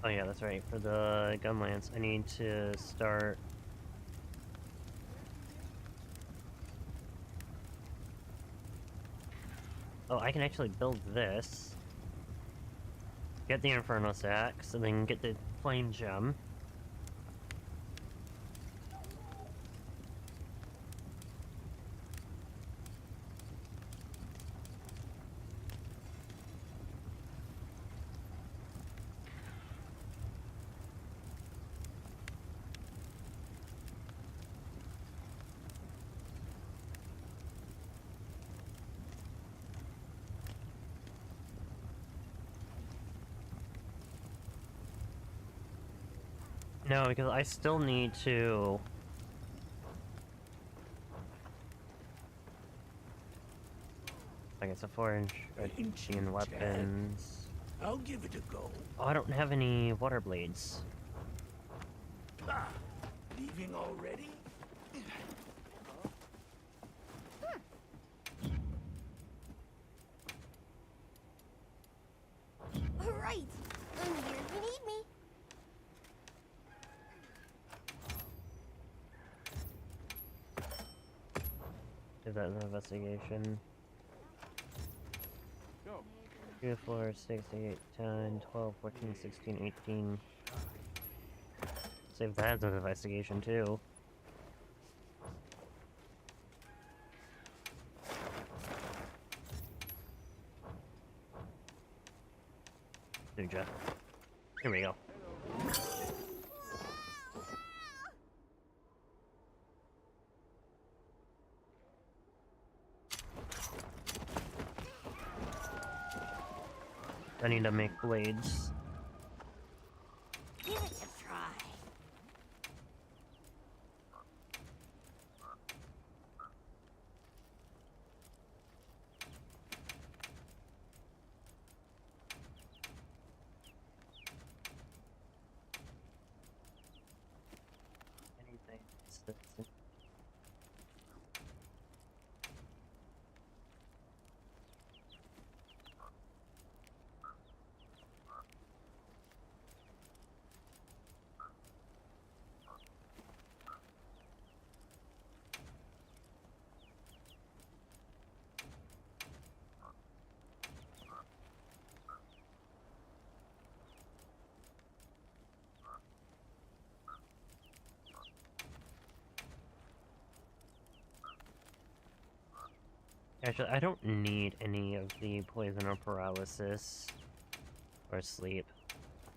Oh yeah, that's right. For the gun lance, I need to start... Oh, I can actually build this. Get the Inferno Sax, and then get the Flame Gem. No, because I still need to... I guess a 4-inch in weapons. I'll give it a go. Oh, I don't have any water blades. Ah, leaving already? Right. I'm here if you need me. Is that an investigation? Go. 2, 4, 6, 8, 10, 12, 14, 16, 18. Save that as an investigation too. Ninja. Here we go. I need to make blades. Give it a try. Anything. Actually, I don't need any of the poison or paralysis or sleep,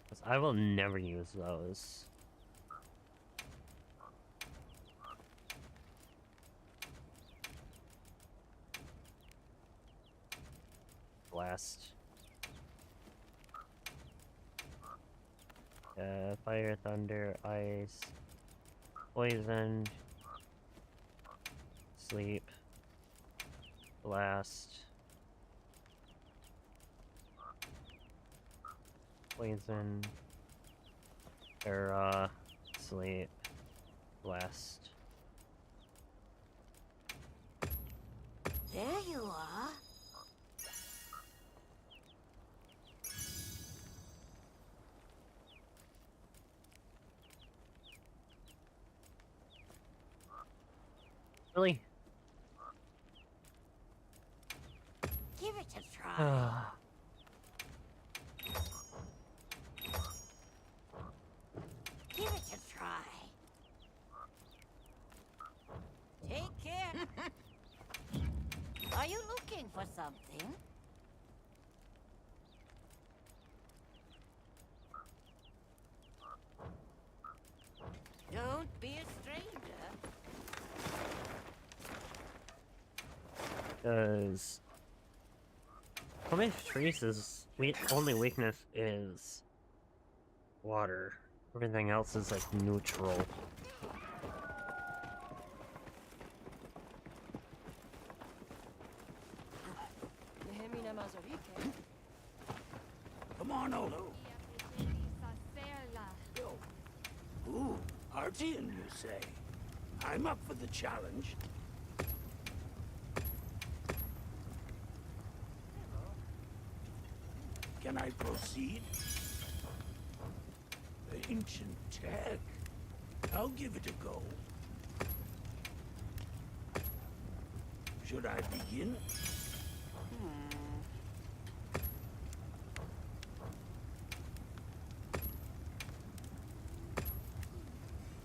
because I will never use those. Blast. Fire, thunder, ice, poison, sleep. Blast. Poison. Sleep. Blast. There you are. Really? Give it a try. Give it a try. Take care. Are you looking for something? Don't be a stranger. Because Comic Trees' only weakness is water. Everything else is like neutral. Come on over. Ooh, Artian, you say? I'm up for the challenge. Can I proceed? Ancient tech. I'll give it a go. Should I begin?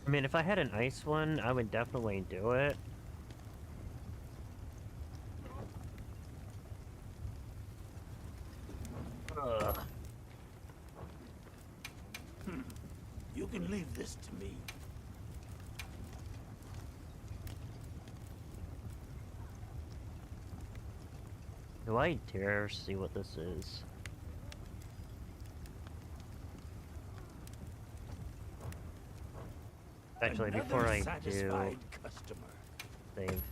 I mean, if I had an ice one, I would definitely do it. Ugh. You can leave this to me. Do I dare see what this is? Actually, Another before I do, satisfied customer. save.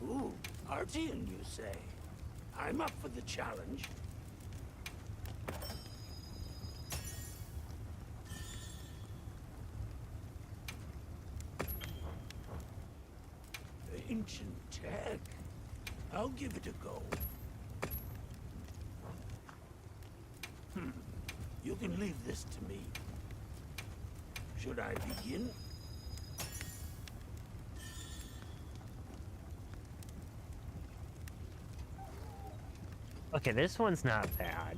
Ooh, Artian, you say? I'm up for the challenge. Ancient tech. I'll give it a go. You can leave this to me. Should I begin? Okay, this one's not bad.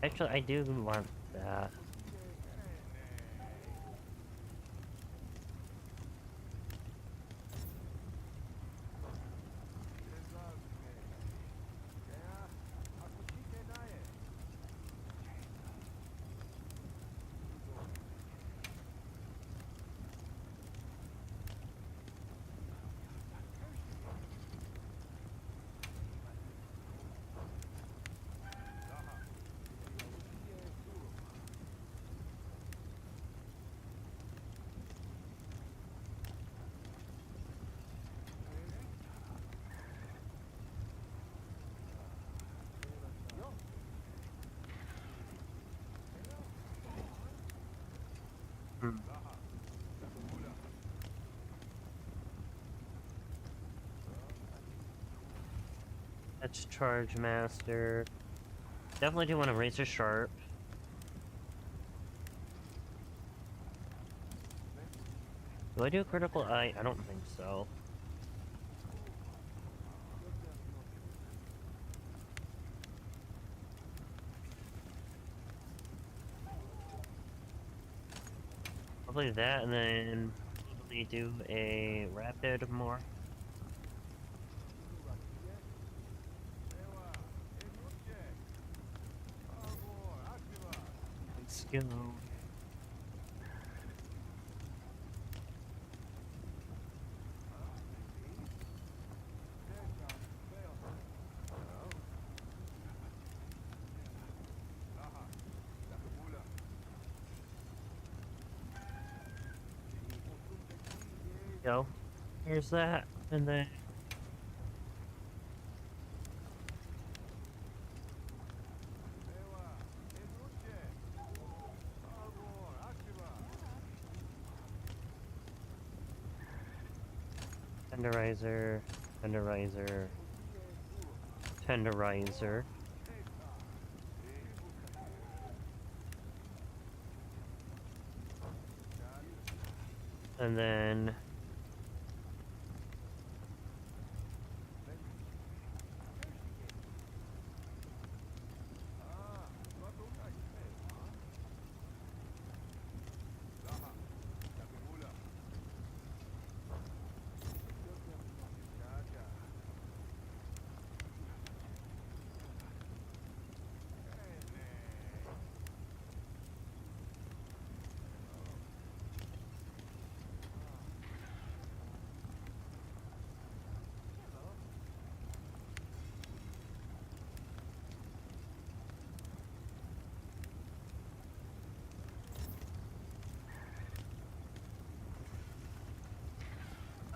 Actually, I do want that. That's Charge Master. Definitely do want a Razor Sharp. Do I do a critical eye? I don't think so. Probably that, and then probably do a Rapid more. Let's go. Go. Here's that, and then... Tenderizer, tenderizer, tenderizer. And then...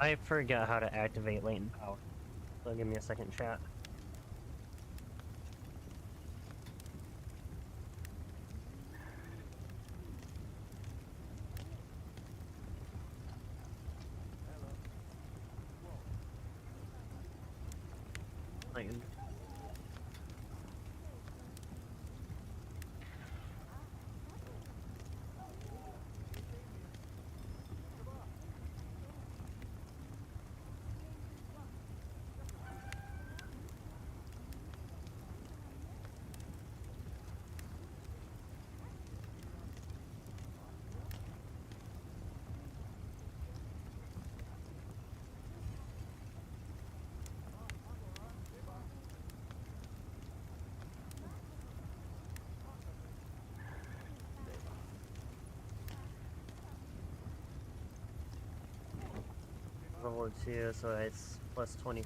I forgot how to activate latent power. So give me a second, chat. Latent. Level 2, so it's plus 20%.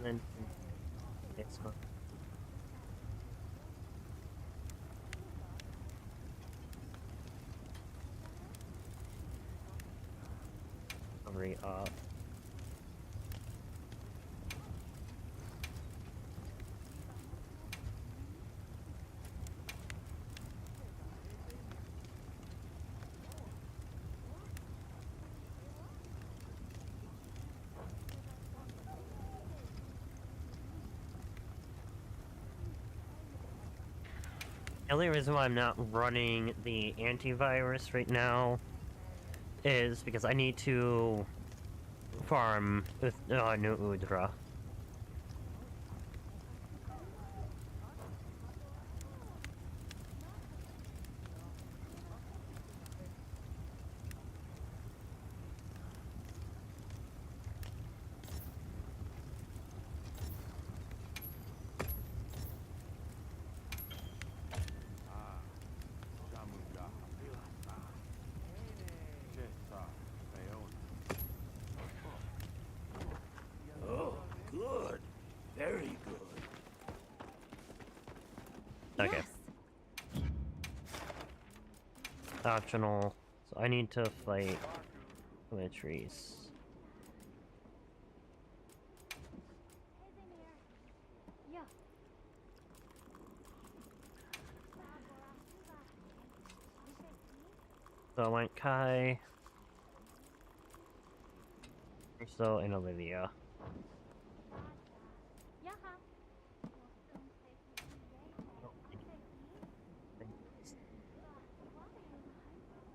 And then next one. Hurry up. The only reason why I'm not running the antivirus right now is because I need to farm with New Udra. Oh, good. Very good. Okay. Optional. So I need to fight Latrice. So I want Kai, Urso, and Olivia.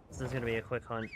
This is gonna be a quick hunt.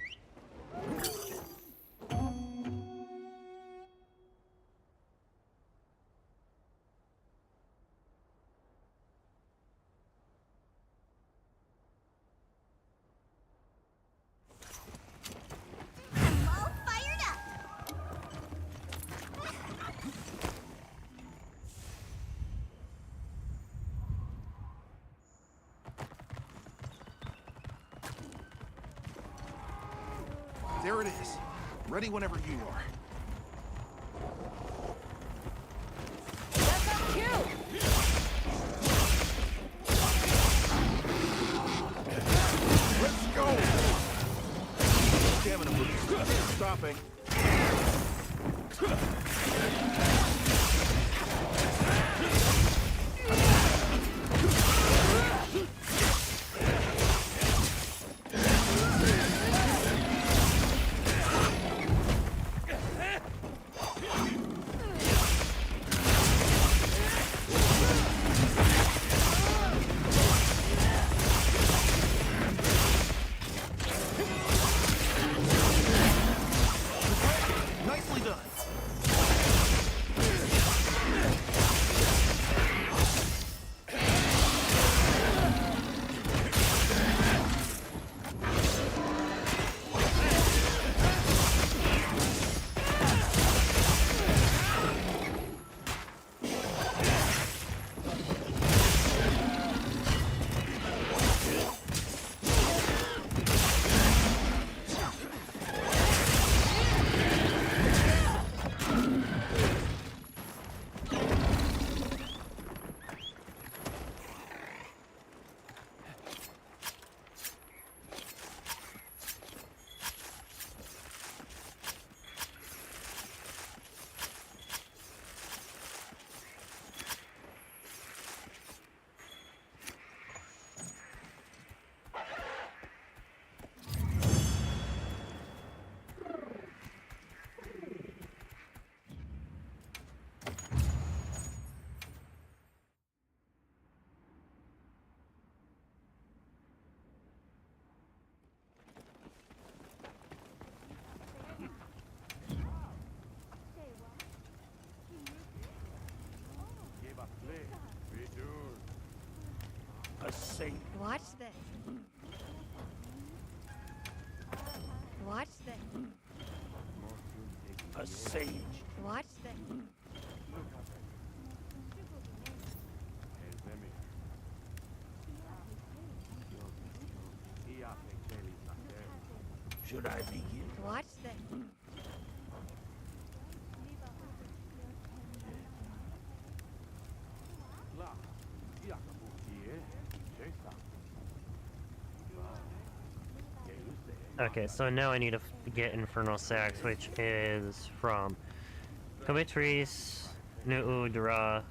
There it is. Ready whenever you are. That's our cue! Let's go! Stamina boost. Stopping. Nicely done. A saint. Watch this. Watch this. A sage. Watch this. Should I begin? Watch this. Okay, so now I need to get Infernal Sacs, which is from Comitrice, Nu'udra.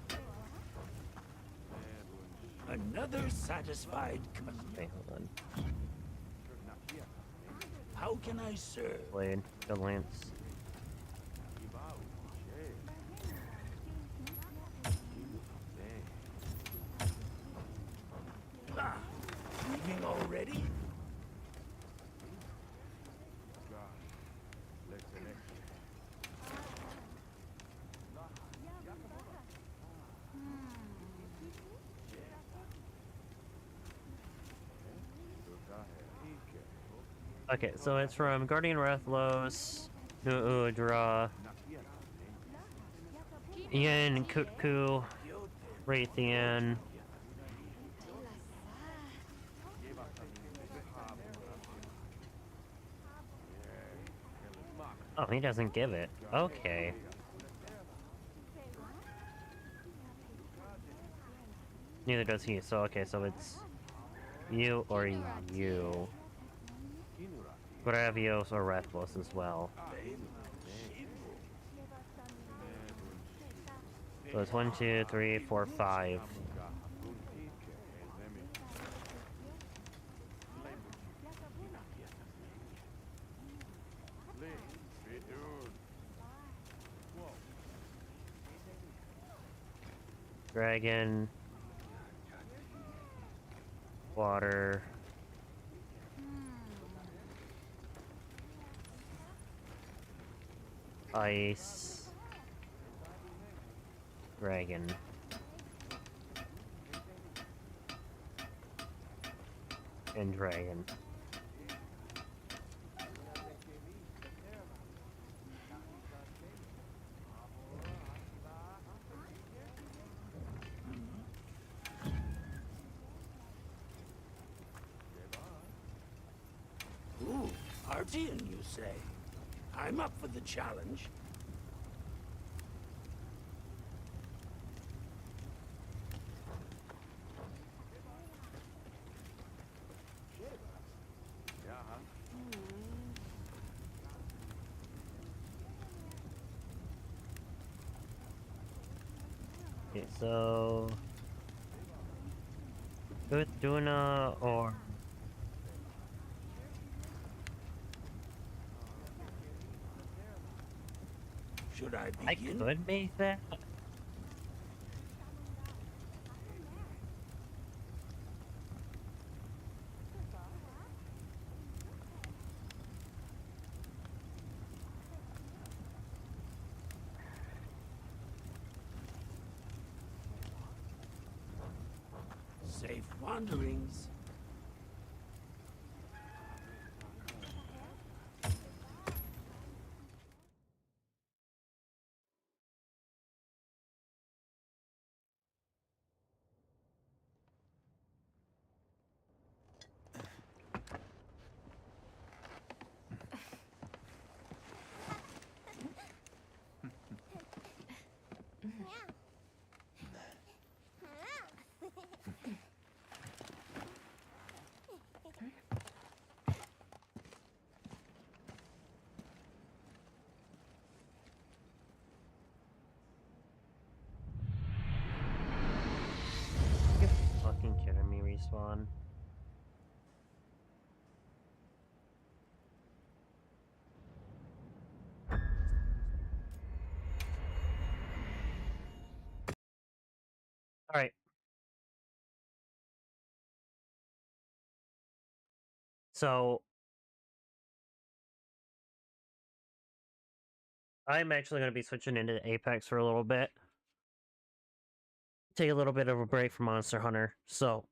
Another satisfied customer. Wait, hold on. How can I serve? Blade, the lance. Ah, leaving already? Okay, so it's from Guardian Rathalos, Nu'udra, Ian Kutku, Raytheon. Oh, he doesn't give it. Okay. Neither does he, so okay, so it's you or you. Gravios or Rathalos as well. So it's 1, 2, 3, 4, 5. Dragon. Water. Ice. Dragon. And dragon. Ooh, Artian, you say? I'm up for the challenge. Okay, so doing or Should I I begin? could make that. Safe wanderings. You're fucking kidding me, Respawn. Alright. So I'm actually going to be switching into Apex for a little bit. Take a little bit of a break from Monster Hunter. So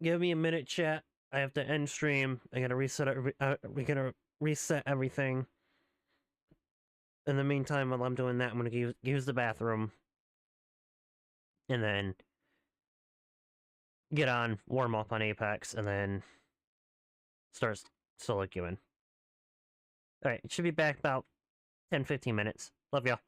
give me a minute, chat. I have to end stream. I gotta reset. We gotta reset everything. In the meantime, while I'm doing that, I'm gonna use the bathroom, and then get on, warm up on Apex, and then start solo queuing. Alright, it should be back about 10-15 minutes. Love y'all.